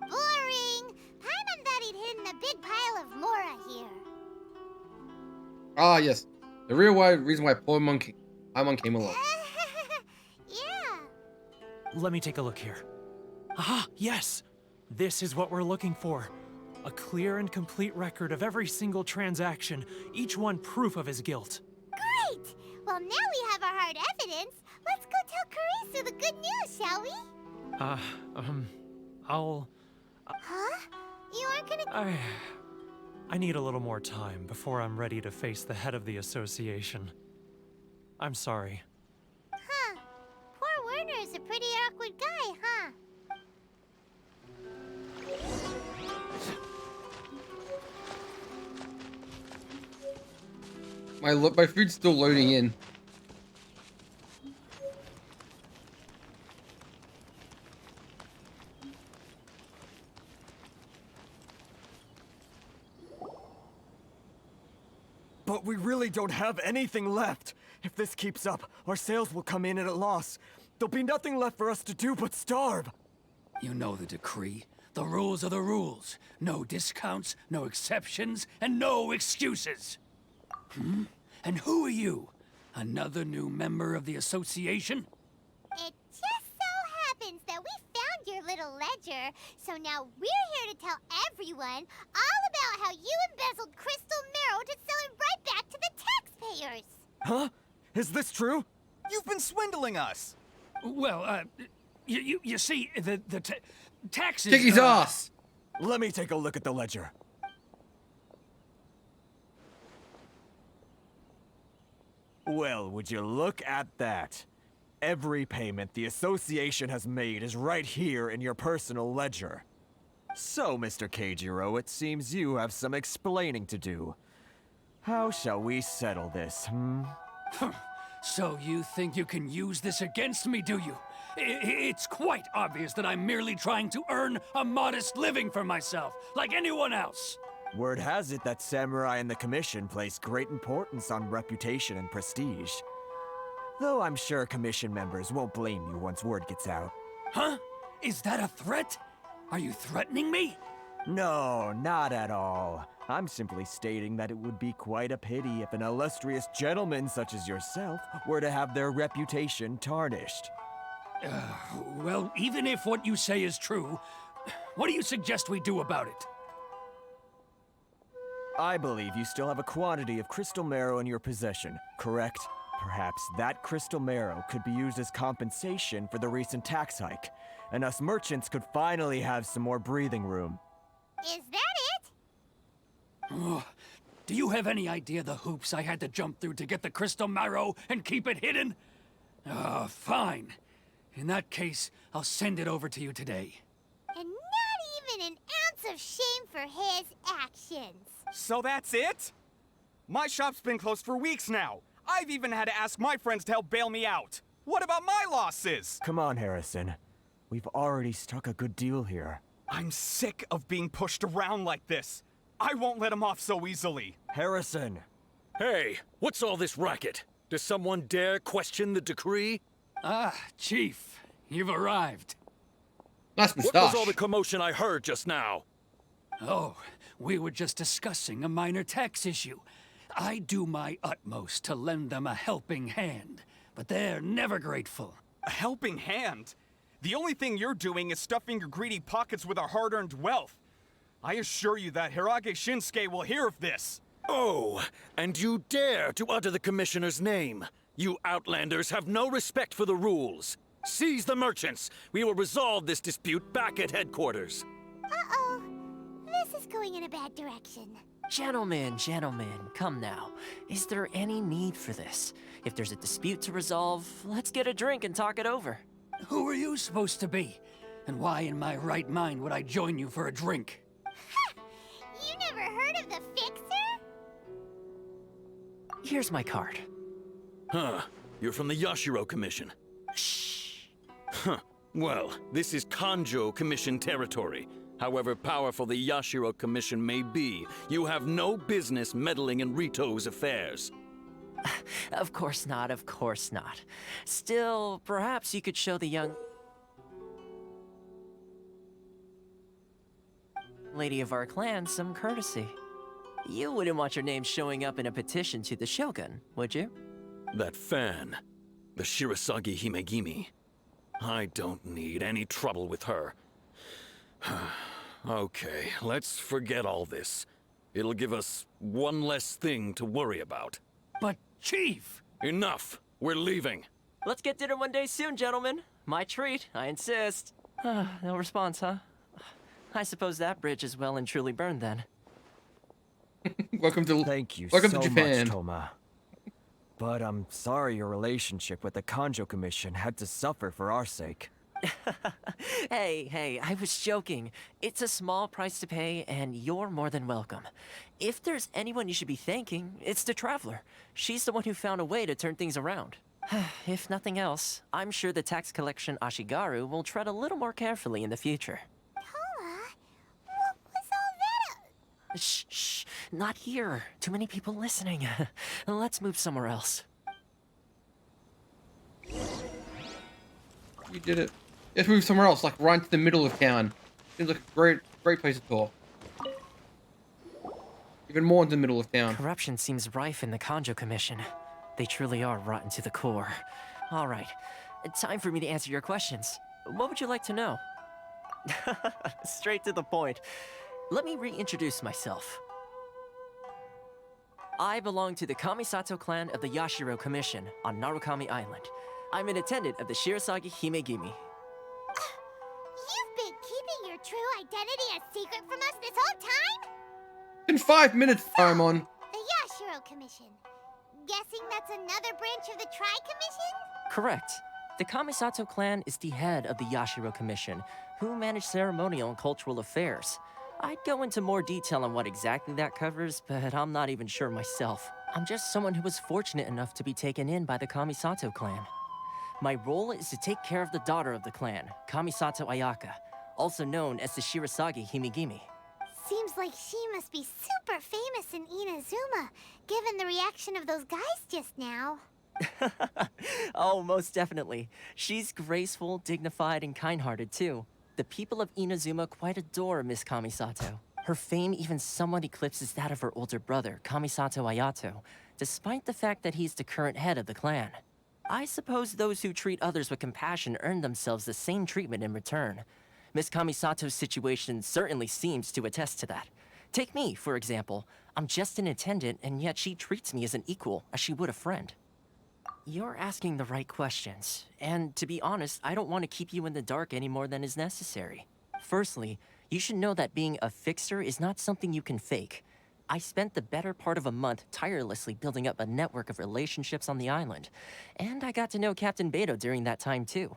Boring. Paimon thought he'd hidden a big pile of Mora here. Ah, yes. The real reason why Paimon came along. Yeah. Let me take a look here. Aha, yes! This is what we're looking for. A clear and complete record of every single transaction, each one proof of his guilt. Great! Well, now we have our hard evidence. Let's go tell Karisu the good news, shall we? Huh? You aren't gonna... I need a little more time before I'm ready to face the head of the association. I'm sorry. Huh. Poor Werner's a pretty awkward guy, huh? My food's still loading in. But we really don't have anything left. If this keeps up, our sales will come in at a loss. There'll be nothing left for us to do but starve. You know the decree. The rules are the rules. No discounts, no exceptions, and no excuses. And who are you? Another new member of the association? It just so happens that we found your little ledger, so now we're here to tell everyone all about how you embezzled crystal marrow to sell it right back to the taxpayers. Huh? Is this true? You've been swindling us! Well, you see, the taxes... Kick his ass! Let me take a look at the ledger. Well, would you look at that? Every payment the association has made is right here in your personal ledger. So, Mr. Keijiro, it seems you have some explaining to do. How shall we settle this, So you think you can use this against me, do you? It's quite obvious that I'm merely trying to earn a modest living for myself, like anyone else. Word has it that Samurai and the Commission place great importance on reputation and prestige. Though I'm sure Commission members won't blame you once word gets out. Huh? Is that a threat? Are you threatening me? No, not at all. I'm simply stating that it would be quite a pity if an illustrious gentleman such as yourself were to have their reputation tarnished. Well, even if what you say is true, what do you suggest we do about it? I believe you still have a quantity of crystal marrow in your possession, correct? Perhaps that crystal marrow could be used as compensation for the recent tax hike, and us merchants could finally have some more breathing room. Is that it? Oh, do you have any idea the hoops I had to jump through to get the crystal marrow and keep it hidden? Fine. In that case, I'll send it over to you today. And not even an ounce of shame for his actions. So that's it? My shop's been closed for weeks now. I've even had to ask my friends to help bail me out. What about my losses? Come on, Harrison. We've already struck a good deal here. I'm sick of being pushed around like this. I won't let him off so easily. Harrison! Hey, what's all this racket? Does someone dare question the decree? Ah, Chief, you've arrived. Nice What was all the commotion I heard just now? Oh, we were just discussing a minor tax issue. I do my utmost to lend them a helping hand, but they're never grateful. A helping hand? The only thing you're doing is stuffing your greedy pockets with our hard-earned wealth. I assure you that Hirage Shinsuke will hear of this. Oh, and you dare to utter the Commissioner's name. You Outlanders have no respect for the rules. Seize the merchants. We will resolve this dispute back at headquarters. Uh-oh. This is going in a bad direction. Gentlemen, come now. Is there any need for this? If there's a dispute to resolve, let's get a drink and talk it over. Who are you supposed to be? And why in my right mind would I join you for a drink? You never heard of the Fixer? Here's my card. Huh. You're from the Yashiro Commission. Shh. Huh. Well, this is Kanjo Commission territory. However powerful the Yashiro Commission may be, you have no business meddling in Rito's affairs. Of course not. Still, perhaps you could show the young lady of our clan some courtesy. You wouldn't want your name showing up in a petition to the Shogun, would you? That fan, the Shirasagi Himegimi. I don't need any trouble with her. Okay, let's forget all this. It'll give us one less thing to worry about. But, Chief! Enough! We're leaving. Let's get dinner one day soon, gentlemen. My treat, I insist. No response, huh? I suppose that bridge is well and truly burned then. Welcome to Thank you welcome so to Japan. much, Toma. But I'm sorry your relationship with the Kanjo Commission had to suffer for our sake. Hey, I was joking. It's a small price to pay, and you're more than welcome. If there's anyone you should be thanking, it's the Traveler. She's the one who found a way to turn things around. If nothing else, I'm sure the tax collection Ashigaru will tread a little more carefully in the future. Toma, what was all that? Shh, not here. Too many people listening. Let's move somewhere else. You did it. Let's move somewhere else, like right into the middle of town. Seems like a great place to tour. Even more in the middle of town. Corruption seems rife in the Kanjo Commission. They truly are rotten to the core. All right, time for me to answer your questions. What would you like to know? Straight to the point. Let me reintroduce myself. I belong to the Kamisato clan of the Yashiro Commission on Narukami Island. I'm an attendant of the Shirasagi Himegimi. You've been keeping your true identity a secret from us this whole time? In 5 minutes, Paimon. The Yashiro Commission. Guessing that's another branch of the Tri-Commission? Correct. The Kamisato clan is the head of the Yashiro Commission, who manage ceremonial and cultural affairs. I'd go into more detail on what exactly that covers, but I'm not even sure myself. I'm just someone who was fortunate enough to be taken in by the Kamisato clan. My role is to take care of the daughter of the clan, Kamisato Ayaka, also known as the Shirasagi Himegimi. Seems like she must be super famous in Inazuma, given the reaction of those guys just now. Oh, most definitely. She's graceful, dignified, and kind-hearted, too. The people of Inazuma quite adore Miss Kamisato. Her fame even somewhat eclipses that of her older brother, Kamisato Ayato, despite the fact that he's the current head of the clan. I suppose those who treat others with compassion earn themselves the same treatment in return. Miss Kamisato's situation certainly seems to attest to that. Take me, for example. I'm just an attendant, and yet she treats me as an equal, as she would a friend. You're asking the right questions, and to be honest, I don't want to keep you in the dark any more than is necessary. Firstly, you should know that being a fixer is not something you can fake. I spent the better part of a month tirelessly building up a network of relationships on the island, and I got to know Captain Beto during that time too.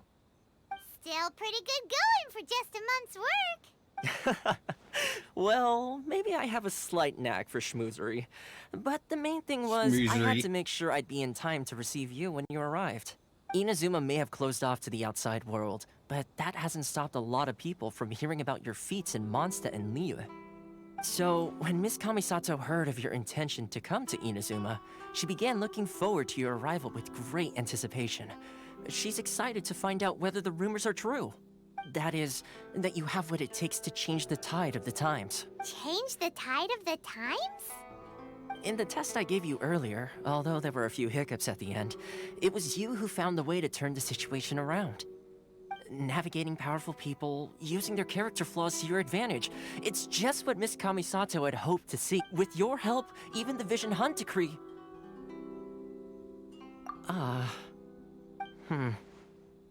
Still pretty good going for just a month's work. Well, maybe I have a slight knack for schmoozery, but the main thing was I had Schmoozery. to make sure I'd be in time to receive you when you arrived. Inazuma may have closed off to the outside world, but that hasn't stopped a lot of people from hearing about your feats in Mondstadt and Liyue. So, when Miss Kamisato heard of your intention to come to Inazuma, she began looking forward to your arrival with great anticipation. She's excited to find out whether the rumors are true. That is, that you have what it takes to change the tide of the times. Change the tide of the times? In the test I gave you earlier, although there were a few hiccups at the end, it was you who found the way to turn the situation around. Navigating powerful people, using their character flaws to your advantage. It's just what Miss Kamisato had hoped to see. With your help, even the Vision Hunt decree...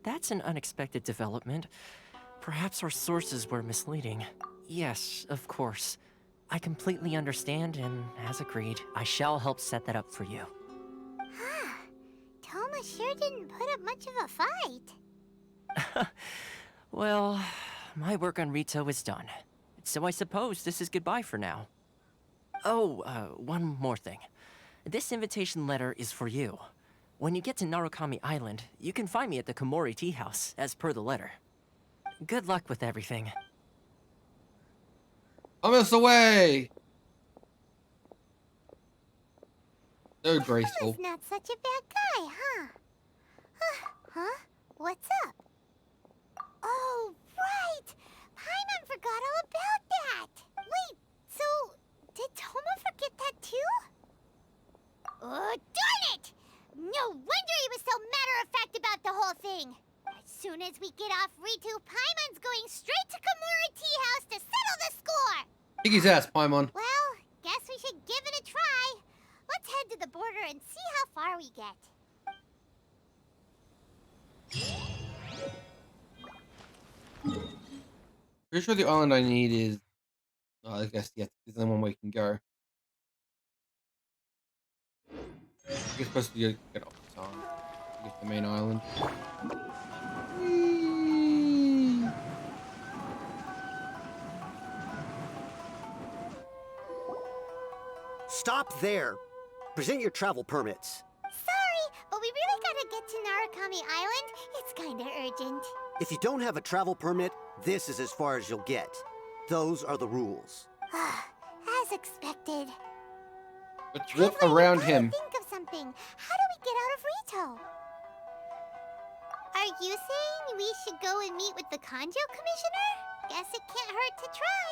That's an unexpected development. Perhaps our sources were misleading. Yes, of course. I completely understand, and as agreed, I shall help set that up for you. Toma sure didn't put up much of a fight. Well, my work on Rito is done. So I suppose this is goodbye for now. Oh, one more thing. This invitation letter is for you. When you get to Narukami Island, you can find me at the Komori Tea House, as per the letter. Good luck with everything. I'm us away. So graceful. Toma's not such a bad guy, huh? Huh? What's up? Oh, right! Paimon forgot all about that! Wait, so did Toma forget that too? Oh, darn it! No wonder he was so matter-of-fact about the whole thing! As soon as we get off Ritu, Paimon's going straight to Komori Tea House to settle the score! Kick his ass, Paimon. Well, guess we should give it a try. Let's head to the border and see how far we get. Pretty sure the island I need is... Oh, I guess, yeah, there's only one way you can go. You're supposed to get off the song. Get the main island. Stop there. Present your travel permits. Sorry, but we really gotta get to Narukami Island. It's kinda urgent. If you don't have a travel permit, this is as far as you'll get. Those are the rules. As expected. Let's walk around him. Think of something. How do we get out of Rito? Are you saying we should go and meet with the Kanjo Commissioner? Guess it can't hurt to try.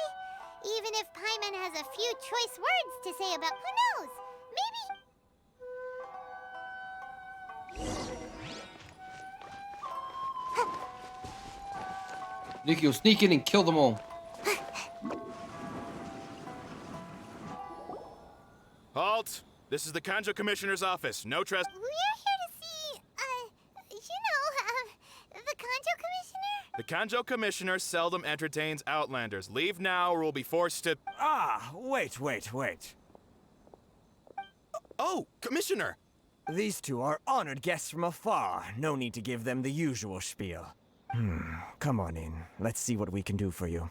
Even if Paimon has a few choice words to say about who knows, maybe... Nikki will sneak in and kill them all. Halt! This is the Kanjo Commissioner's office. No trespass. We're here to see, the Kanjo Commissioner? The Kanjo Commissioner seldom entertains Outlanders. Leave now or we'll be forced to... Wait. Oh, Commissioner! These two are honored guests from afar. No need to give them the usual spiel. Come on in. Let's see what we can do for you.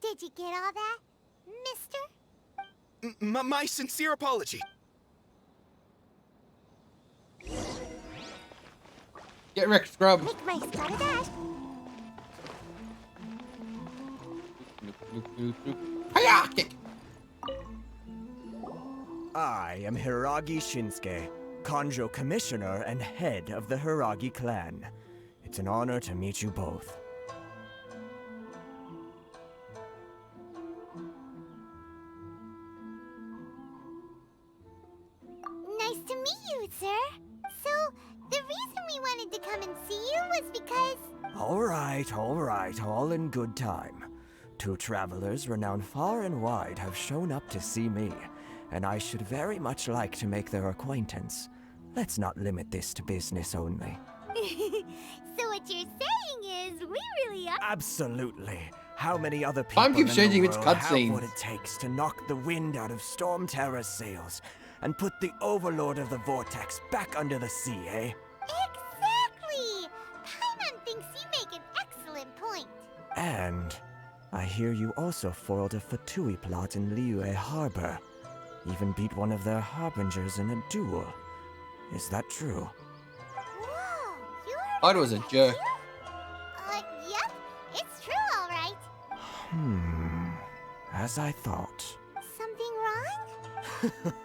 Did you get all that, mister? My sincere apology. Get wrecked, scrub. Make my start a dash. Hiya! Kick. I am Hiragi Shinsuke, Kanjo Commissioner and head of the Hiragi clan. It's an honor to meet you both. Nice to meet you, sir. So, the reason we wanted to come and see you was because... All right, all in good time. two travelers renowned far and wide have shown up to see me, and I should very much like to make their acquaintance. Let's not limit this to business only. So what you're saying is, we really are. Absolutely. How many other people Time keeps in the changing its world have cutscenes. what it takes to knock the wind out of Storm Terror's sails and put the Overlord of the Vortex back under the sea, eh? Exactly! Paimon thinks you make an excellent point. And I hear you also foiled a Fatui plot in Liyue Harbor. Even beat one of their harbingers in a duel. Is that true? Whoa, you heard Fido was a jerk. Yep, it's true, all right. As I thought. Something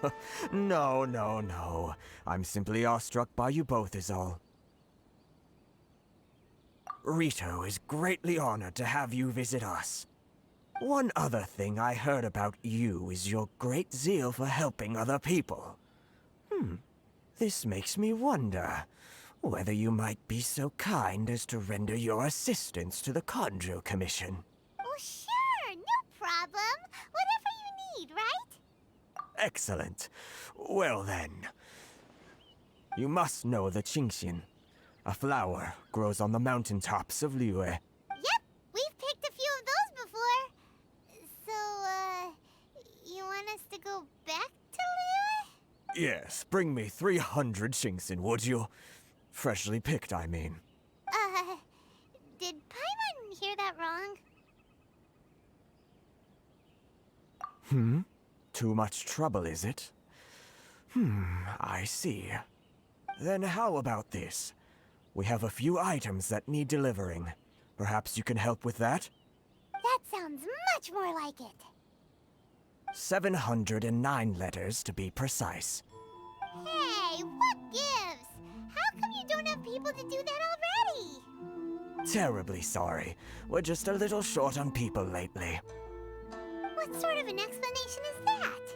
wrong? No. I'm simply awestruck by you both is all. Rito is greatly honored to have you visit us. One other thing I heard about you is your great zeal for helping other people. This makes me wonder whether you might be so kind as to render your assistance to the Conjo Commission. Oh, sure, no problem. Whatever you need, right? Excellent. Well then, you must know the Qingxian. A flower grows on the mountaintops of Liyue. Yep, we've picked a few of those before. So, you want us to go back to Liyue? Yes, bring me 300 Qingxian, would you? Freshly picked, I mean. Did Paimon hear that wrong? Too much trouble, is it? I see. Then how about this? We have a few items that need delivering. Perhaps you can help with that? That sounds much more like it. 709 letters to be precise. Hey, what gives? How come you don't have people to do that already? Terribly sorry. We're just a little short on people lately. What sort of an explanation is that?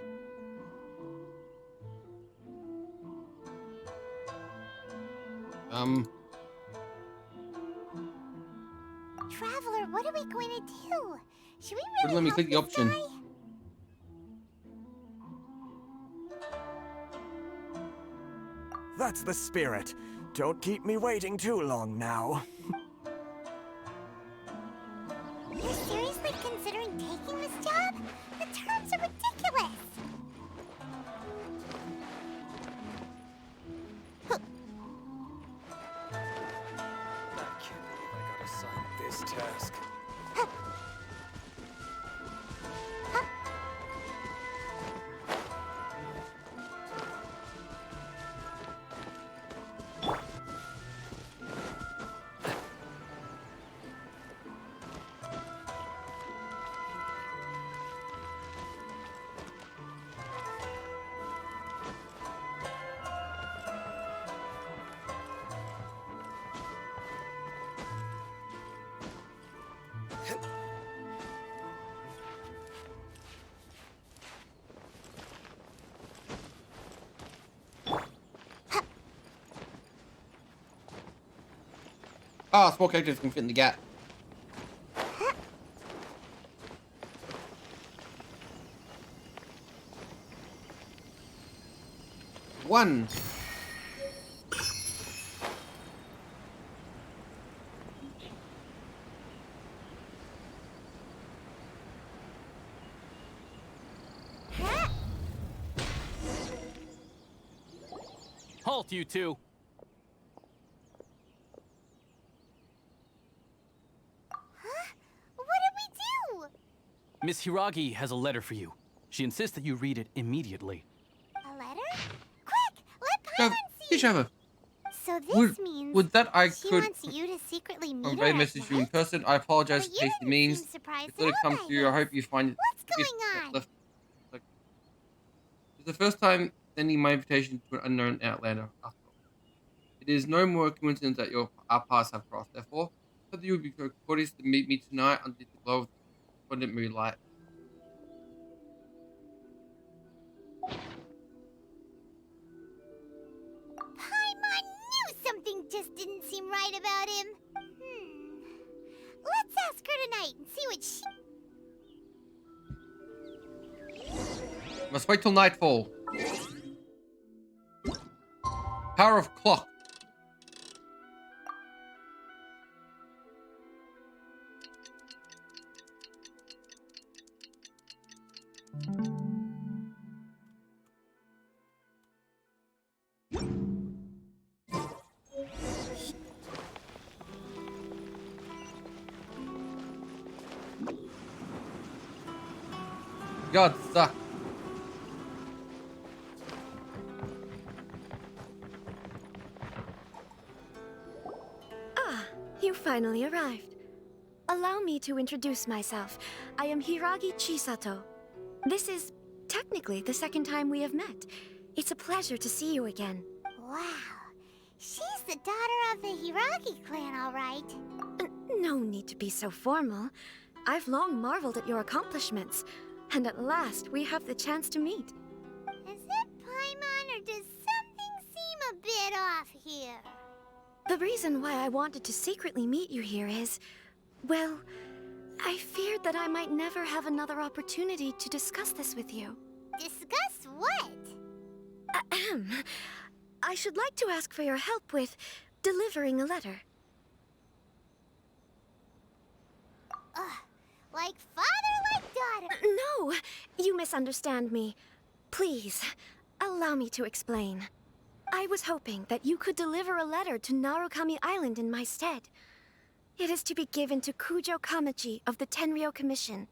Traveler, what are we going to do? Should we really Let me help click the this option. guy? That's the spirit. Don't keep me waiting too long now. You're seriously considering taking this job? The terms are ridiculous. I can't believe I got assigned this task. Small characters can fit in the gap. One. Halt, you two. What did we do? Miss Hiragi has a letter for you. She insists that you read it immediately. A letter? Quick, let Paimon see. Trevor. So this means Would that I she could wants you to secretly meet her convey at message to you in night? person? I apologize Well, for you tasty didn't means. seem surprised It's going to at all come by through. I this. hope you find it. What's going on? It's the first time sending my invitation to an unknown outlander. After all. It is no more coincidence that our paths have crossed. Therefore, whether you would be so courteous to meet me tonight under the glow of abundant moonlight. Paimon knew something just didn't seem right about him. Let's ask her tonight and see what she... Must wait till nightfall. Power of clock. God suck. Ah, you finally arrived. Allow me to introduce myself. I am Hiragi Chisato. This is technically the second time we have met. It's a pleasure to see you again. Wow. She's the daughter of the Hiragi clan, all right. No need to be so formal. I've long marveled at your accomplishments, and at last we have the chance to meet. Is it Paimon, or does something seem a bit off here? The reason why I wanted to secretly meet you here is, well, I feared that I might never have another opportunity to discuss this with you. Discuss what? Ahem. I should like to ask for your help with delivering a letter. Like father, like daughter. No, you misunderstand me. Please, allow me to explain. I was hoping that you could deliver a letter to Narukami Island in my stead. It is to be given to Kujo Kamachi of the Tenryou Commission.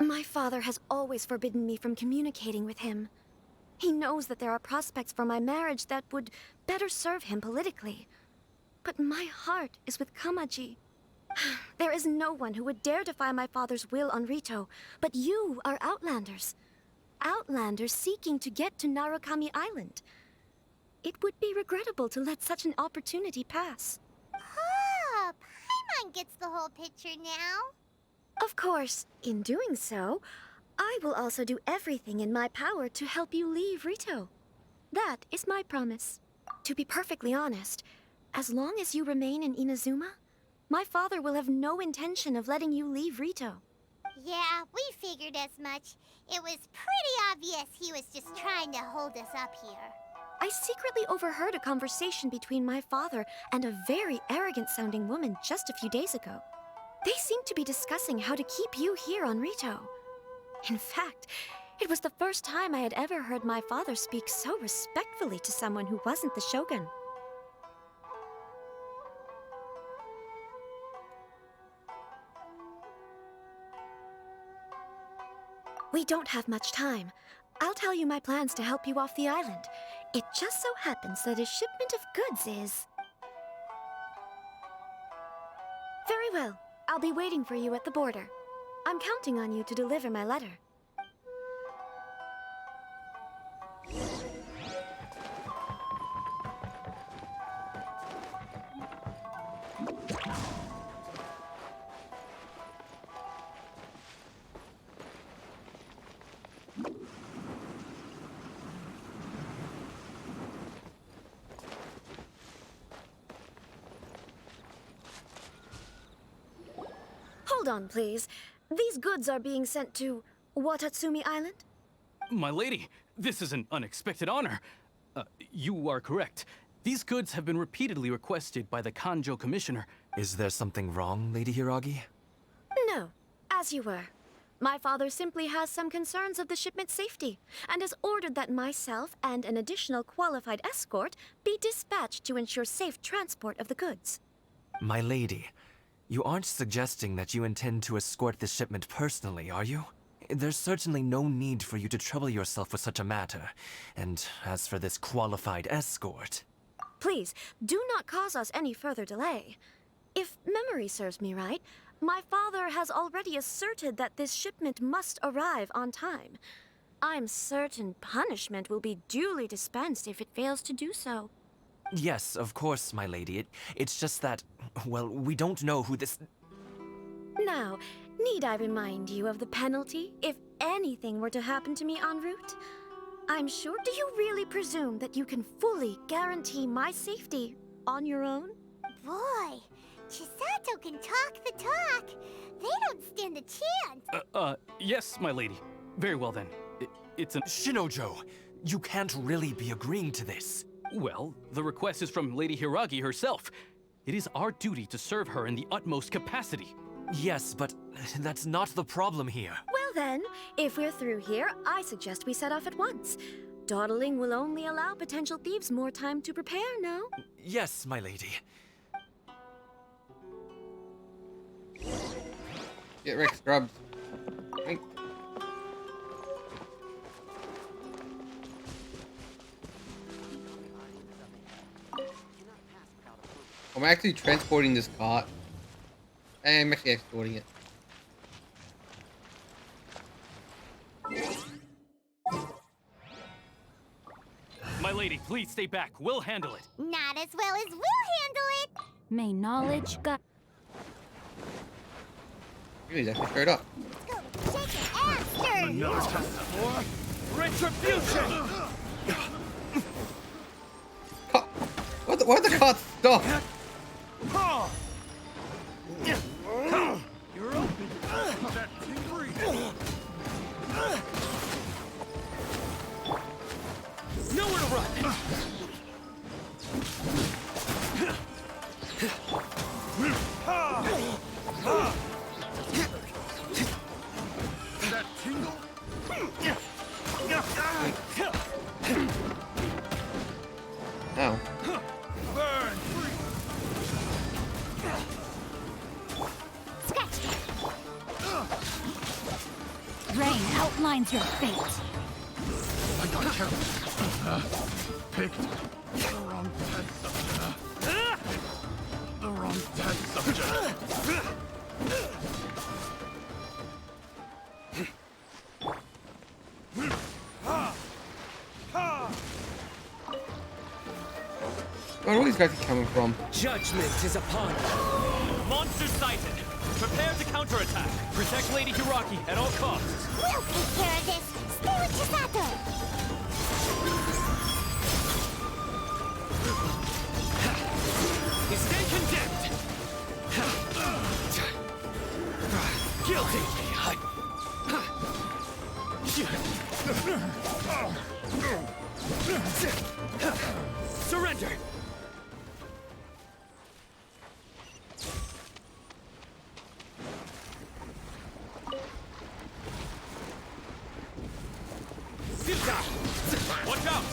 My father has always forbidden me from communicating with him. He knows that there are prospects for my marriage that would better serve him politically. But my heart is with Kamaji. There is no one who would dare defy my father's will on Rito, but you are Outlanders. Outlanders seeking to get to Narukami Island. It would be regrettable to let such an opportunity pass. Oh, Paimon gets the whole picture now. Of course, in doing so, I will also do everything in my power to help you leave Rito. That is my promise. To be perfectly honest, as long as you remain in Inazuma, my father will have no intention of letting you leave Rito. Yeah, we figured as much. It was pretty obvious he was just trying to hold us up here. I secretly overheard a conversation between my father and a very arrogant-sounding woman just a few days ago. They seemed to be discussing how to keep you here on Rito. In fact, it was the first time I had ever heard my father speak so respectfully to someone who wasn't the Shogun. We don't have much time. I'll tell you my plans to help you off the island. It just so happens that a shipment of goods is... Very well. I'll be waiting for you at the border. I'm counting on you to deliver my letter. Hold on, please. These goods are being sent to Watatsumi Island? My lady, this is an unexpected honor. You are correct. These goods have been repeatedly requested by the Kanjo Commissioner. Is there something wrong, Lady Hiragi? No, as you were. My father simply has some concerns of the shipment's safety, and has ordered that myself and an additional qualified escort be dispatched to ensure safe transport of the goods. My lady, you aren't suggesting that you intend to escort this shipment personally, are you? There's certainly no need for you to trouble yourself with such a matter. And as for this qualified escort... Please, do not cause us any further delay. If memory serves me right, my father has already asserted that this shipment must arrive on time. I'm certain punishment will be duly dispensed if it fails to do so. Yes, of course, my lady. It's just that, well, we don't know who this... Now, need I remind you of the penalty if anything were to happen to me en route? I'm sure... Do you really presume that you can fully guarantee my safety on your own? Boy, Chisato can talk the talk. They don't stand a chance. Yes, my lady. Very well then. it's an... Shinojo, you can't really be agreeing to this. Well, the request is from Lady Hiragi herself. It is our duty to serve her in the utmost capacity. Yes, but that's not the problem here. Well then, if we're through here, I suggest we set off at once. Dawdling will only allow potential thieves more time to prepare, no? Yes, my lady. Get Rick scrubs. Right. I'm actually transporting this cart. I'm actually exporting it. My lady, please stay back. We'll handle it. Not as well as we'll handle it. May knowledge got. He's actually straight up. Shake your ass, stir. Retribution! Why the cart stop? You're open. That Nowhere to run! That tingle? Ow. Burn! Scratch that. Rain outlines your fate. I got careful. Picked the wrong test subject. The wrong test subject. Where are all these guys coming from? Judgment is upon you. Monster sighted. Prepare to counterattack. Protect Lady Hiraki at all costs. We'll take care of this. Stay with Chisato. You stay condemned. Guilty. Surrender. Watch out!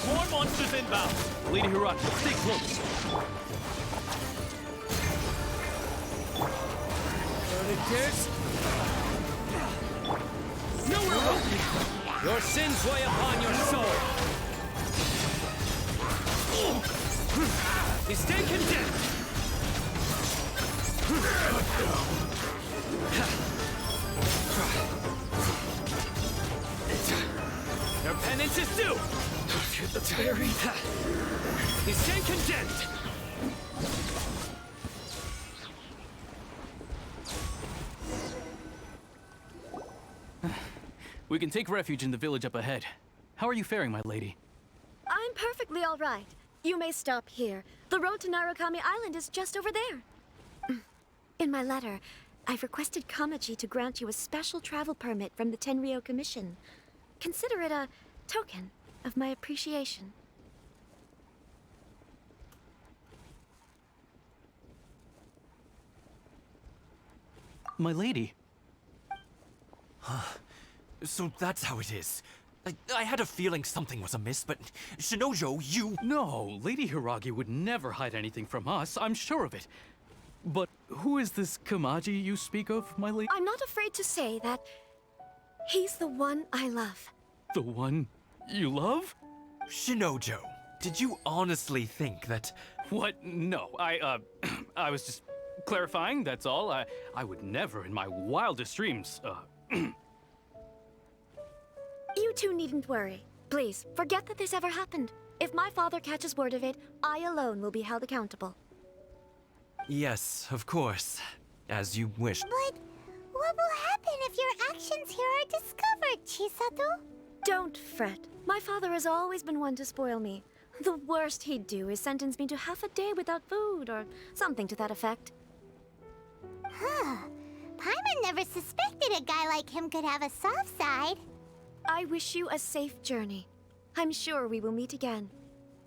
More monsters inbound. Lady Hiraki, stay close. Nowhere open. Your sins weigh upon your soul. You stay condemned. Your penance is due. You stay condemned. We can take refuge in the village up ahead. How are you faring, my lady? I'm perfectly all right. You may stop here. The road to Narukami Island is just over there. In my letter, I've requested Kamaji to grant you a special travel permit from the Tenryou Commission. Consider it a token of my appreciation. My lady. So that's how it is. I had a feeling something was amiss, but Shinojo, you... No, Lady Hiragi would never hide anything from us, I'm sure of it. But who is this Kamaji you speak of, my lady? I'm not afraid to say that he's the one I love. The one you love? Shinojo, did you honestly think that... What? No, I was just clarifying, that's all. I would never in my wildest dreams, You two needn't worry. Please, forget that this ever happened. If my father catches word of it, I alone will be held accountable. Yes, of course. As you wish. But what will happen if your actions here are discovered, Chisato? Don't fret. My father has always been one to spoil me. The worst he'd do is sentence me to half a day without food, or something to that effect. Huh. Paimon never suspected a guy like him could have a soft side. I wish you a safe journey. I'm sure we will meet again.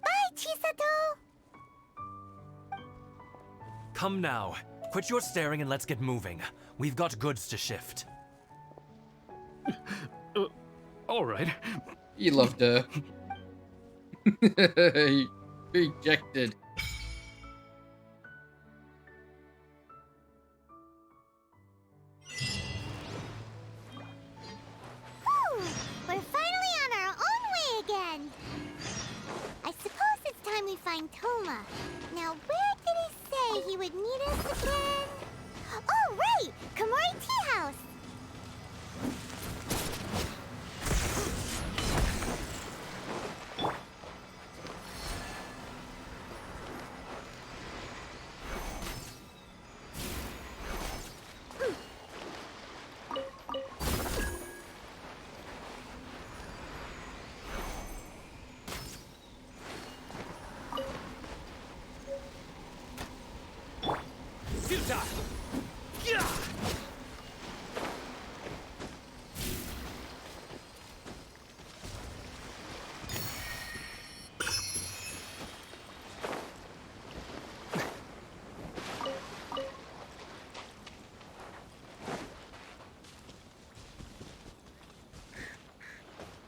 Bye, Chisato! Come now. Quit your staring and let's get moving. We've got goods to shift. All right. You loved her. Rejected. Whew! We're finally on our own way again! I suppose it's time we find Toma. Now, where did he say he would meet us again? Oh, right! Komori Tea House!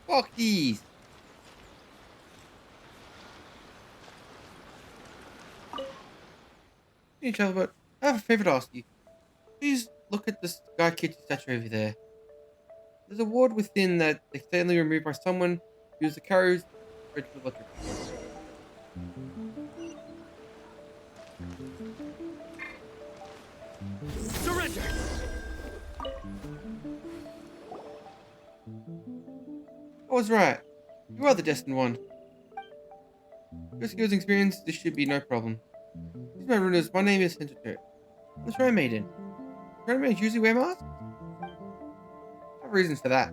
Fuck these. Hey, but I have a favor to ask you. Please look at this Sky Kitty statue over there. There's a ward within that accidentally removed by someone who used the carrier's electric. Surrender! I was right. You are the destined one. Your skills and experience, this should be no problem. These are my runners. My name is Hinterto. I'm the Shrine Maiden. Shrine Maidens usually wear masks? I have reasons for that.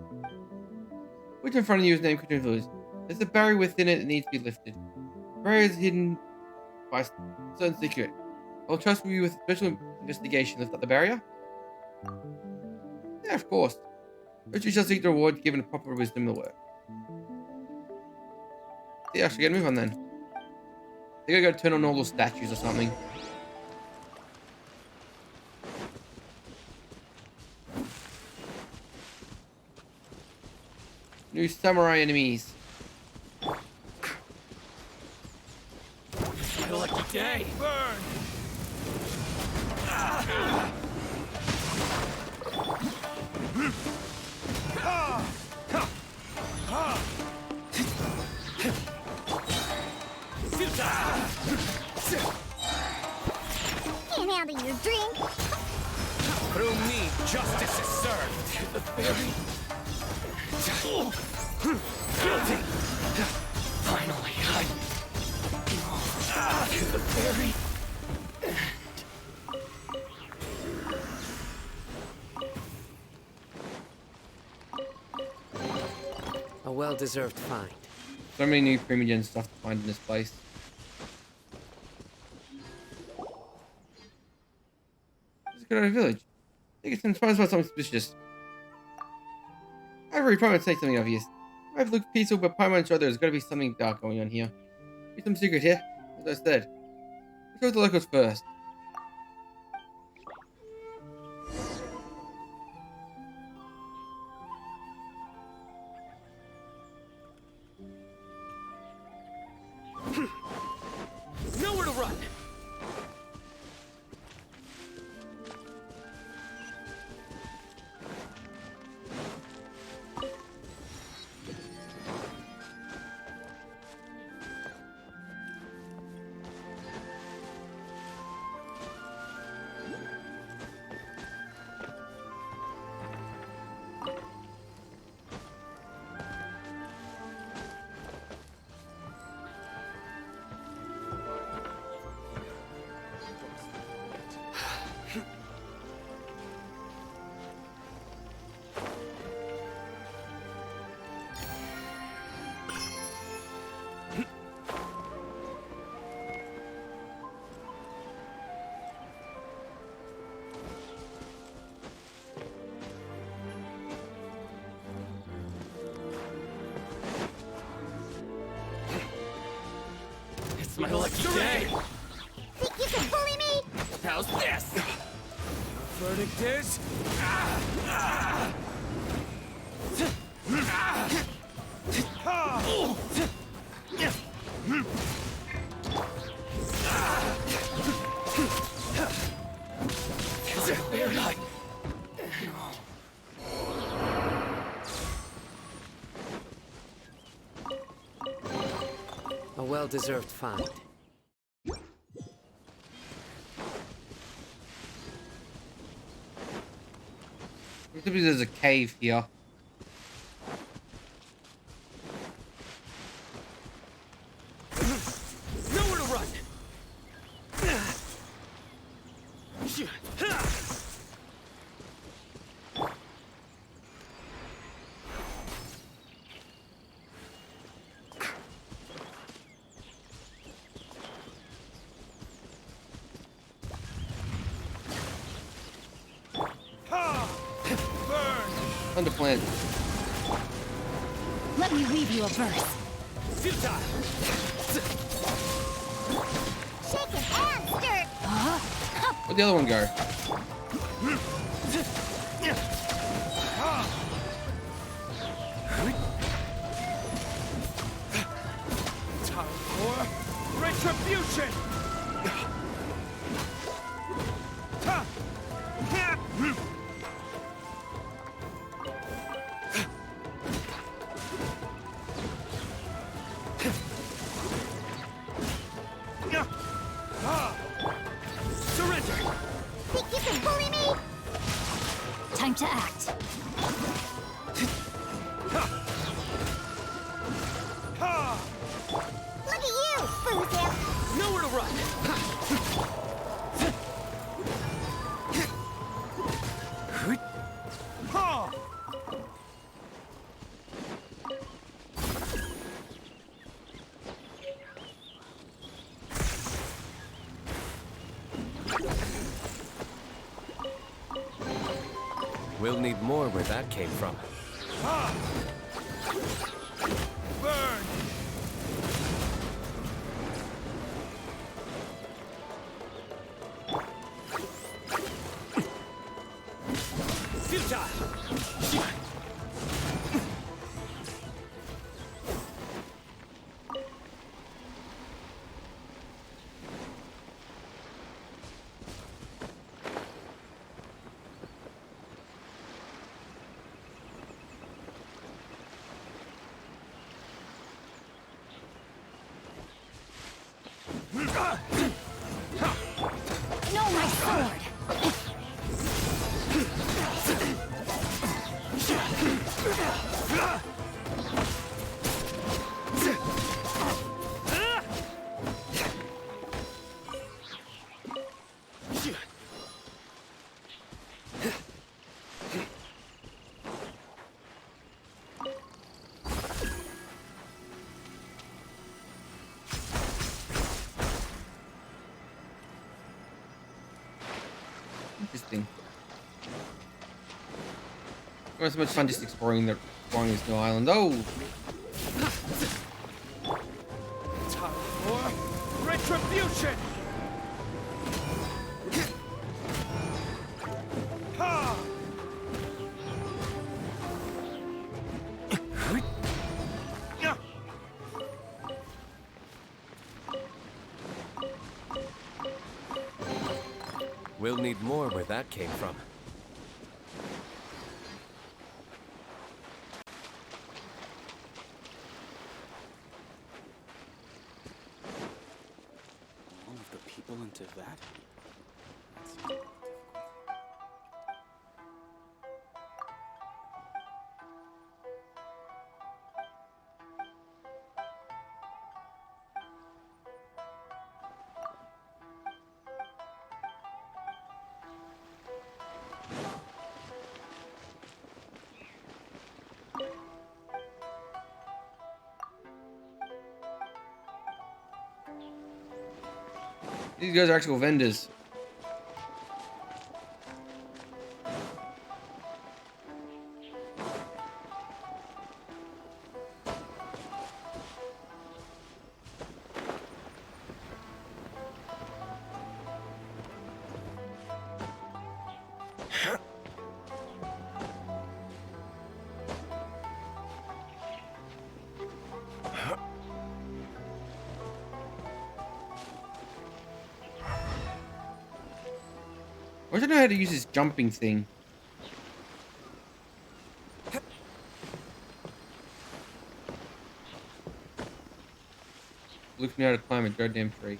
Which in front of you is named Kitchen Village. There's a barrier within it that needs to be lifted. The barrier is hidden by a certain secret. I'll trust you with a special investigation to lift up the barrier? Yeah, of course. But you shall seek the reward given proper wisdom in the work. Yeah, I should get a move on then. I think I gotta turn on all those statues or something. New samurai enemies. My lucky day! Burn! Can't handle your drink. Through me, justice is served. The fairy. Guilty. Finally, To the fairy. A well-deserved find. So many new Primogen stuff to find in this place. Let's go to a village. I think it's inspired by something suspicious. I really probably say something obvious. I've looked peaceful, but Paimon sure there's gotta be something dark going on here. There's some secret here, as I said. Let's go to the locals first. Nowhere to run! my lucky day. Think you can bully me? How's this? Verdict is... A well-deserved find. Maybe there's a cave here. Nowhere to run. Under plant. Let me weave you a verse. Futile. Shake his hand, Stik! Where'd the other one go? Time for retribution. Surrender. Think you can bully me? Time to act. Look at you, Foozip! Nowhere to run. We'll need more where that came from. Burn. Futile. No, my sword! Interesting. It was so much fun just exploring this new island. Oh! Time for retribution. We'll need more where that came from. All of the people into that? These guys are actual vendors. I don't know how to use this jumping thing. Looking how to climb a goddamn tree.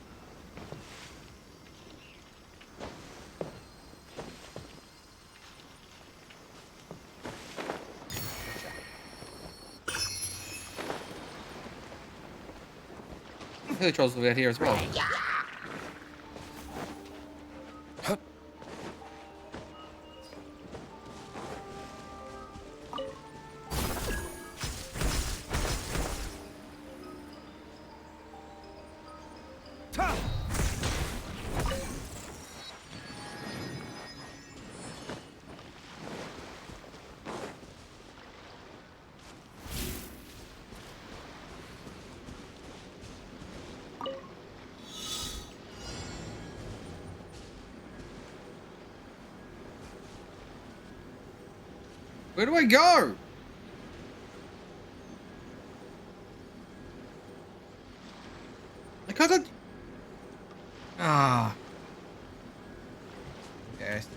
The trolls live out here as well. Where do I go? I can't. Ah. Okay, I see.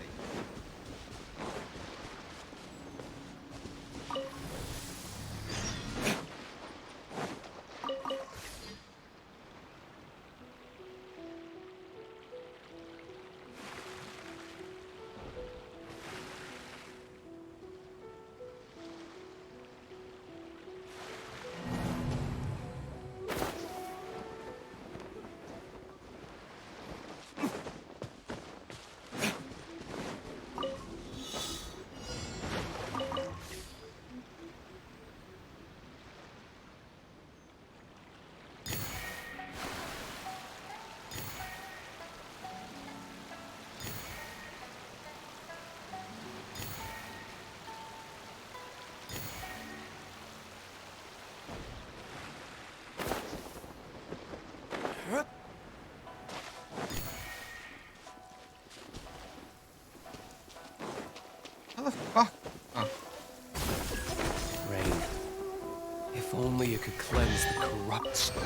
How the fuck? Oh. Rain. If only you could cleanse the corrupt stone.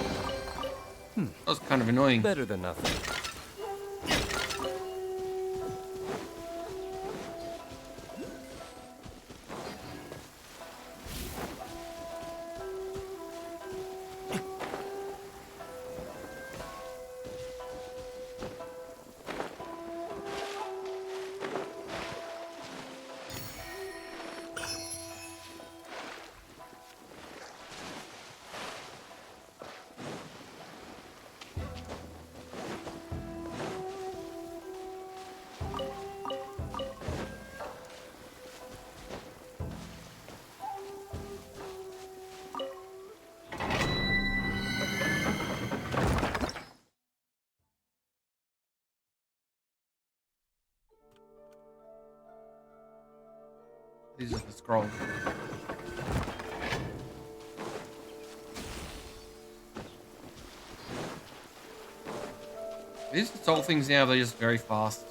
That was kind of annoying. Better than nothing. These are the scrolls. These soul things now, they're just very fast.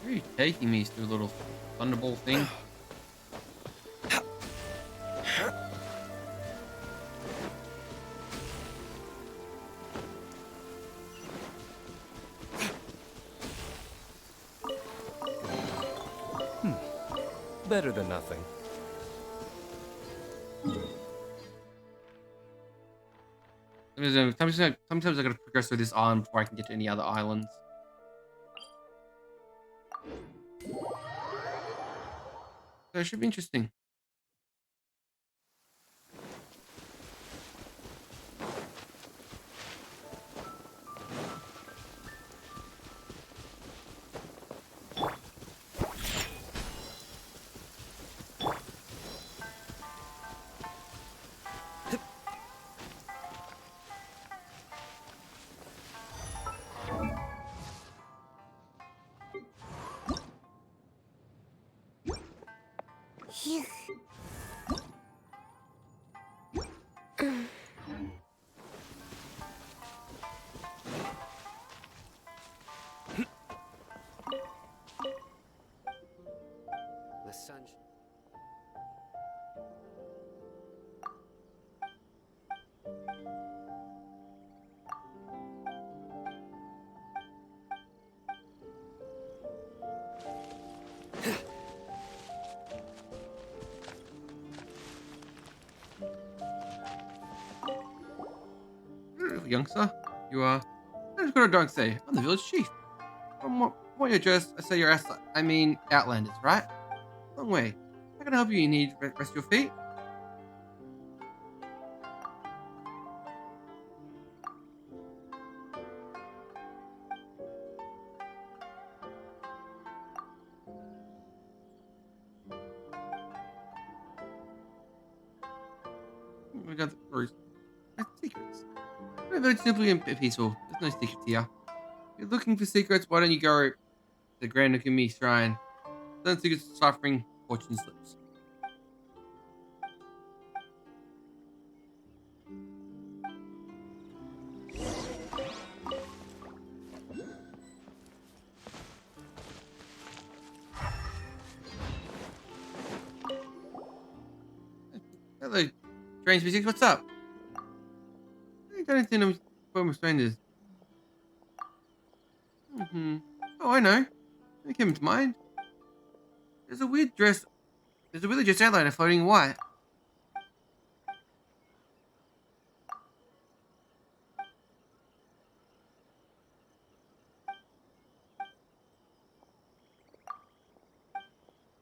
Where are you taking me through little thunderball thing? Better than nothing. Sometimes I gotta progress through this island before I can get to any other islands. So it should be interesting. youngster. You are. That's what I don't say. I'm the village chief. From what you address, I say you're outlanders, right? Long way. How can I help you? You need rest your feet? We got the first. That's secrets. We're very simply and peaceful. There's no secrets here. If you're looking for secrets, why don't you go to the Grand Okumi Shrine? Learn secrets of suffering, fortune slips. Hello, strange species. What's up? I don't think I'm former strangers. Oh, I know. It came to mind. There's a weirdly dressed outliner floating in white.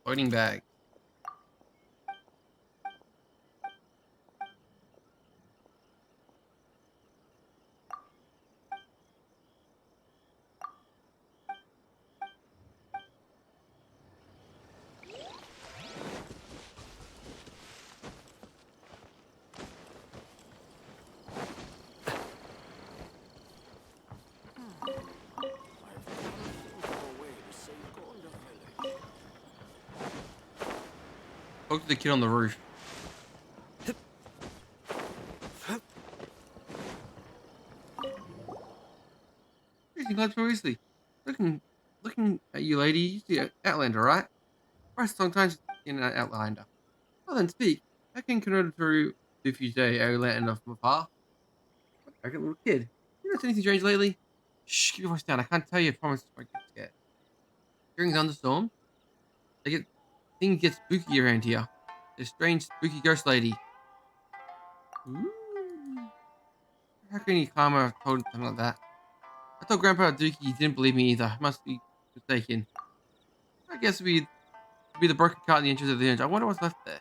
Floating bag. Spoke to the kid on the roof. Seriously, glad seriously. Looking at you, lady. You see an Outlander, right? First long time in an Outlander. Well then, speak. How can convert through if you say Outlander from afar? What a little kid. You noticed anything strange lately? Shh, keep your voice down. I can't tell you. I promise. I get scared. During thunderstorm, things get spooky around here. There's strange, spooky ghost lady. Ooh. How can you karma told something like that? I told Grandpa Dookie he didn't believe me either. Must be mistaken. I guess we'd be the broken cart in the entrance of the hinge. I wonder what's left there.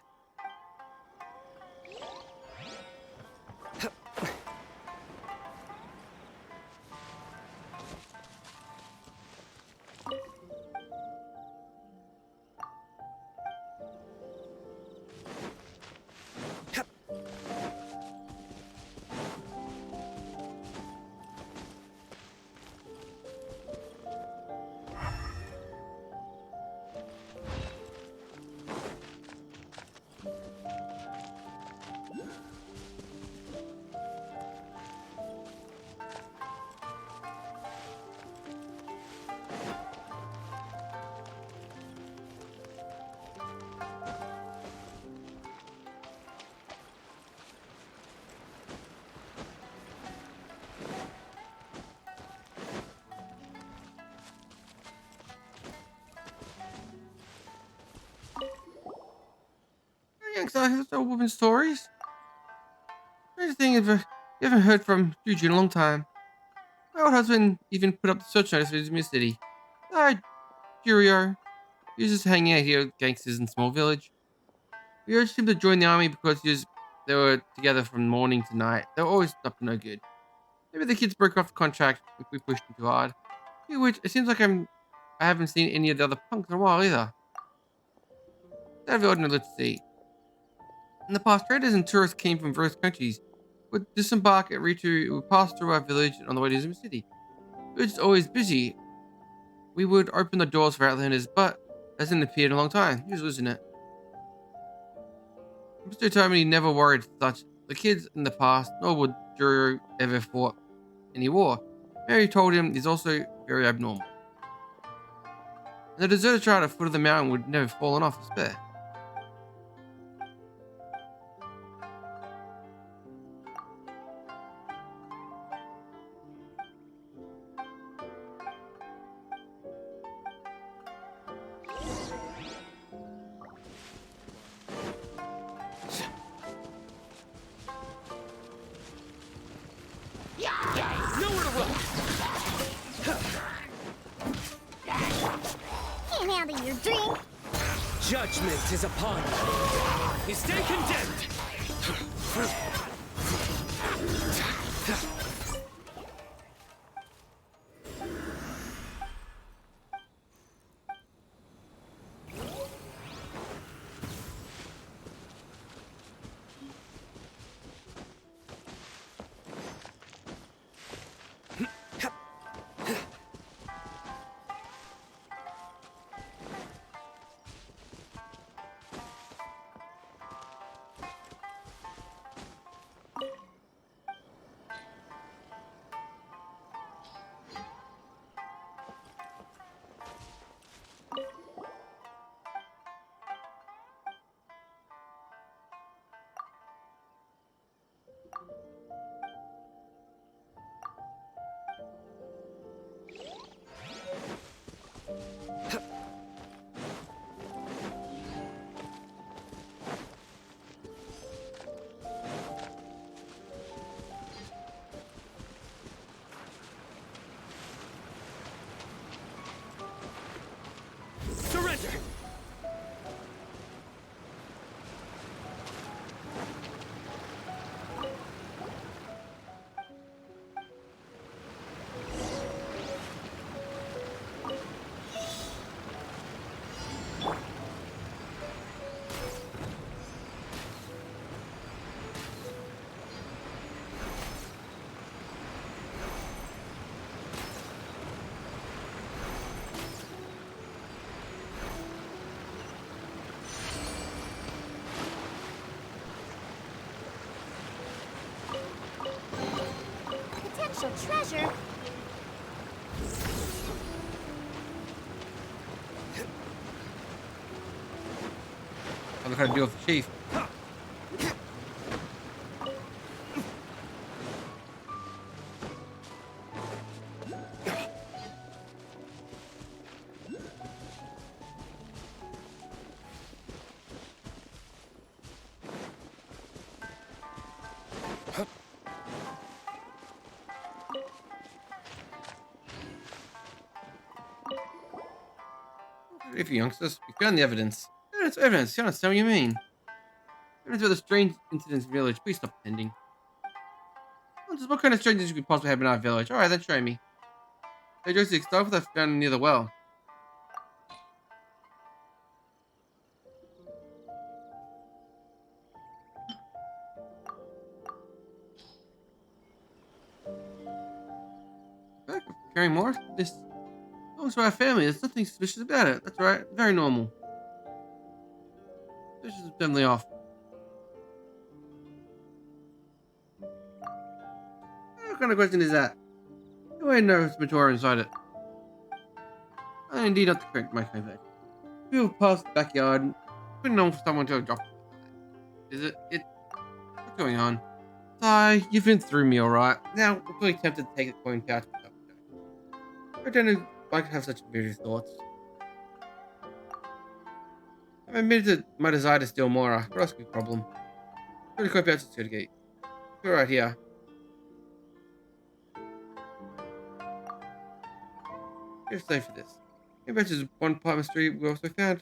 Youngster, so woman stories. Strange thing if you haven't heard from Juju in a long time. My old husband even put up the search notice for his new city. Curio. He was just hanging out here with gangsters in a small village. We urged him to join the army because they were together from morning to night. They were always up to no good. Maybe the kids broke off the contract if we pushed him too hard. Which it seems like I haven't seen any of the other punks in a while either. That ordinary, let's see. In the past, traders and tourists came from various countries would disembark at Ritu, would pass through our village on the way to Izumi City. We were just always busy. We would open the doors for Outlanders, but that hasn't appeared in a long time. He was losing it. Mr. told me he never worried such. The kids in the past, nor would Juro ever fought any war. Mary told him he's also very abnormal. And the deserter tried at the foot of the mountain would never fallen off despair. Judgment is upon you. You stay condemned. Surrender! Potential treasure? I'm gonna deal with the chief. If you youngsters, we found the evidence. Evidence. You understand what you mean? Evidence about the strange incidents in the village. Please stop pretending. What kind of strange things could possibly happen in our village? Alright, then show me. Hey, Josie, start with that found near the well. Back of carrying more? This belongs to our family. There's nothing suspicious about it. That's right. Very normal. Suspicious is definitely off. What kind of question is that? No way to know if it's mature inside it. Indeed not the correct microwave. People past the backyard, putting on for someone to drop. Is it? What's going on? You've been through me alright. Now, I'm really tempted to take the coin pouch. I don't know I could have such weird thoughts. I've admitted my desire to steal Mora. What else could be a problem? Put the coin pouch to the gate. You're right here. You're safe for this. Maybe that's just one part of the mystery we also found.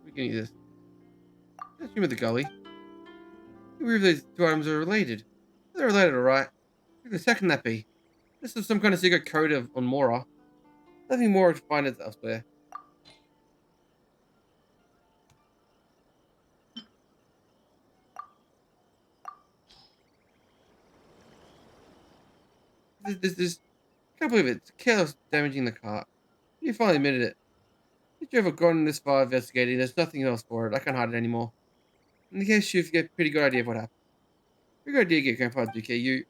We can use this. Let's remember the gully. You believe these two items are related. They're related, alright. Who the second that be? This is some kind of secret code on Mora. Nothing more to find it elsewhere. This can't believe it. It's careless damaging the cart. You finally admitted it. If you ever gone this far investigating, there's nothing else for it. I can't hide it anymore. In the case, you get a pretty good idea of what happened. Pretty good idea, get Grandpa Duque. You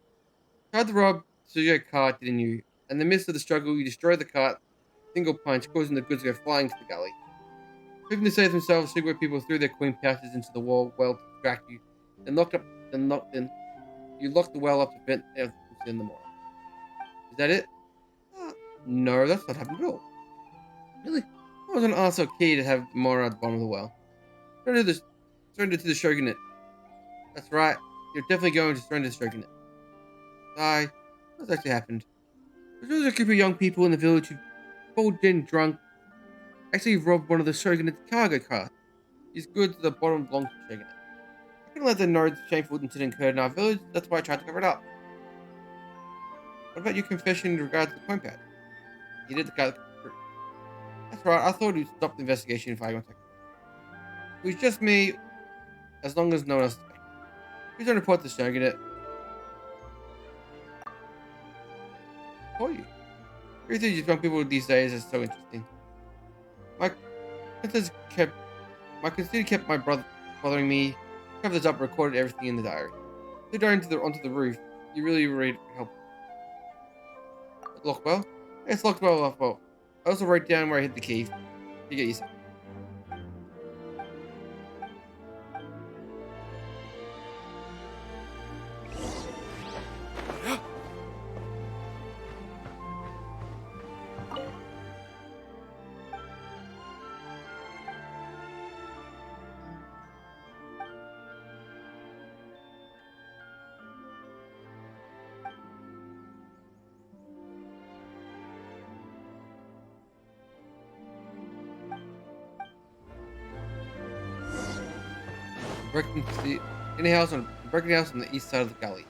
tried to rob Sergio's cart, didn't you? In the midst of the struggle, you destroyed the cart, single punch, causing the goods to go flying to the gully. Hoping to save themselves, cigarette people threw their coin pouches into the well to distract you, then you locked the well up to prevent everything in the morning. Is that it? No, that's not happened at all. Really? I was an also key to have Mora at the bottom of the well. Surrender to the Shogunate. That's right. You're definitely going to surrender to the Shogunate. What's actually happened? There was a group of young people in the village who pulled in drunk, actually robbed one of the Shogunate's cargo cars. These goods at the bottom belong to the Shogunate. I couldn't let them know the shameful incident occurred in our village, that's why I tried to cover it up. What about your confession in regards to the coin pad? You did the guy. That's right, I thought you'd stop the investigation in 5 seconds. It was just me, as long as no one else is back. Please don't report the Shogunate. For you. Everything these young people these days is so interesting. My consider kept my brother bothering me. Covered this up, recorded everything in the diary. Threw down onto the roof. You really read help. Locked well? It's locked well. I also wrote down where I hit the key. You get yourself. Breaking house on the east side of the gully.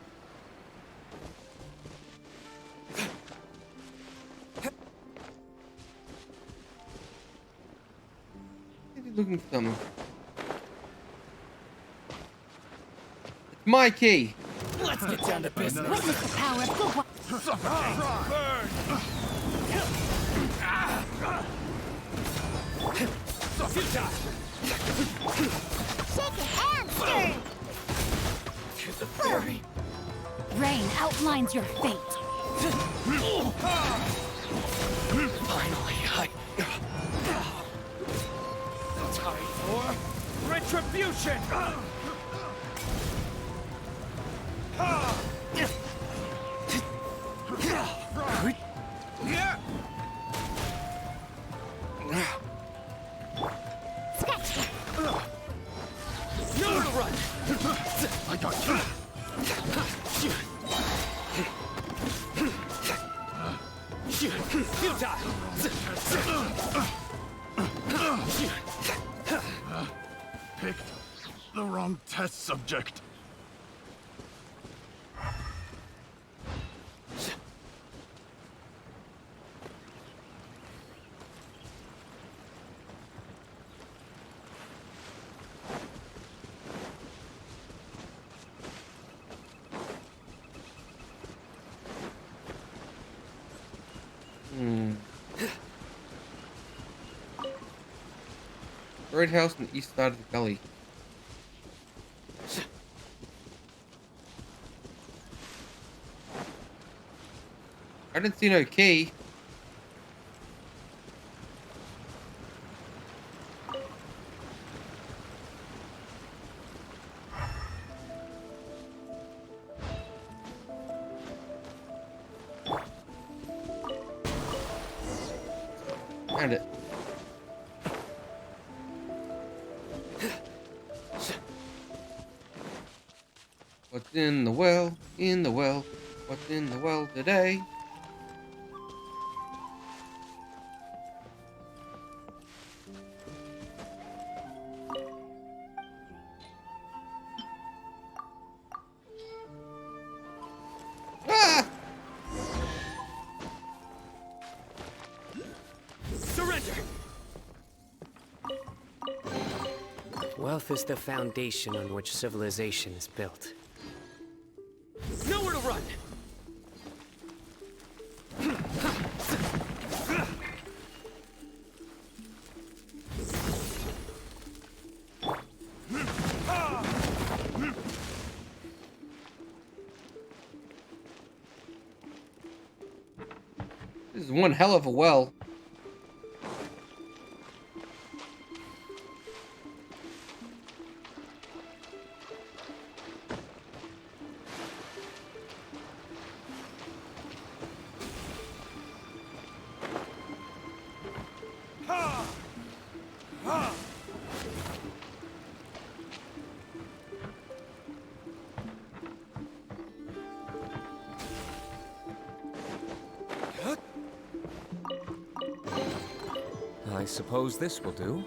He's looking for something. It's my key. Let's get down to business. Witness the power of good work. Shake it and stir. To the very. Rain outlines your fate. Finally, time for retribution. Nowhere to run. I got you. Futile. Picked the wrong test subject. Red house on the east side of the gully. I didn't see no key. Found it. What's in the well? In the well. What's in the well today? Ah! Surrender! Wealth is the foundation on which civilization is built. Nowhere to run! This is one hell of a well. I suppose this will do.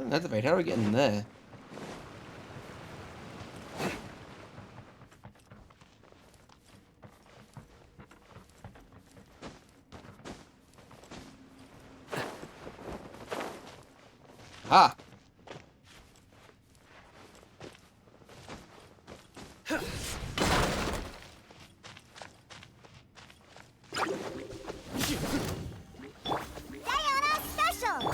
That's right. How are we getting there? Ah! Sayonara special!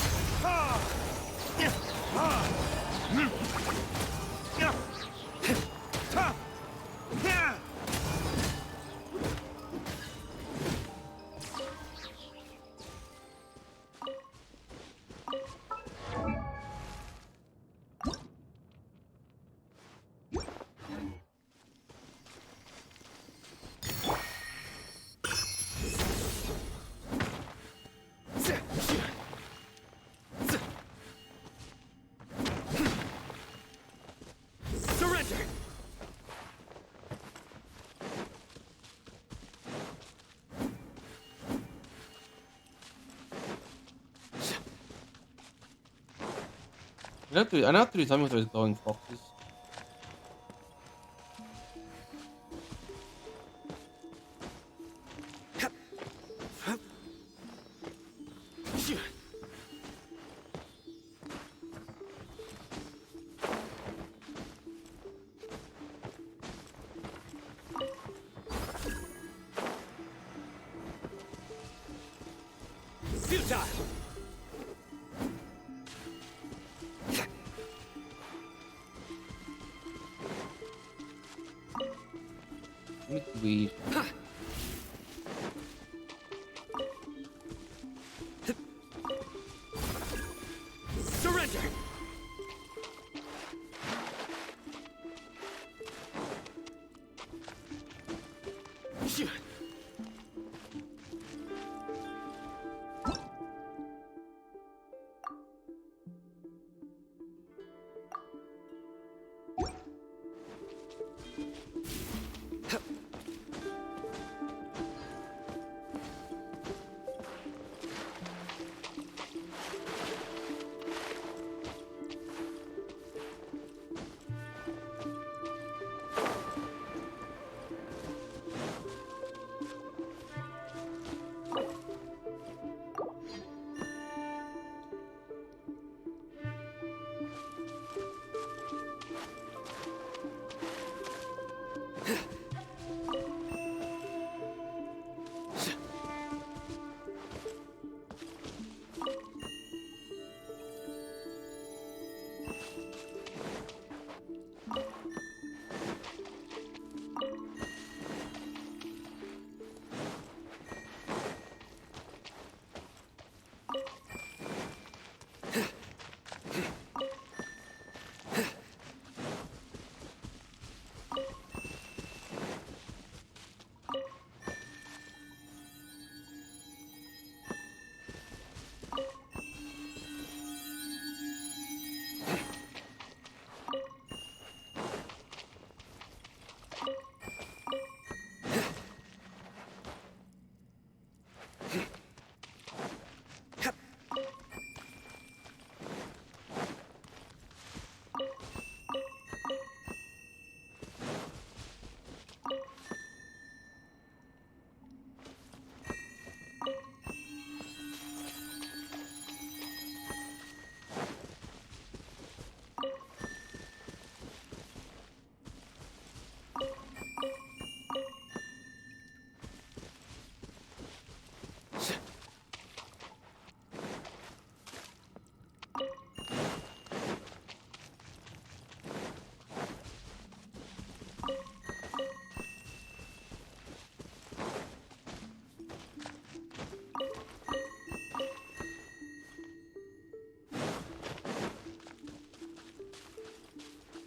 I know have to do something with those glowing foxes. Weed. Surrender!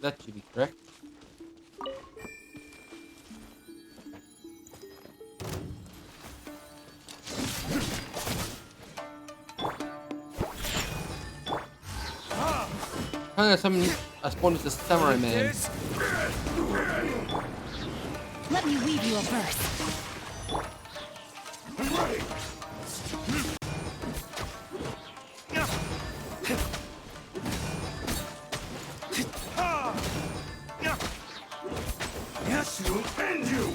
That should be correct. I spawned as a samurai man. Let me weave you a verse. Yes, we'll end you!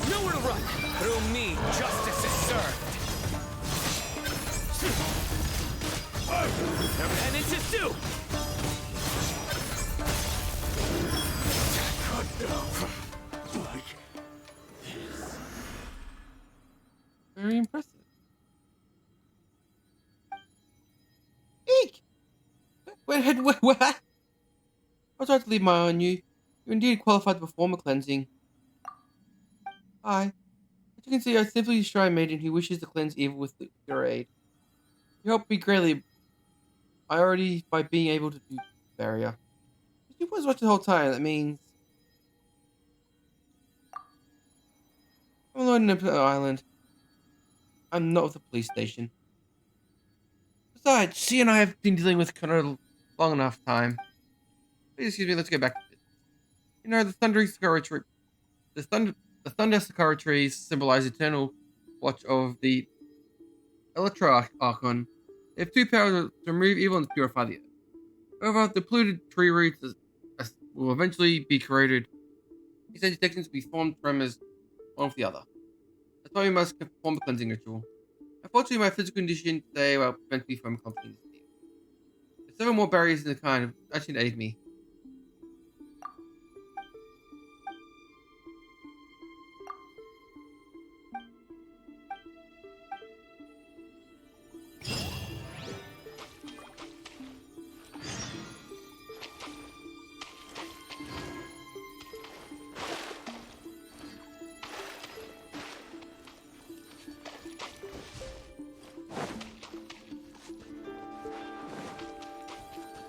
Nowhere to run! Through me, justice is served! And it's just due! Very impressive. Eek! What? I tried to leave my eye on you. You indeed qualified to perform a cleansing. As you can see, I simply a shrine maiden who wishes to cleanse evil with your aid. You helped me greatly. By being able to do barrier. If you was watching the whole time, that means I'm alone in an island. I'm not with the police station. Besides, she and I have been dealing with Connor long enough time. Please excuse me, let's get back to business. You know, the thundering Sakura tree, the thunder Sakura trees symbolize eternal watch of the Electro Archon. They have two powers to remove evil and purify the earth. However, the polluted tree roots will eventually be corroded. These detections will be formed from as one with the other. That's why we must perform a cleansing ritual. Unfortunately, my physical condition today will prevent me from completing this deal. There's several more barriers in the kind actually to aid me.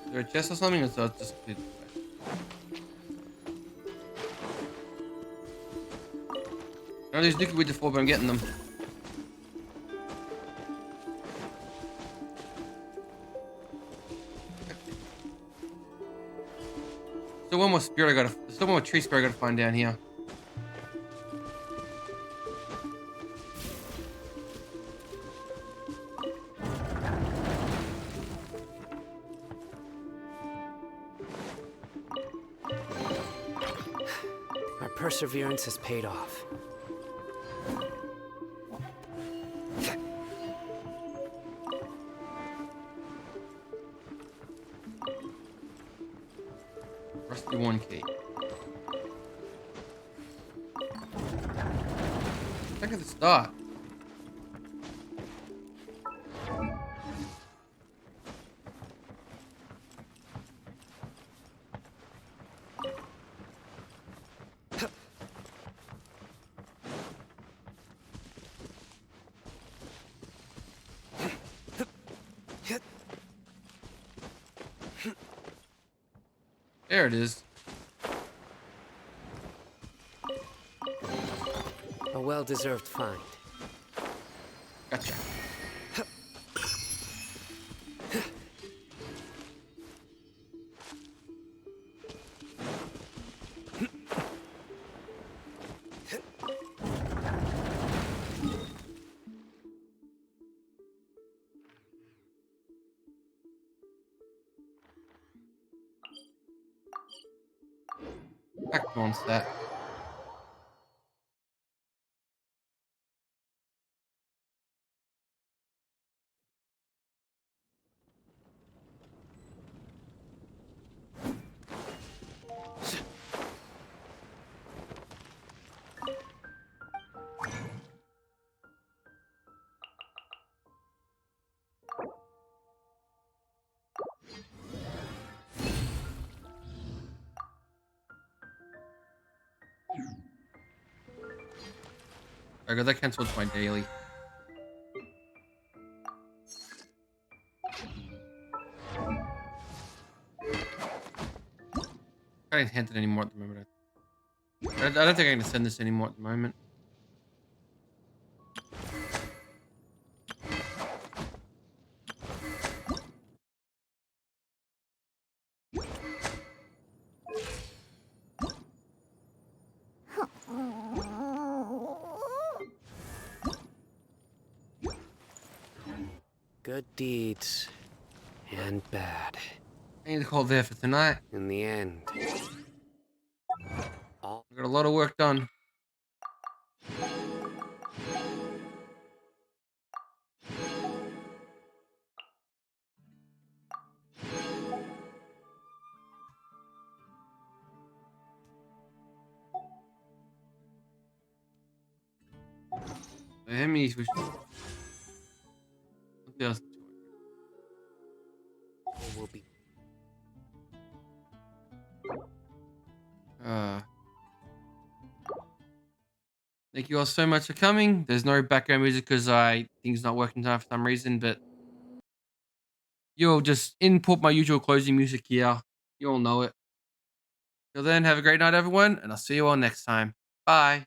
Is there a chest or something, or so it's just completely I know these nuclear widgets before, but I'm getting them. Still one more spirit still one more tree spirit I gotta find down here. Our perseverance has paid off. Rusty 1K. Look at the start. There it is. A well-deserved find. Gotcha. Back on set. I got that cancelled my daily. can't hand it anymore at the moment. I don't think I can send this anymore at the moment. Good deeds and bad. I need to call there for tonight. In the end, I got a lot of work done. Emmys was. What else? all will be. Thank you all so much for coming. There's no background music because things not working tonight for some reason, but you'll just input my usual closing music here. You all know it. Till then, have a great night, everyone, and I'll see you all next time. Bye.